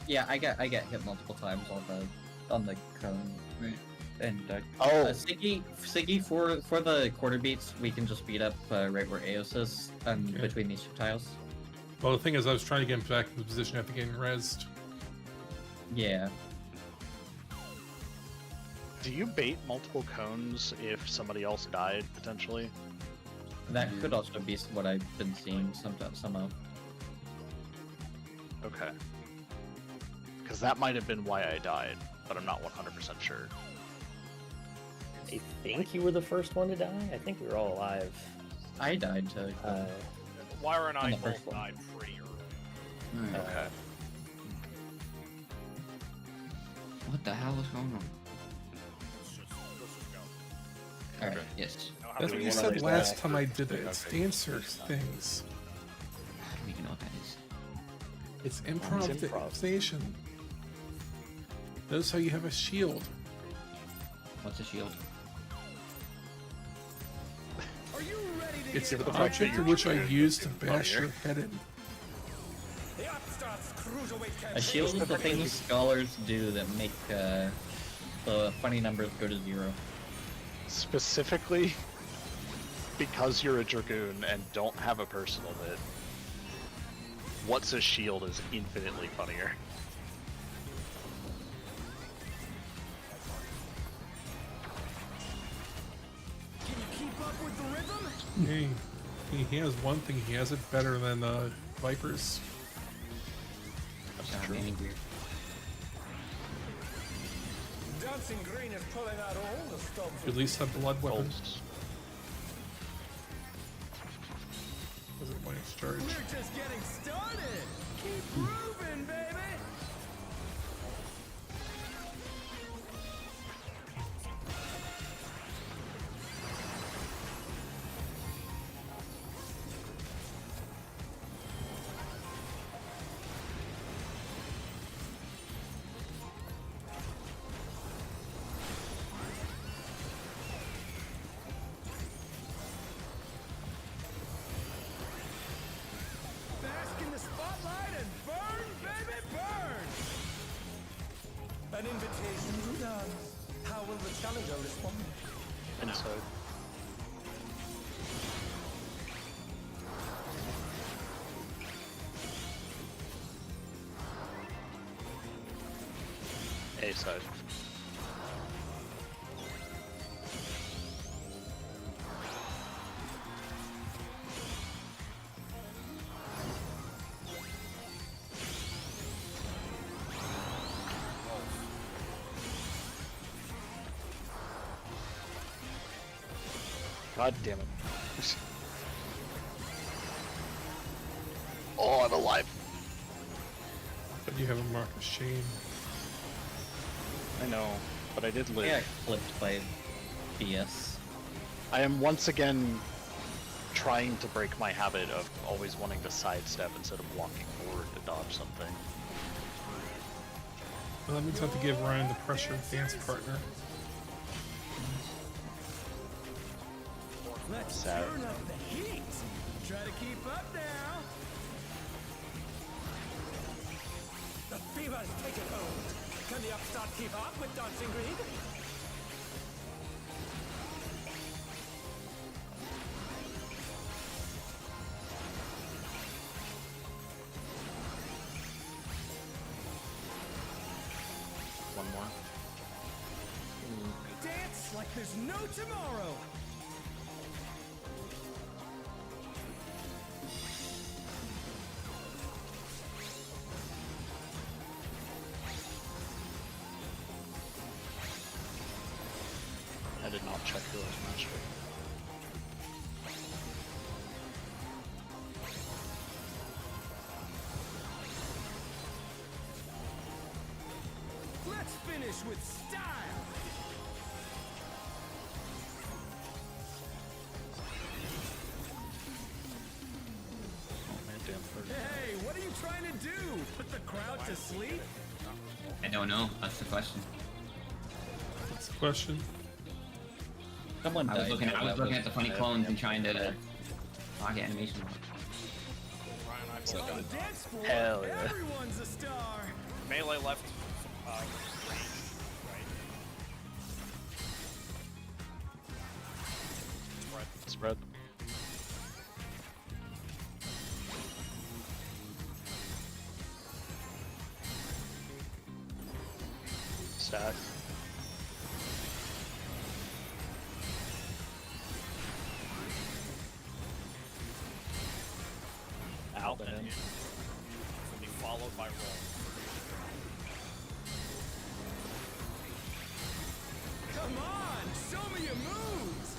yeah, I get hit multiple times on the on the cone. Right. And Oh. Siggy for the quarter beats, we can just beat up right where Eos is, between these two tiles. Well, the thing is, I was trying to get him back in the position after getting rezzed. Yeah. Do you bait multiple cones if somebody else died, potentially? That could also be what I've been seeing somehow. Okay. Because that might have been why I died, but I'm not 100% sure. I think you were the first one to die. I think we were all alive. I died to. Lyra and I on the both first one. died pretty early. Okay. What the hell is going on? Let's just go. Alright, yes. Know how That's to what do you it. said last time I did it. It's dancer things. I don't even know what that is. It's improv. improvisation. Notice how you have a shield. What's a shield? Are you ready to It's hear the the object in which I use to bash your head in. The upstarts cruiserweight campaign? A shield is the things scholars do that make the funny numbers go to 0. Specifically, because you're a Dragoon and don't have a personal bit, what's a shield is infinitely funnier. Can you keep up with the rhythm? Hey, he has one thing. He has it better than Vipers. I'm angry. Dancing Green is pulling out all the stops. You at least have blood weapons. Bolts. Was it when it's charged? We're just getting started. Keep moving, baby. Bask in the spotlight and burn, baby, burn! An invitation to dance. How will the challenger respond? Inside. A side. God damn it. Oh, I'm alive. But you have a mark of shame. I know, but I did live. Yeah, clipped by BS. I am once again trying to break my habit of always wanting to sidestep instead of walking forward to dodge something. Well, that means I have to give Ryan the pressure dance partner. Let's Sad. turn up the heat. Try to keep up now. The fever's taken hold. Can the upstart keep up with Dancing Green? One more. Dance like there's no tomorrow. I did not check who I was matched with. Let's finish with style. Oh man, damn 30. Hey, what are you trying to do? Put the crowd to sleep? I don't know. That's the question. That's the question. Someone I was died. looking. I was That looking at the funny Yeah. clones and trying to lock animation. Ryan and I both On the died. dance floor, Hell yeah. everyone's a star. Melee left. stack. Out and and in. in. It's gonna be followed by roll. Come on, show me your moves.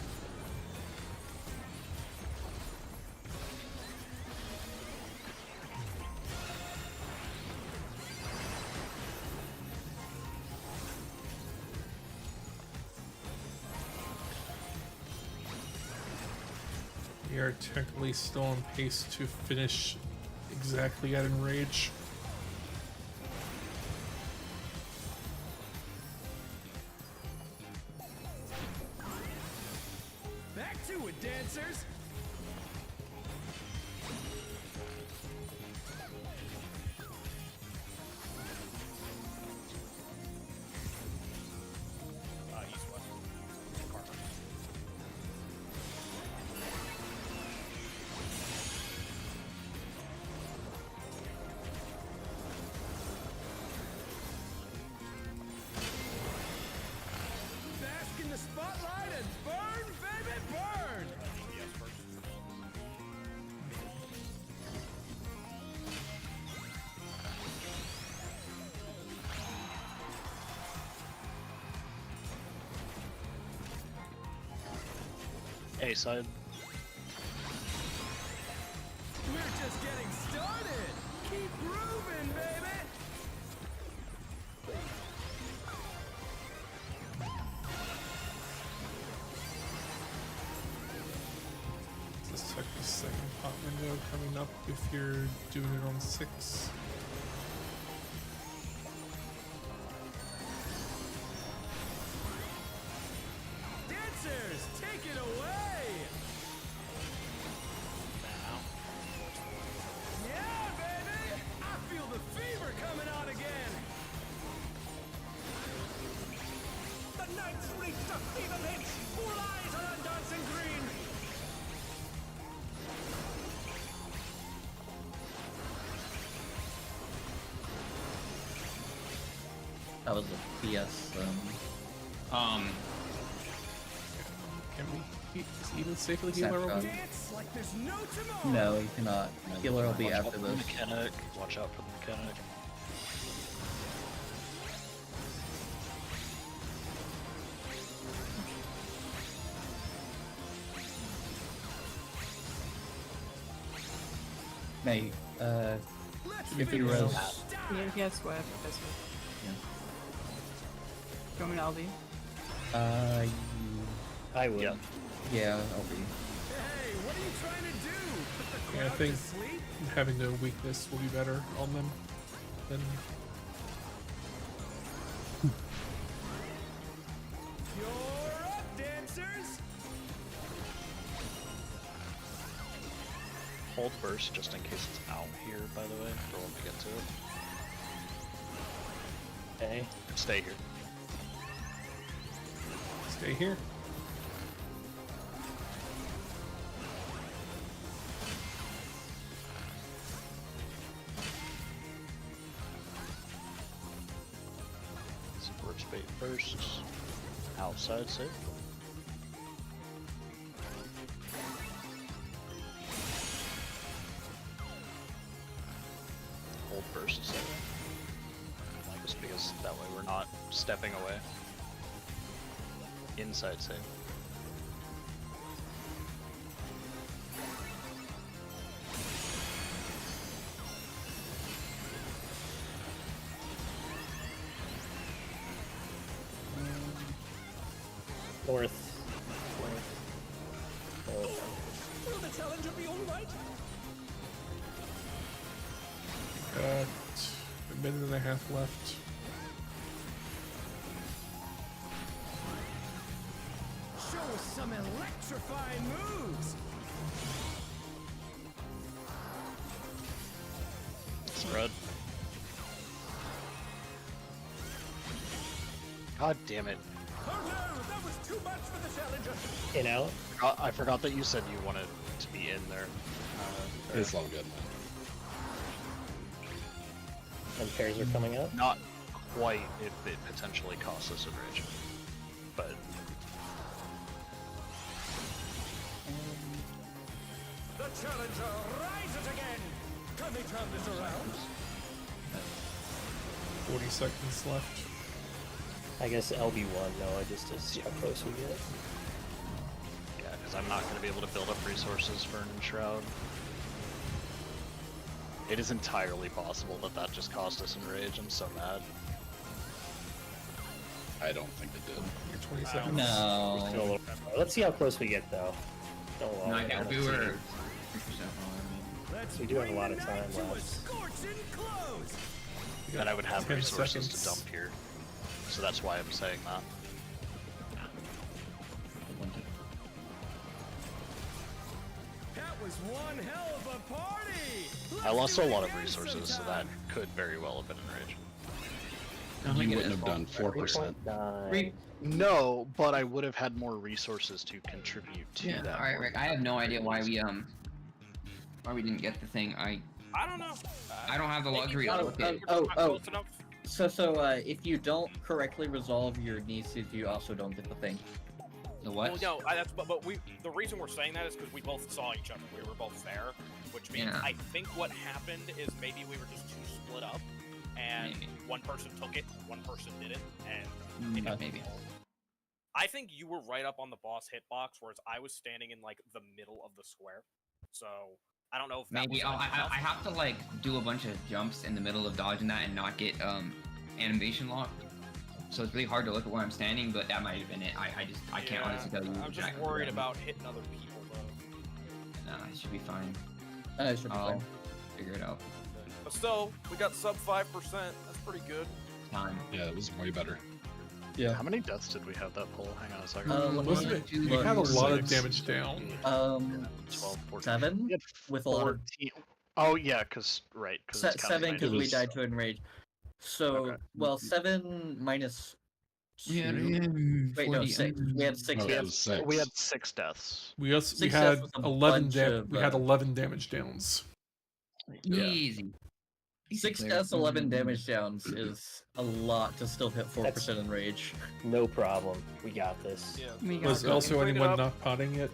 We are technically still on pace to finish exactly at Enrage. Back to it, dancers. East-west. Farmers. Bask in the spotlight and burn, baby, burn. Yes, first. A side. We're just getting started. Keep grooving, baby. This is technically second pop window coming up if you're doing it on 6. Dancers, take it away. Now. Yeah, baby. I feel the fever coming on again. The night's reached a fever pitch. All eyes are on dancing green. That was a PS. Can we even safely heal our Snapshot. Dance like there's no tomorrow. No, you cannot. Healer will be Watch after out for the this. mechanic. Watch out for the mechanic. Mate, Let's if you finish res. this. Yeah, Swift. That's Swift. Yeah. Do you want me to LB? I would. Yeah. Yeah, I'll be. Hey, what are you trying to do? Put the Yeah, I crowd think to sleep? having no weakness will be better on them than You're up, dancers. Hold burst just in case it's out here, by the way, for when we get to it. Okay. Stay here. stay here. Support spade first. Outside safe. Hold burst second. Just because that way we're not stepping away. Inside safe. North. Will the challenger be all right? Got a minute and a half left. Show us some electrifying moves. Spread. God damn it. Oh no, that was too much for the challenger. In out. I forgot that you said you wanted to be in there. It's all good, man. And pairs are coming up. Not quite if it potentially costs us a rage. But The challenger rises again. Can they turn this around? 40 seconds left. I guess LB1 Noah just to see how close we get. yeah, because I'm not going to be able to build up resources for an Enshroud. It is entirely possible that that just cost us Enrage. I'm so mad. I don't think it did. You're 20 seconds. No. Still a little- Let's see how close we get though. Don't No, worry, yeah, let's we see. were 3% We do have a lot of time left. And I would have 10 resources seconds. to dump here. So that's why I'm saying that. That was one hell of a party. I lost a lot of resources, so that could very well have been Enrage. You wouldn't have done 4%. 3.9. No, but I would have had more resources to contribute to Yeah, that. alright, Rick, I have no idea why we didn't get the thing. I don't know. I don't have the Maybe luxury we're of not- looking. we're not close enough. So if you don't correctly resolve your nieces, you also don't get the thing. The what? Well, no, but we. The reason we're saying that is because we both saw each other. We were both there, which means Yeah. I think what happened is maybe we were just too split up, and Maybe. one person took it, one person didn't, and Maybe. I think you were right up on the boss hitbox, whereas I was standing in like the middle of the square. So I don't know if that Maybe was I have to like do a bunch of jumps in the middle of dodging that and not get animation lock. So it's really hard to look at where I'm standing, but that might have been it. I can't honestly tell you. I'm just exactly worried where about hitting other people though. Nah, it should be fine. It should be I'll fine. figure it out. But still, we got sub 5%. That's pretty good. Time. Yeah, it was way better. Yeah. How many deaths did we have that pull? Hang on a second. Wasn't it? You had a lot of damage down. 12, 14. 7 We had with a lot of 14. Oh yeah, because it's counting 7 because we minus. died to enrage. So Okay. well, 7 minus. We had 2. Wait, no, 40, 6. We had 6 No, We it had, was 6. we had 6 deaths. We had Success with a 11 bunch of, we had 11 damage downs. Yeah. Easy. 6 Clear. deaths, 11 damage downs is a lot to still hit 4% enrage. No problem. We got this. Yeah. We got Was it. also Bring it anyone up. not potting it?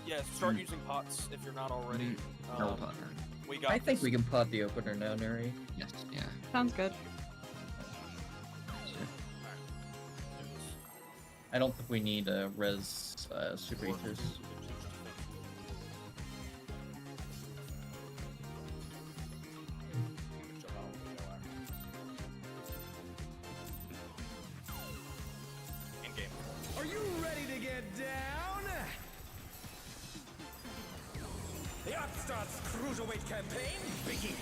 Yeah, start using pots if you're not already. No Um, putter. we got I think this. we can pot the opener now, Nuri. Yes, yeah. Sounds good. I don't think we need res super eaters. In-game. Are you ready to get down? The Upstarts Cruiserweight campaign begins.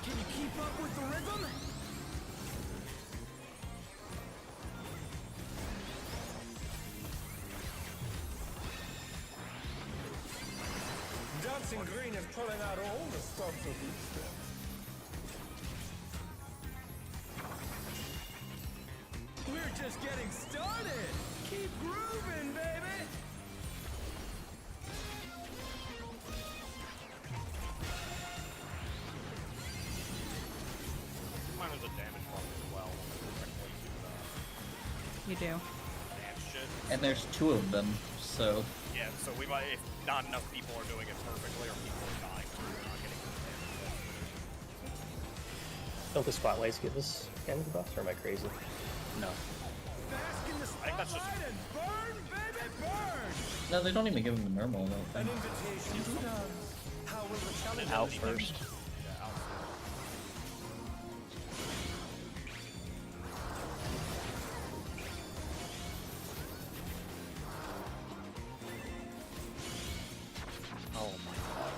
Can you keep up with the rhythm? Dancing Green is pulling out all the stops of these steps. We're just getting started. Keep grooving, baby. Mine was a damage buff as well. You do. Dance shit. And there's 2 of them, so Yeah, so we might, if not enough people are doing it perfectly, or people are dying, so we're not getting the damage. Don't the spotlights give us damage buffs, or am I crazy? No. Bask in the I think that's just- spotlight and burn, baby, burn. no, they don't even give them the normal. I don't An think. invitation to dance. How will the challenge Out first. Yeah, out. Oh my god.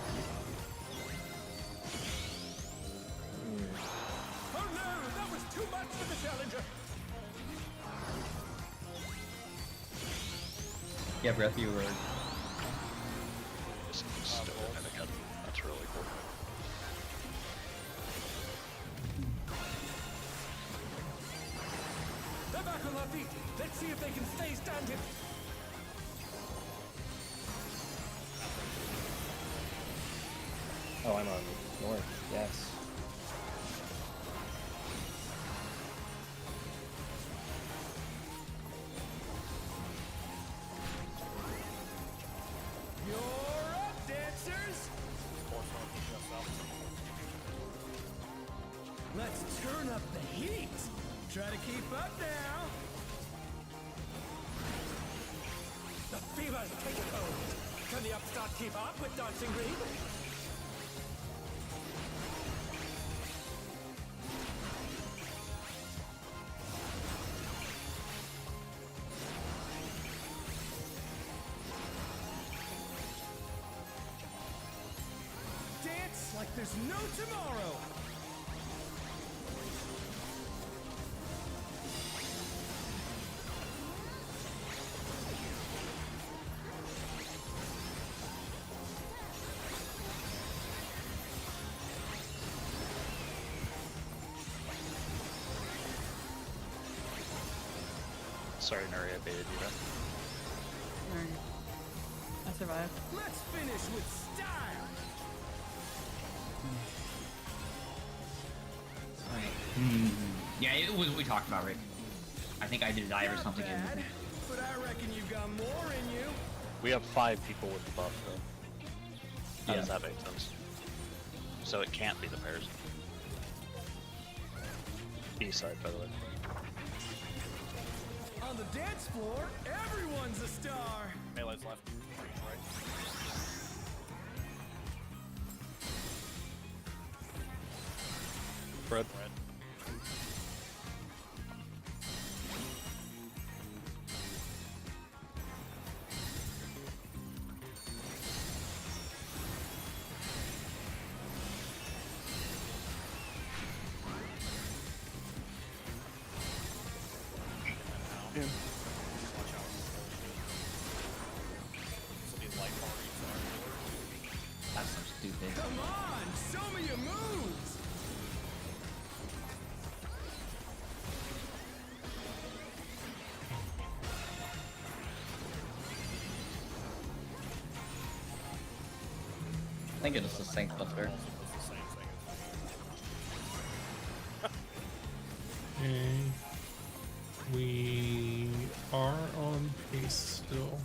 Oh no, that was too much for the challenger. Yeah, Breath, you were. Just stood it and again. That's really cool. feet. Let's see if they can stay standing. Oh, I'm on north. Yes. You're up, dancers. Let's turn up the heat. Try to keep up now. The fever's taking hold. Can the upstart keep up with Dancing Green? Dance like there's no tomorrow. Sorry, Nuri, I baited you there. Alright. I survived. Let's finish with style. Alright. Yeah, it was what we talked about, Rick. I think I did a dive or something. Bad, but I reckon you've got more in you. We have 5 people with the buff, though. How does that make sense? So it can't be the pairs. B-side, by the way. On the dance floor, everyone's a star. Melee's left, range right. Red. Red. Yeah. Watch out. This will be light parties and That's so stupid. Come on, show me your moves. I think it's the same butter. it's the same thing. Okay. We are on pace still.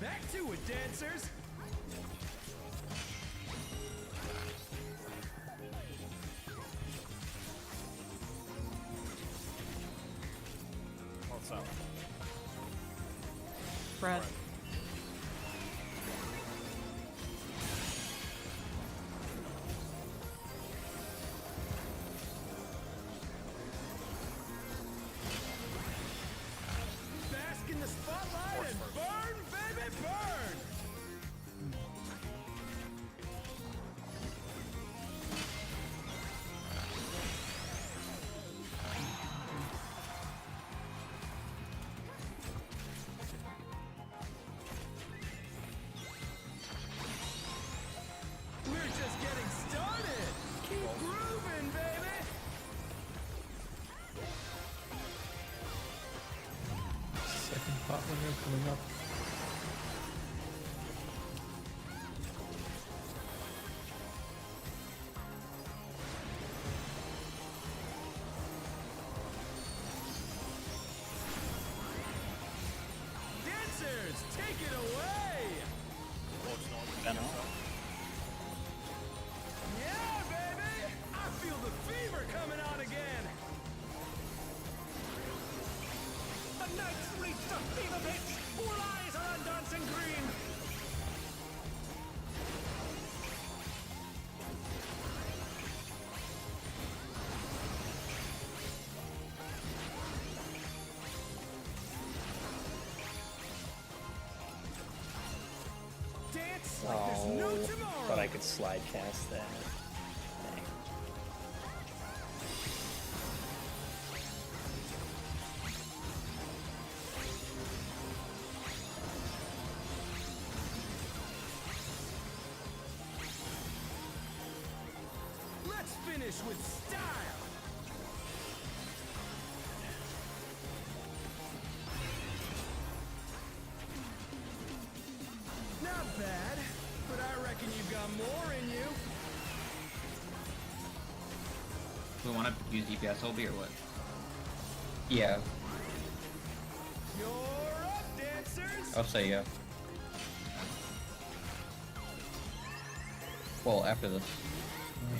Back to it, dancers. What's up? Red. Bask in the spotlight and burn, baby, burn. We're just getting started. Keep grooving, baby. Second pot window coming up. Dancers, take it away. Yeah, baby. I feel the fever coming on again. The night's reached a fever pitch. All eyes are on Dancing Green. Dance like there's no Oh, tomorrow. thought I could slide cast that. Dang. Let's finish with style. Not bad, but I reckon you've got more in you. Do we want to use DPS Obi or what? Yeah, You're up, dancers. I'll say yeah. Well, after this.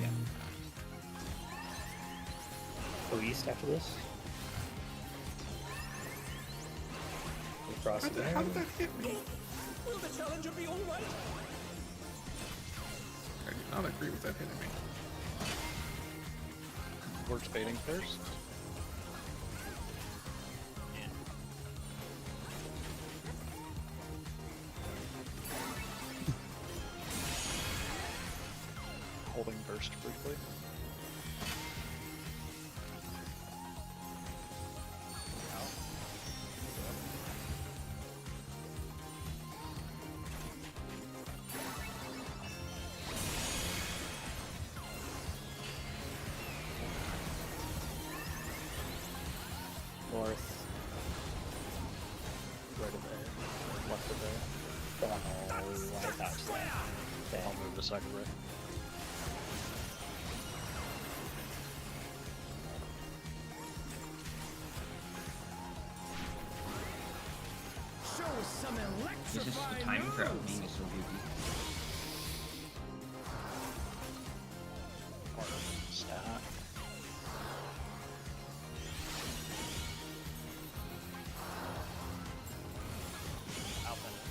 Yeah. Go east after this. We cross it How did that hit me? Will the challenger be all right? I do not agree with that hitting me. Works baiting first. Holding burst briefly. north. Right of there. Left of there. Oh, I dodged that. Damn. I'll move to second right. Show us some It's just the electrifying timing for moves. opening is so goofy. Stat.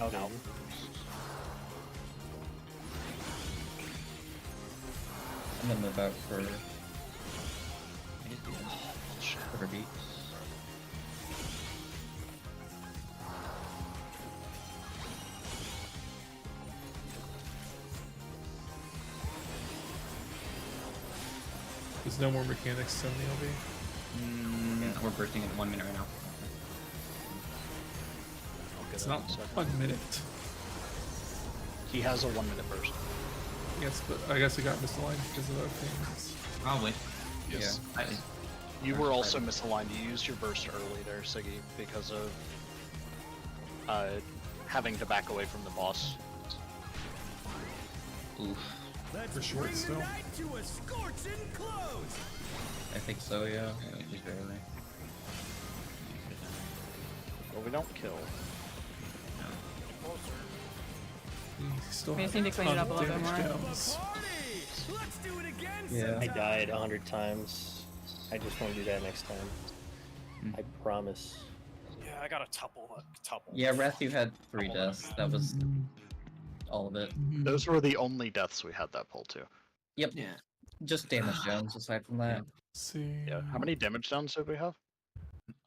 Out. I'm gonna move out for I just do that. for beats. There's no more mechanics in the LB. Yeah, we're bursting in 1 minute right now. It's not 1 minute. He has a 1 minute burst. Yes, but I guess it got misaligned because of other things. Probably. Yes. Yeah. You were also misaligned. You used your burst early there, Siggy, because of having to back away from the boss. Oof. Let's For sure, bring still. the night to a scorching close. I think so, yeah. Yeah, just barely. Well, we don't kill. You still We just have need to clean it up a little bit damage more. downs. Party! Let's do it again Yeah. I sometime. died 100 times. I just want to do that next time. I promise. Yeah, I got a tuple. Yeah, Wrath, you had 3 deaths. That was all of it. Those were the only deaths we had that pull to. Yep. Yeah. Just damage downs aside from that. See. Yeah. How many damage downs did we have?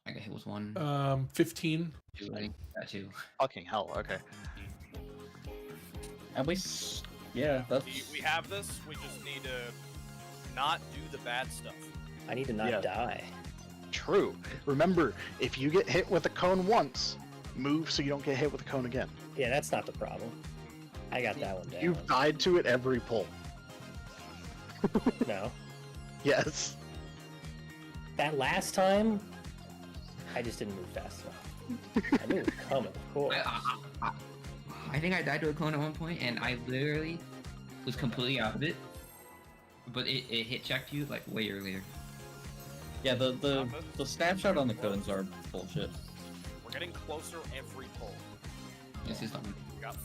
I got hit with 1. 15. 2, I think. That 2. Fucking hell. Okay. And yeah, that's... We have this. We just need to not do the bad stuff. I need to not Yeah. die. True. Remember, if you get hit with a cone once, move so you don't get hit with a cone again. Yeah, that's not the problem. I got that one down. You've died to it every pull. No. Yes. That last time, I just didn't move fast enough. I knew it was coming, of course. I think I died to a clone at one point, and I literally was completely out of it. But it hit checked you like way earlier. Yeah, the snapshot on the cones are bullshit. We're getting closer every pull. This is something. We got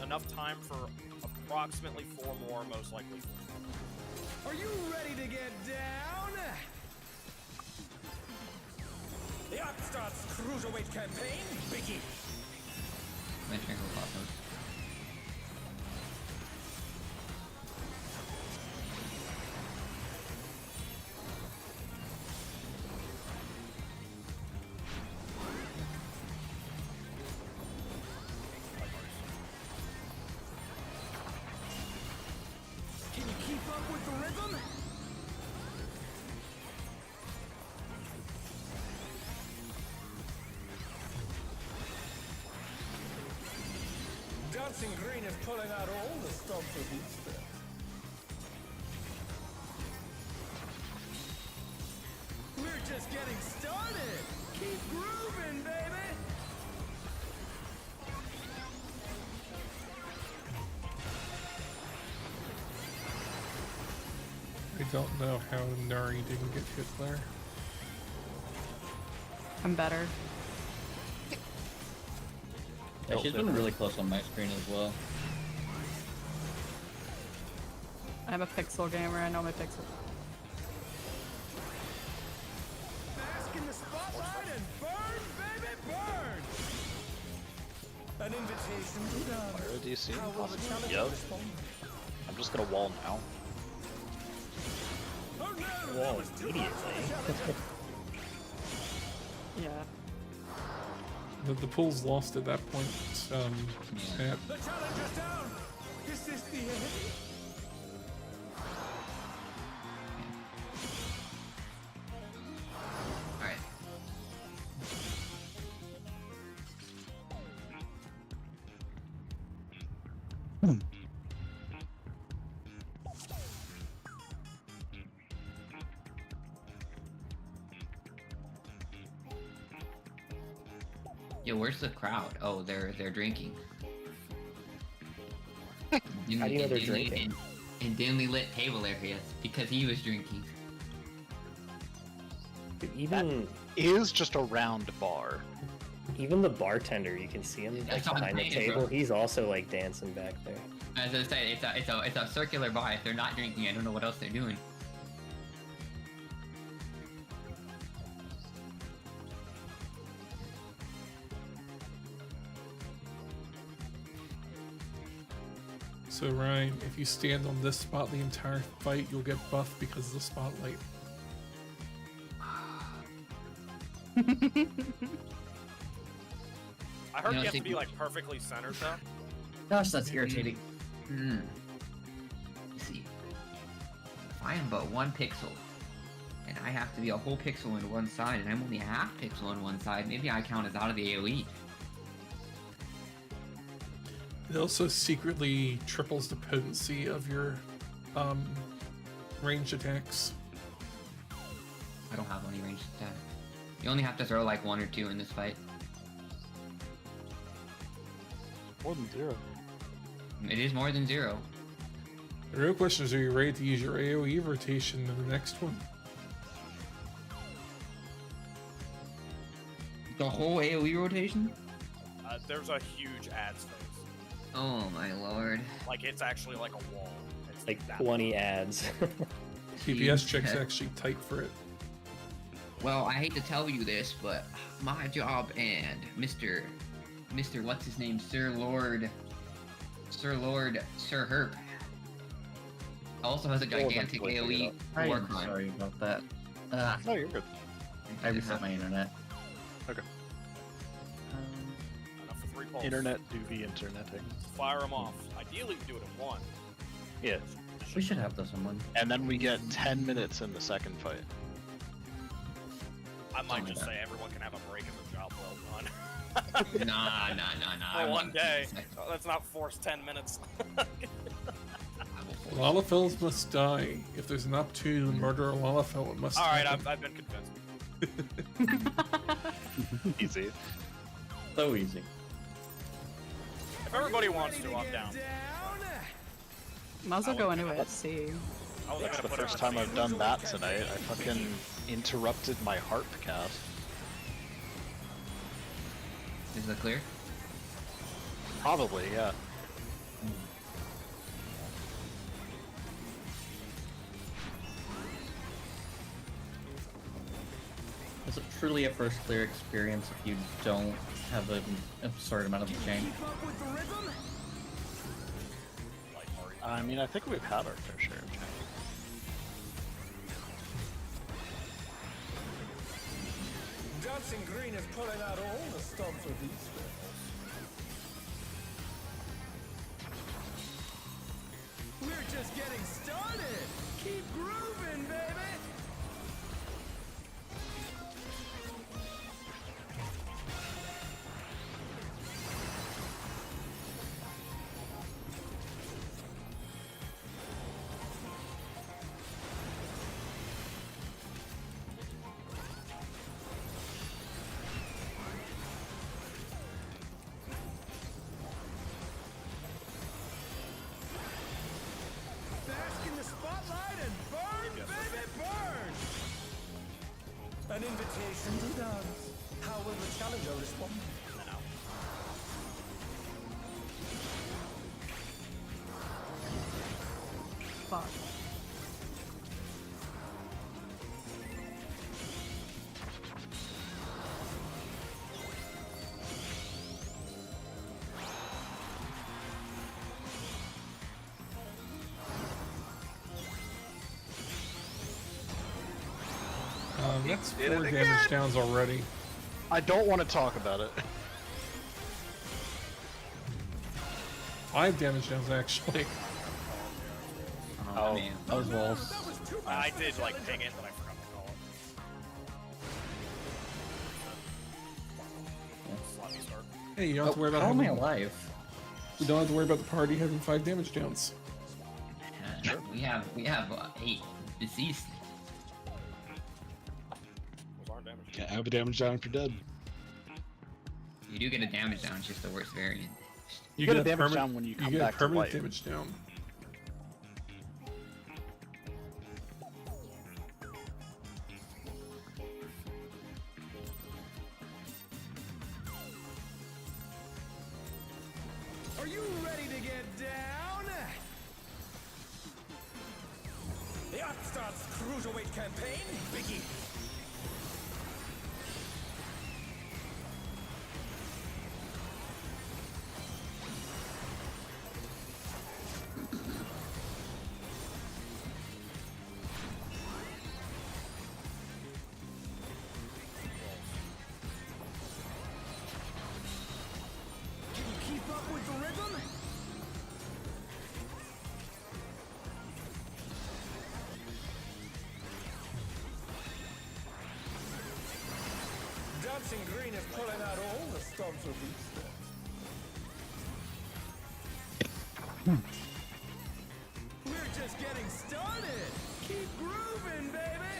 enough time for approximately 4 more, most likely 4. Are you ready to get down? The Upstarts Cruiserweight campaign begins. My triangle pop mode. Can you keep up with the rhythm? Dancing Green is pulling out all the stops of each step. grooving, baby. I don't know how Nari didn't get hit there. I'm better. Yeah, she's been really close on my screen as well. I'm a pixel gamer, I know my pixel. Bask in the spotlight and burn, baby, burn. An invitation to dance. Where do you see? How will the challenger Yep. respond? I'm just gonna wall now. Oh no! Wall immediately. Yeah. The pool's lost at that point. Yeah. The challenger's down. Is this the end? Alright. Yo, where's the crowd? Oh, they're drinking. How do you know they're drinking? In dimly lit table areas because he was drinking. Even Is just a round bar. even the bartender, you can see him like That's what I'm behind the saying, table. bro. He's also like dancing back there. As I said, it's a circular bar. If they're not drinking, I don't know what else they're doing. So Ryan, if you stand on this spot the entire fight, you'll get buffed because of the spotlight. I heard You know, you have to see- be like perfectly centered though. Gosh, that's irritating. Hmm. Let's see. If I am but 1 pixel, and I have to be a whole pixel on one side, and I'm only a half pixel on one side, maybe I count as out of the AoE. It also secretly triples the potency of your ranged attacks. I don't have any ranged attack. You only have to throw like 1 or 2 in this fight. More than 0. It is more than 0. The real question is, are you ready to use your AoE rotation in the next one? The whole AoE rotation? There's a huge ad space. Oh my lord. Like it's actually like a wall. It's Like that 20 ads. TPS check's Yeah. actually tight for it. Well, I hate to tell you this, but my job and Mr. What's his name? Sir Herp also has a gigantic AoE I'm war climb. sorry about that. No, you're good. I reset my internet. Okay. Enough for 3 pulls. Internet do be interneting. Fire them off. Ideally, do it in 1. Yeah. We should have this in one. And then we get 10 minutes in the second fight. I might Something just like say everyone can have a break in the job well done. Nah. For one day. Let's not force 10 minutes. Lalafels must die. If there's an opportunity to murder a Lalafell, it must Alright, happen. I've been convinced. Easy. So easy. If everybody wants to, I'm down. Might as well go into it, see. I was That's gonna the put it first on time I've done that tonight. I fucking interrupted my harp cast. Is it clear? Probably, yeah. Is it truly a first clear experience if you don't have an absurd amount of chain? I mean, I think we've had our fair share of change. Dancing Green is pulling out all the stops with these skills. We're just getting started. Keep grooving, baby. invitation to dance. How will the challenger respond? And then out. Fuck. That's 4 damage downs already. I don't want to talk about it. 5 damage downs actually. Oh, man. That was walls. I did like ping it, but I forgot to call it. Sloppy start. Hey, you don't have to worry about how am I having, alive? you don't have to worry about the party having 5 damage downs. We have 8 deceased. Those aren't damage. Can't have a damage down if you're dead. You do get a damage down, it's just the worst variant. You get a damage down when you come get back a permanent to life. damage down. Are you ready to get down? The Upstart's Cruiserweight campaign begins. Can you keep up with the rhythm? Dancing Green is pulling out all the stops of these steps. We're just getting started. Keep grooving, baby.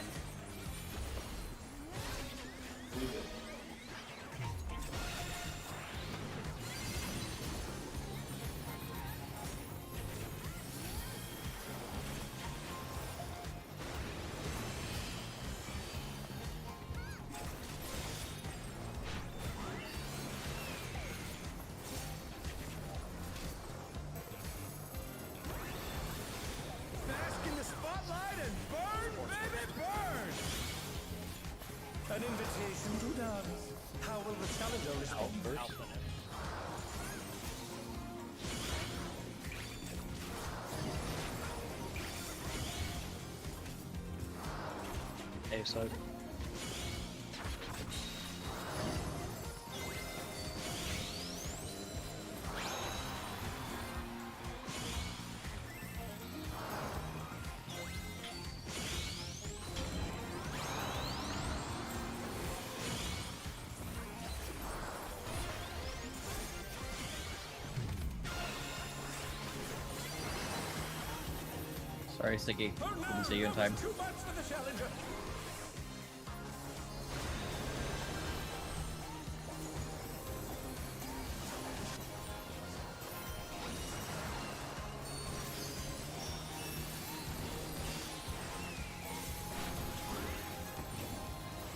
Bask in the spotlight and burn, baby, burn! An invitation to dance. How will the challenger respond? Out the net. A side. Sorry, Siggy. Didn't see you in time. Too much for the challenger.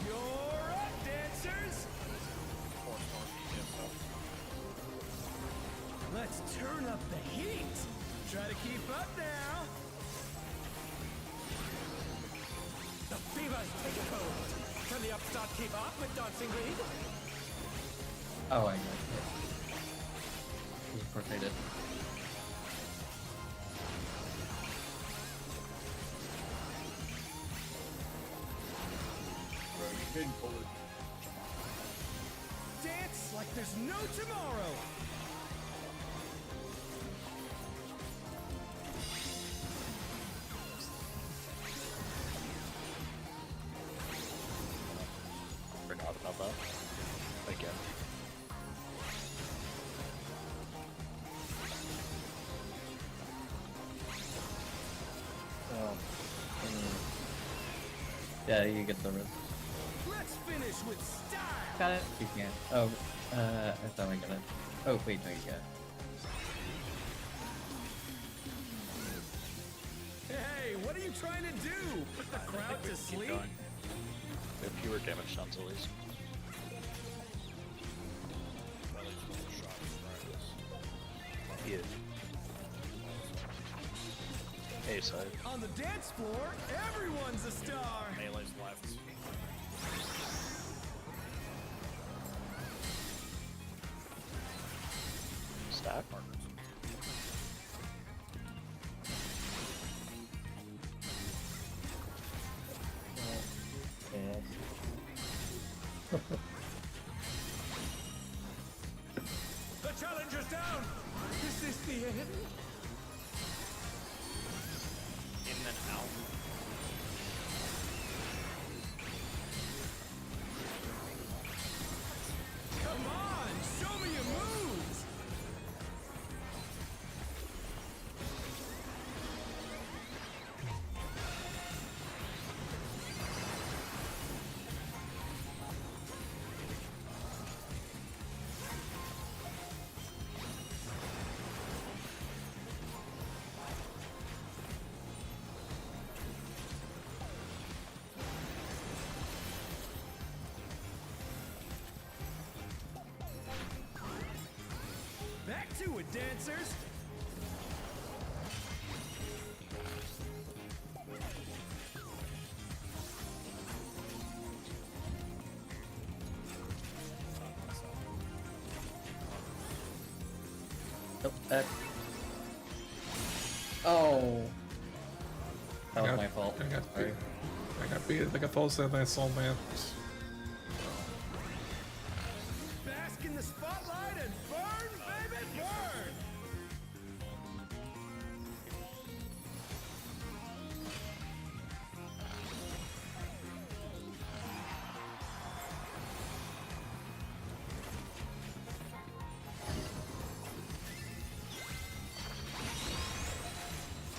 You're up, dancers. Let's turn up the heat. Try to keep up now. The fever's taking hold. Can the Upstart keep up with Dancing Green? Oh, I got it. Of course I did. Dance like there's no tomorrow. Forgot about that. Again. Oh. Yeah, you get the rest. Let's finish with style. Got it. You can't. Oh, I thought I got it. Oh, wait, no, you got it. Hey, what are you trying to do? Put the crowd to sleep? We have fewer damage stuns at least. Yeah. A side. On the dance floor, everyone's a star. Melee's left. Stack. The challenger's down. Is this the end? In then out. Come on, show me your moves. Back to it, dancers. Nope, Oh. That was my fault. I got beat like a false and I saw man. Bask in the spotlight and burn, baby, burn.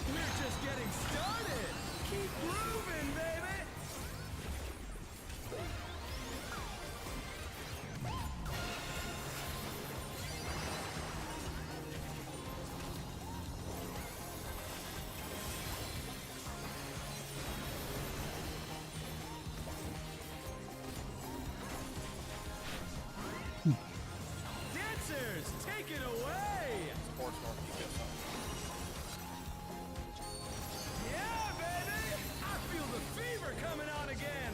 We're just getting started. Keep grooving, baby. Dancers, take it away. Sports North DPS up. Yeah, baby! I feel the fever coming on again!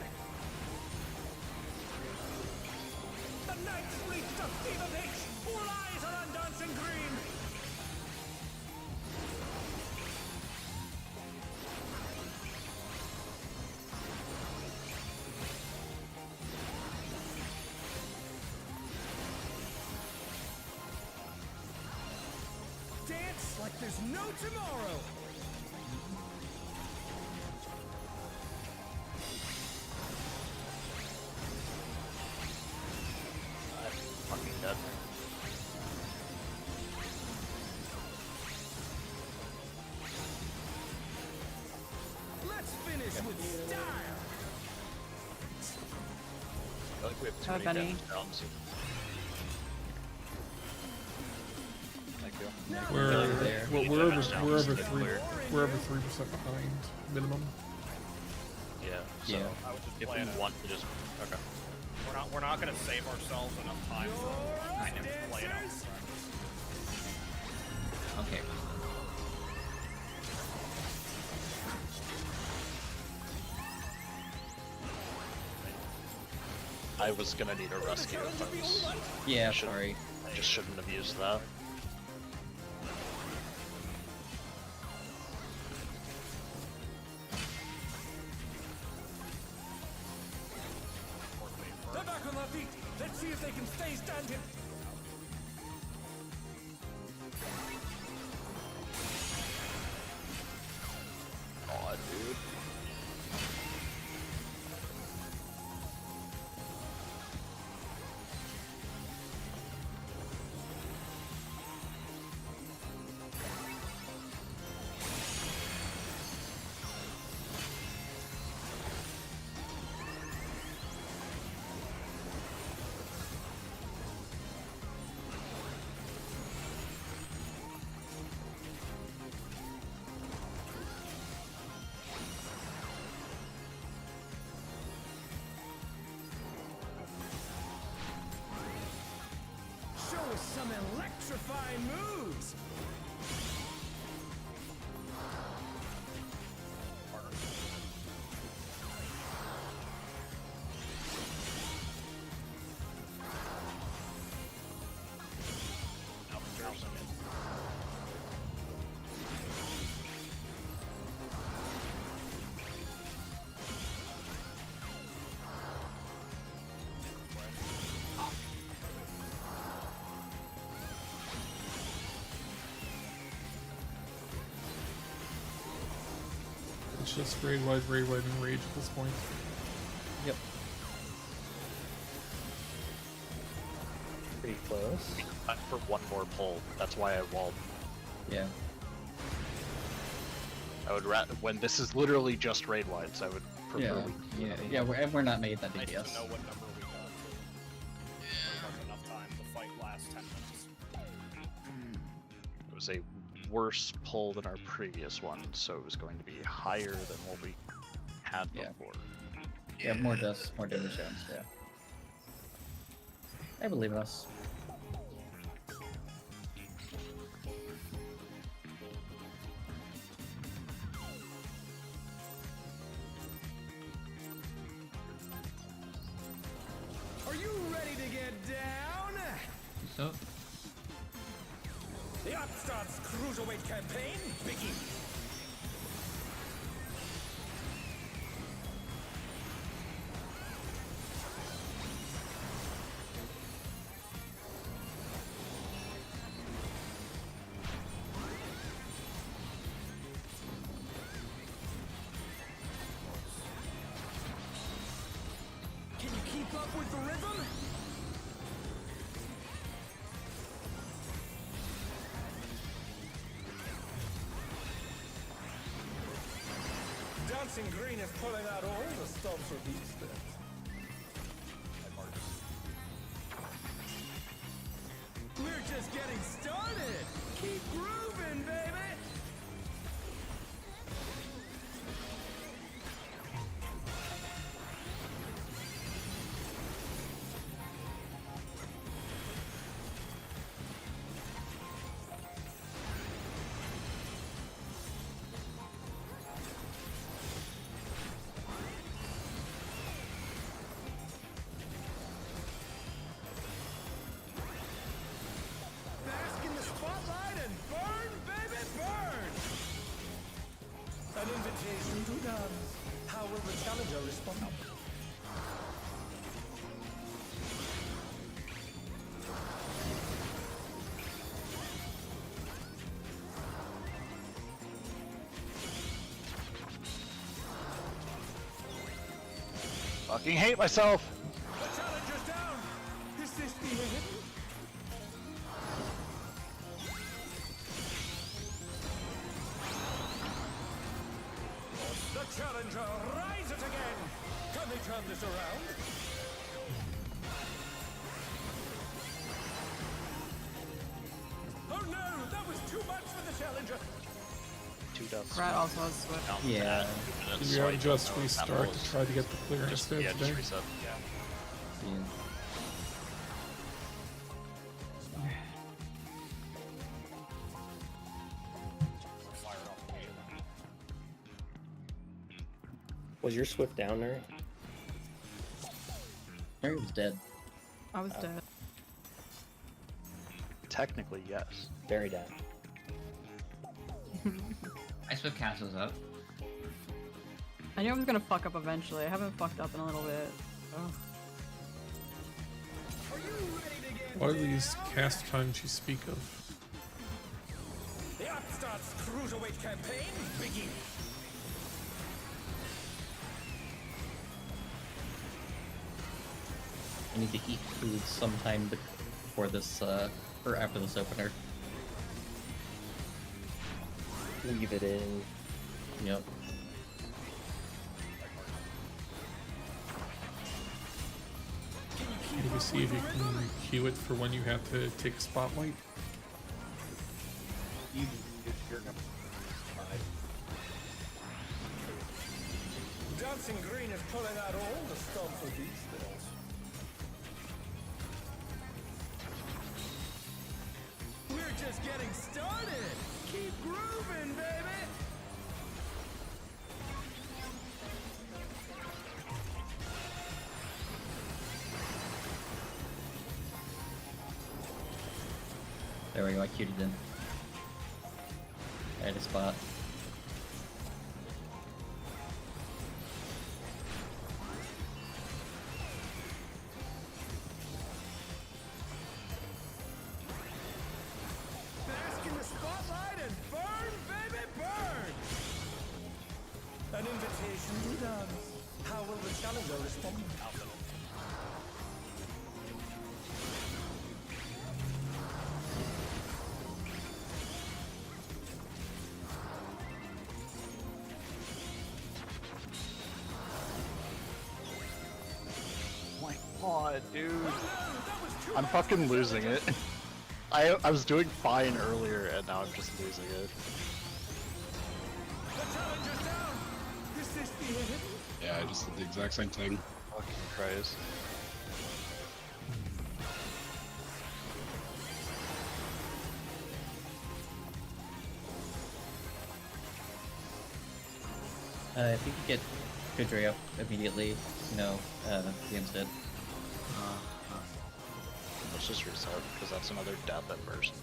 The night's reached a fever pitch! All eyes are on Dancing Green! Dance like there's no tomorrow! Fucking dead. Let's finish with style! I feel like we have too Oh, many Benny. damage downs. Thank you. We're over 3% behind minimum. Yeah. So I would just if play we it. want to just okay. We're not gonna save ourselves enough time for kind of play it out. Dancers! Okay. I was gonna need a rescue if I was. Yeah, Shouldn't- sorry. I just shouldn't have used that. They're back on their feet! Let's see if they can stay standing! Aw, dude. some electrifying moves. It's just raid wide, and rage at this point. Yep. Pretty close. Time for one more pull. That's why I walled. Yeah. I would when this is literally just raid wides, I would prefer. We're not making that Nice DPS. to know what number we got. Yeah. Enough time. The fight lasts 10 minutes. It was a worse pull than our previous one, so it was going to be higher than what we had before. Yeah, more damage zones, yeah. I believe in us. Are you ready to get down? So, The Upstart's Cruiserweight campaign begins. Can you keep up with the rhythm? Dancing Green is pulling out all the stops for these steps. We're just getting started! Keep grooving, baby! Bask in the spotlight and burn, baby, burn! An invitation to dance. How will the challenger respond? Fucking hate myself! The challenger's down! Is this the end? The challenger rises again! Can they turn this around? Oh no! That was too much for the challenger! 2 deaths. Rat also has Swift. Yeah. You have just restart to try to get the clear instead Yeah, today. just reset. Yeah. Was your Swift down there? Mary was dead. I was dead. Technically, yes. Very down. I Swift castles up. I knew I was gonna fuck up eventually. I haven't fucked up in a little bit. Ugh. What are these cast times you speak of? The Upstart's Cruiserweight campaign begins! I need to eat food sometime before this, or after this opener. Leave it in. Yep. Maybe see if you can queue it for when you have to take a spotlight. Dancing Green is pulling out all the stops for these things. just getting started. Keep grooving, baby. There we go, I queued it in. I had a spot. Bask in the spotlight and burn, baby, burn! An invitation to dance. How will the challenger respond? My god, dude. I'm fucking losing it. I was doing fine earlier and now I'm just losing it. The challenger's down! Is this the end? Yeah, I just did the exact same thing. Fucking Christ. If you could get Kudre up immediately, game's dead. Let's just reset, because that's another death at first.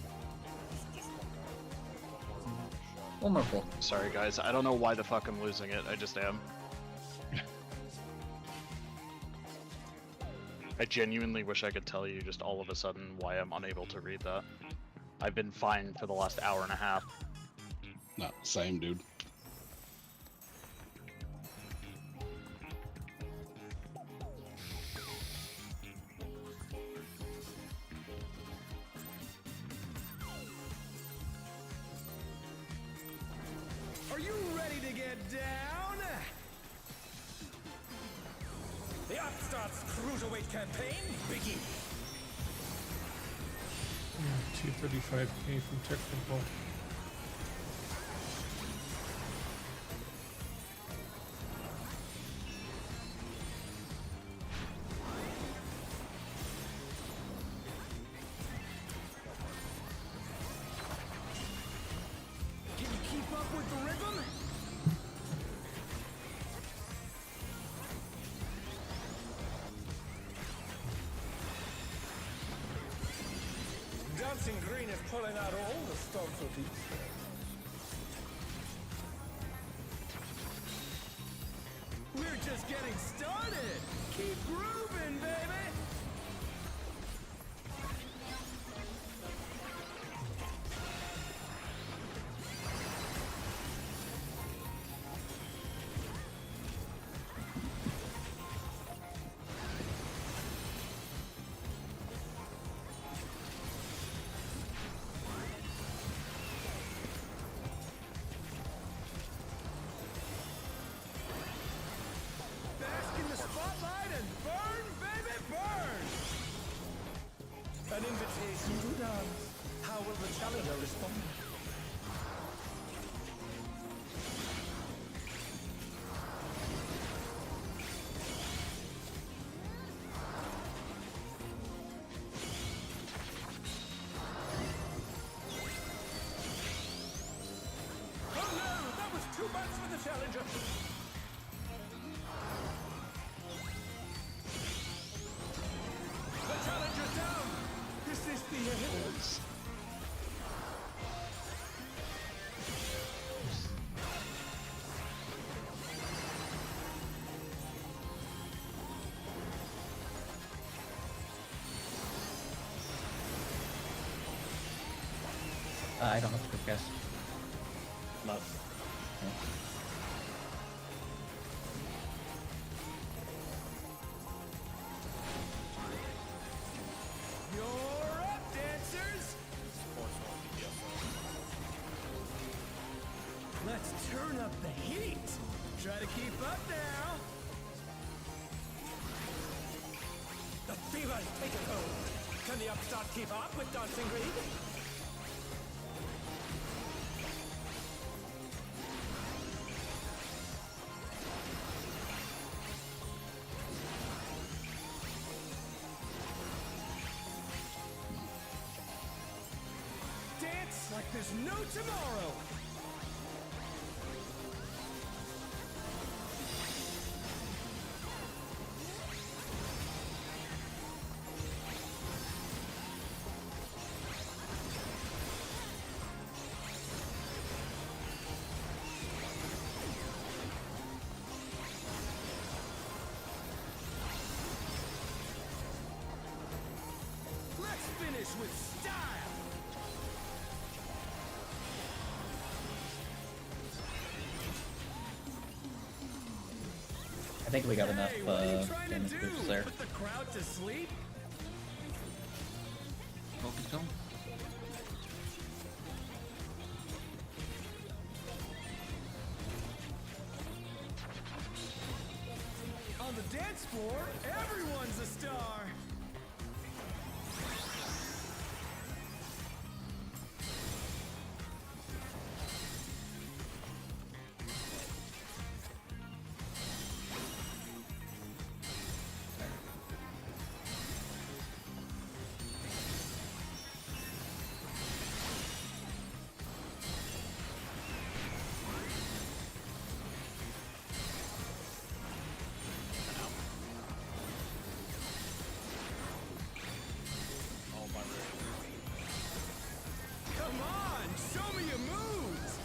One more pull. Sorry guys, I don't know why the fuck I'm losing it, I just am. I genuinely wish I could tell you just all of a sudden why I'm unable to read that. I've been fine for the last hour and a half. No, same, dude. Are you ready to get down? The Upstart's Cruiserweight campaign begins. 235k from technical. Can you keep up with the rhythm? Dancing Green is pulling out all the stops with these. We're just getting started. Keep grooving, baby. Bask in the spotlight and burn, baby, burn! An invitation to dance. How will the challenger respond? Oh no, that was too much for the challenger. The challenger's down! Is this the end? I don't have to quick guess. Not. You're up, dancers! Let's turn up the heat! Try to keep up now! The fever's taken hold! Can the Upstart keep up with Dancing Green? there's no tomorrow. Let's finish with style. I think we got enough What are you trying to damage do? boosts there. Put the crowd to sleep? Focus going. On the dance floor, everyone's a star. Oh my word. Come on, show me your moves.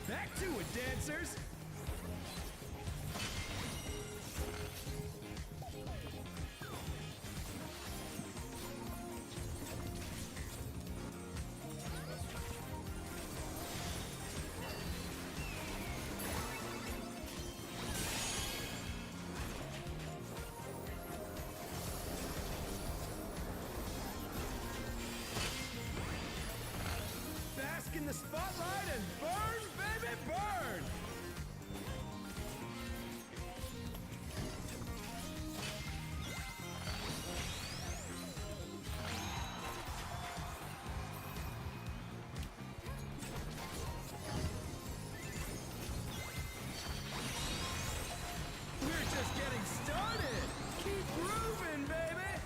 Back to it, dancers. Bask in the spotlight and burn, baby, burn! We're just getting started! Keep grooving, baby!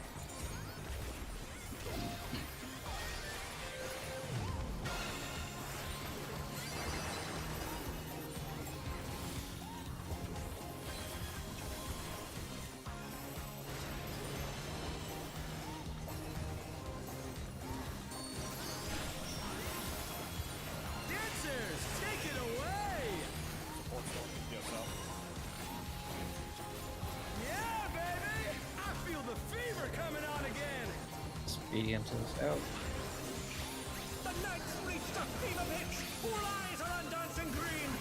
Dancers, take it away! Support still. PSL. Yeah, baby! I feel the fever coming on again! Experiences out. The night's reached a fever pitch! All eyes are on dancing green!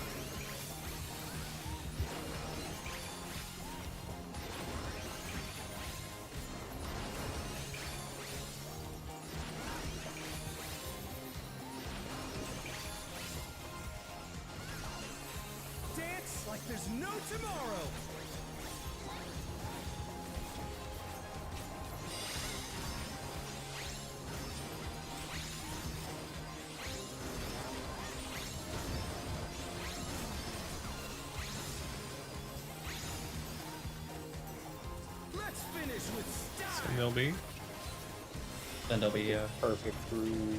Dance like there's no tomorrow! Let's finish with style! And they'll be. Then they'll be perfect through.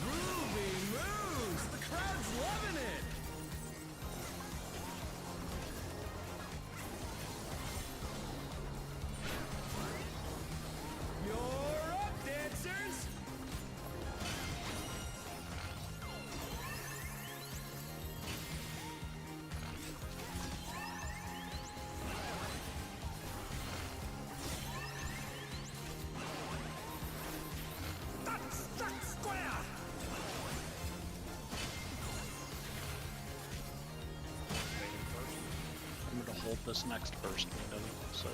Groovy moves! The crowd's loving it! You're up, dancers! That's square! I'm going to hold this next burst window, so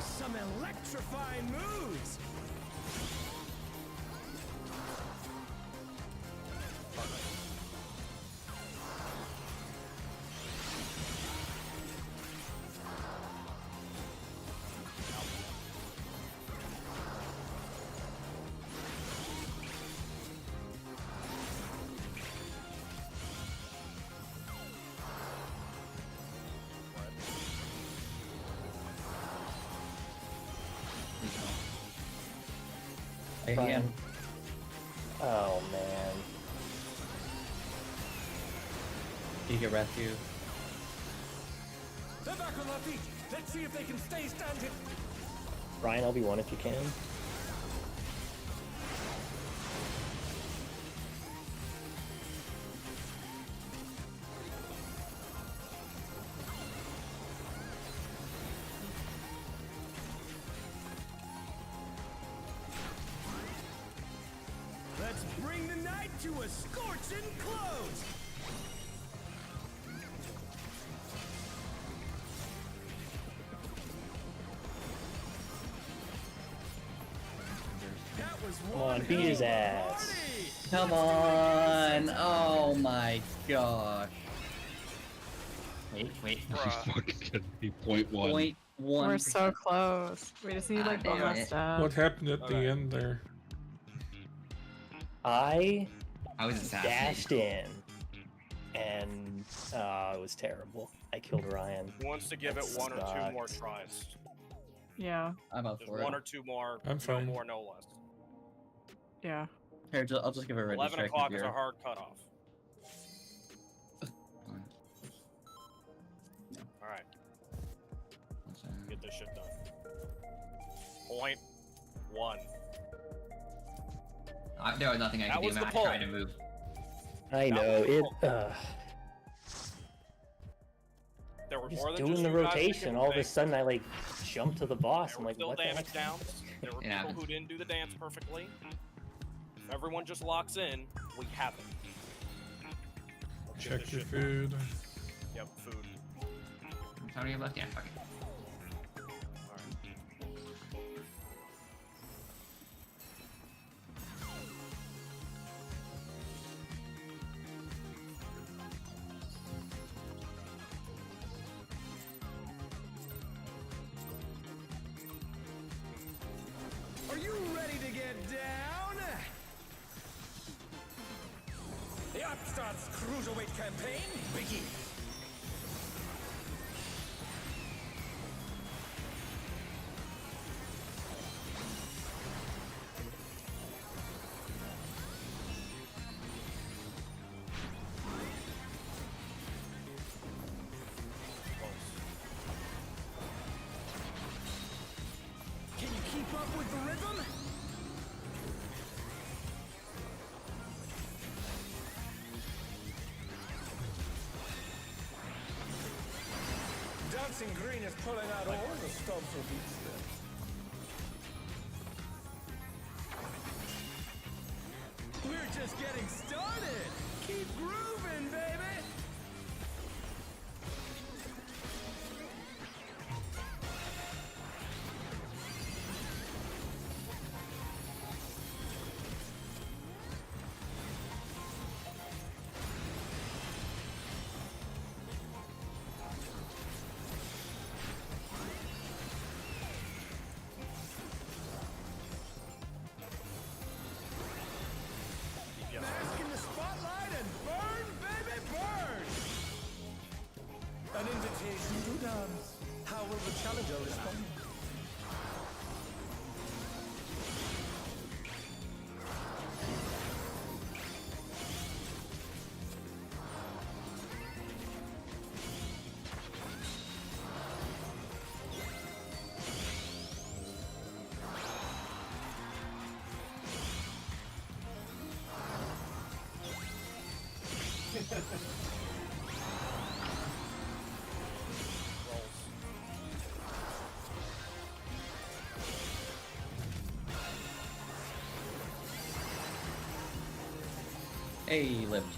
some electrifying moves! Again. Oh man. You get rescue. They're back on their feet! Let's see if they can stay standing! Ryan, I'll be one if you can. Let's bring the night to a scorching close! That was Come on, one beat his hell of a ass. party! Come on! Oh my gosh. Wait. You fucking kidding me. Point one. 0.1. We're so close. We just need like one damn last it. step. What happened at the Okay. end there? I was assassinated. dashed in, and it was terrible. I killed Ryan. Who wants to give That it one or two sucked. more tries? Yeah, I'm up Just for one it. or two more. I'm No fine. more, no less. yeah. Here, I'll just give it a ready 11 check o'clock here. is a hard cutoff. Alright, get this shit done. Point one. There was nothing I That could was do, the man. I poll. tried to move. I That know was it. cool. There were Just more than doing just the you guys rotation. making All of a mistakes. sudden, I like jumped to the boss. There I'm were like, still what the heck? damage downs. There were It people happens. who didn't do the dance perfectly. If everyone just locks in, we have it. Let's get Check this your shit done. food. Yep, food. How many have left? Yeah, fuck it. Are you ready to get down? The Upstart's Cruiserweight campaign begins! Can you keep up with the rhythm? Dancing Green is pulling out all the stops for beats there. We're just getting started! Keep grooving, baby! Bask in the spotlight and burn, baby, burn! An invitation to dance. How will the challenger respond? Hey, lived.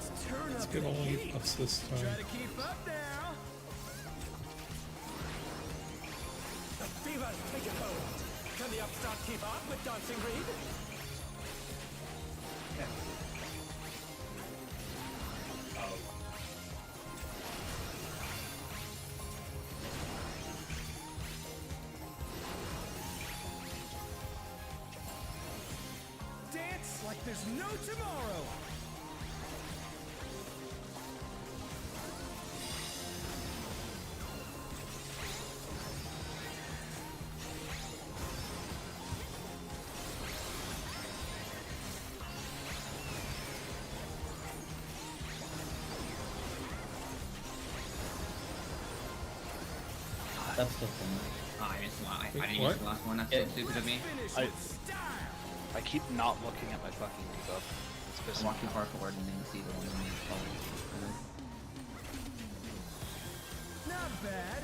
Let's turn Let's up get the all heat. us this Try time. to keep up now. The fever's taken hold. Can the upstart keep up with Dancing Reed? Dance like there's no tomorrow. That's the thing. Oh, I missed one. I Wait, didn't what? use the last one. That's so stupid of me. Finish I- with style. I keep not looking at my fucking debuff. It's I pissing walk me too off. far forward and then see the one in the Not bad,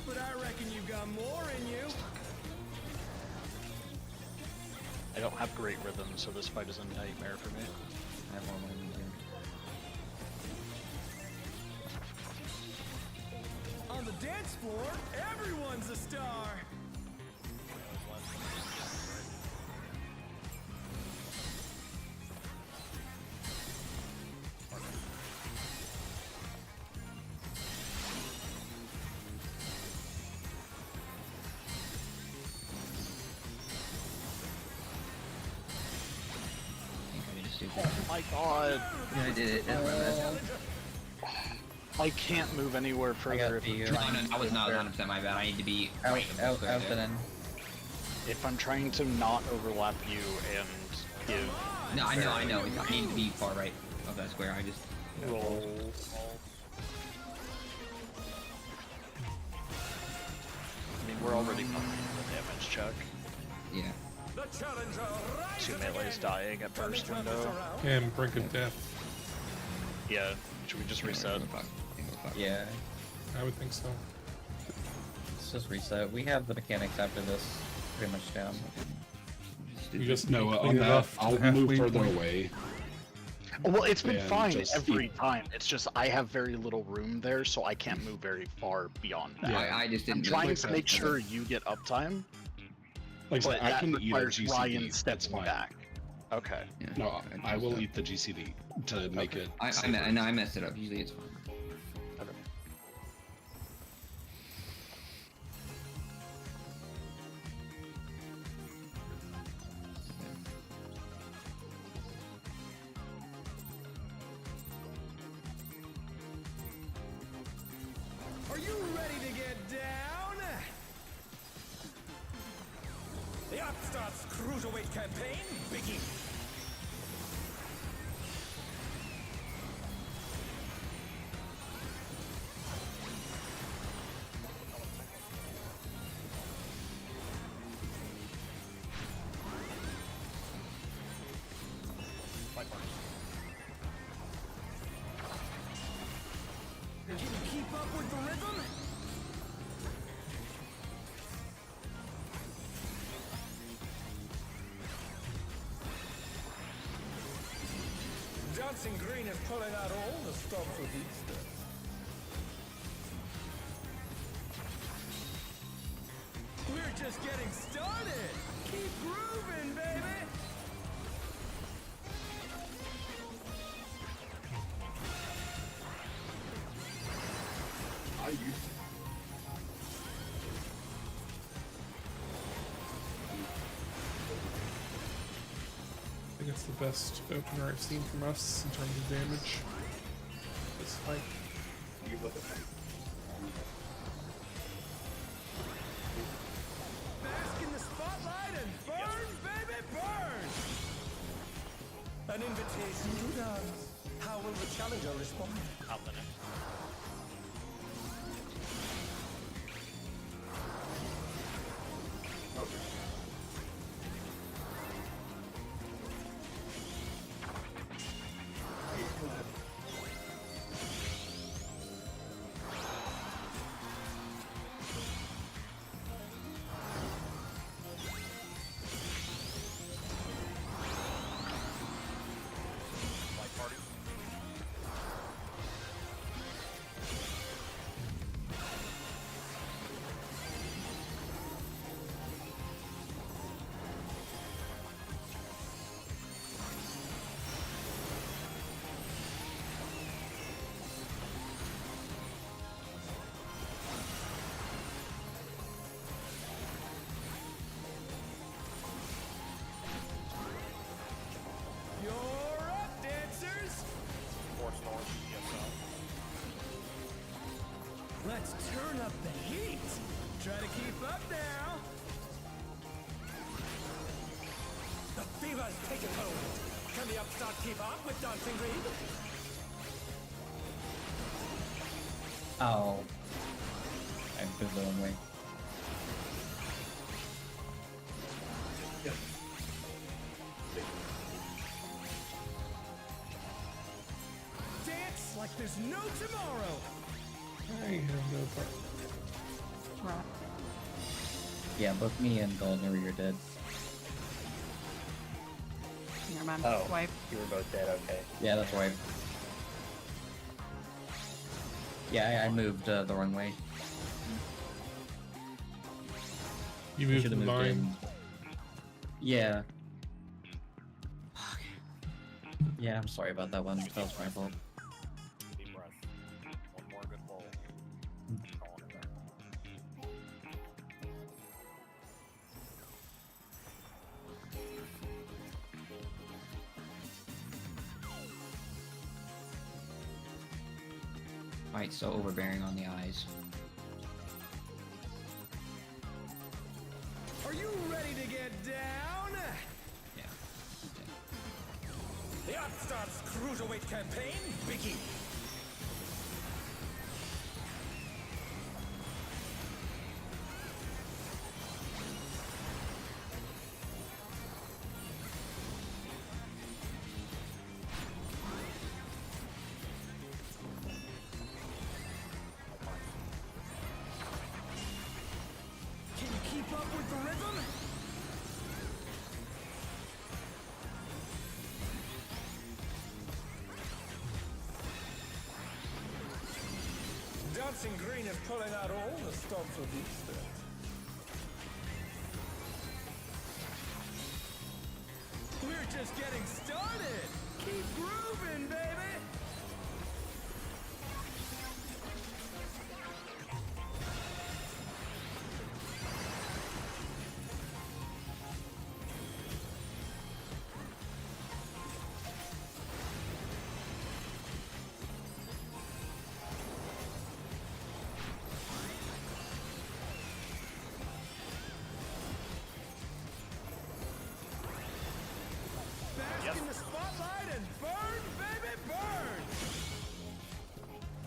but I reckon you got more in you. I don't have great rhythm, so this fight is a nightmare for me. I have one more than you. On the dance floor, everyone's a star. I think I did a stupid. Oh my god! Yeah, I did it. That's my bad. I can't move anywhere I further. got if the, I'm No, trying- no, I was not 100% my bad. I need to be out, right out, clear out, there. and in. If I'm trying to not overlap you and give No, I know. I need to be far right of that square. I just roll. I mean, we're already fucking the damage check. yeah. The challenger rises Two melees again. dying at Can we burst turn this window. around? And brink of death. Yeah, should we just reset? Yeah, I would think so. let's just reset. We have the mechanics after this pretty much down. You just No, need to on clean it that, off to I'll the move halfway further point. away. Well, it's been And fine just every keep- time. It's just I have very little room there, so I can't move very far beyond that. Yeah, I just I'm didn't. trying Makes to sense. make sure you get uptime, Like I said, but I that can eat a requires GCD. Ryan That's stepping fine. back. Okay. Yeah, No, I will messed eat the GCD to make it. up. safer. I messed it up. Usually it's fine. Okay. Are you ready to get down? The Upstarts Cruiserweight campaign begins. Can you keep up with the rhythm? Dancing Green is pulling out all the stops with Easter. We're just getting started. Keep grooving, baby. I think it's the best opener I've seen from us in terms of damage. This fight. Bask in the spotlight and burn, baby, burn! An invitation to dance. How will the challenger respond? Like party. Let's turn up the heat. Try to keep up now. The fever's taken hold. Can the upstart keep up with Dancing Green? Oh. I moved the wrong way. Dance like there's no tomorrow. I ain't gonna go for it. Right. Yeah, both me and Goldner, you're dead. Never mind. Oh, Wipe. you were both dead. Okay. Yeah, that's right. Yeah, I moved the wrong way. You I moved should've the moved line. in. Yeah. Yeah, I'm sorry about that one. That was my fault. Deep breath. One more good roll. Calling it there. Right, so overbearing on the eyes. Are you ready to get down? Yeah. The Upstart's Cruiserweight campaign begins. Can you keep up with the rhythm? Dancing Green is pulling out all the stops of these steps. We're just getting started. Keep grooving, baby. Bask in the spotlight and burn, baby, burn!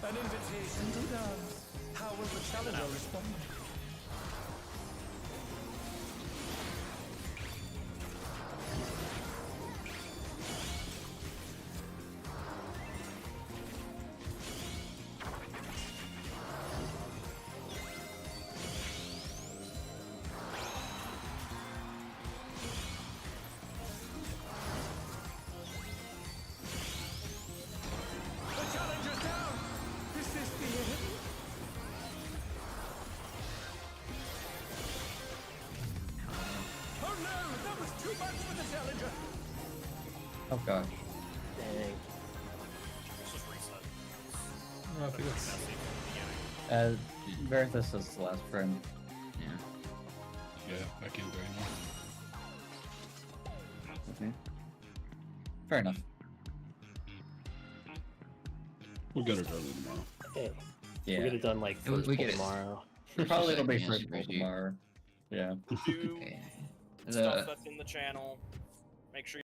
An invitation to dance. How will the challenger respond? The challenger's down! Is this the end? Oh no! That was too much for the challenger! Oh gosh. Dang. Let's just reset. I think it's Messy from the beginning. Verithus is the last friend. Yeah. Yeah, I can't do anymore. Okay. Fair enough. We'll get it early tomorrow. Okay. Yeah. We'll get it done like We- first we pull get it. tomorrow. Probably it'll be Yeah, first super pull easy. tomorrow. Yeah. Do Okay. stuff that's in the channel. Make sure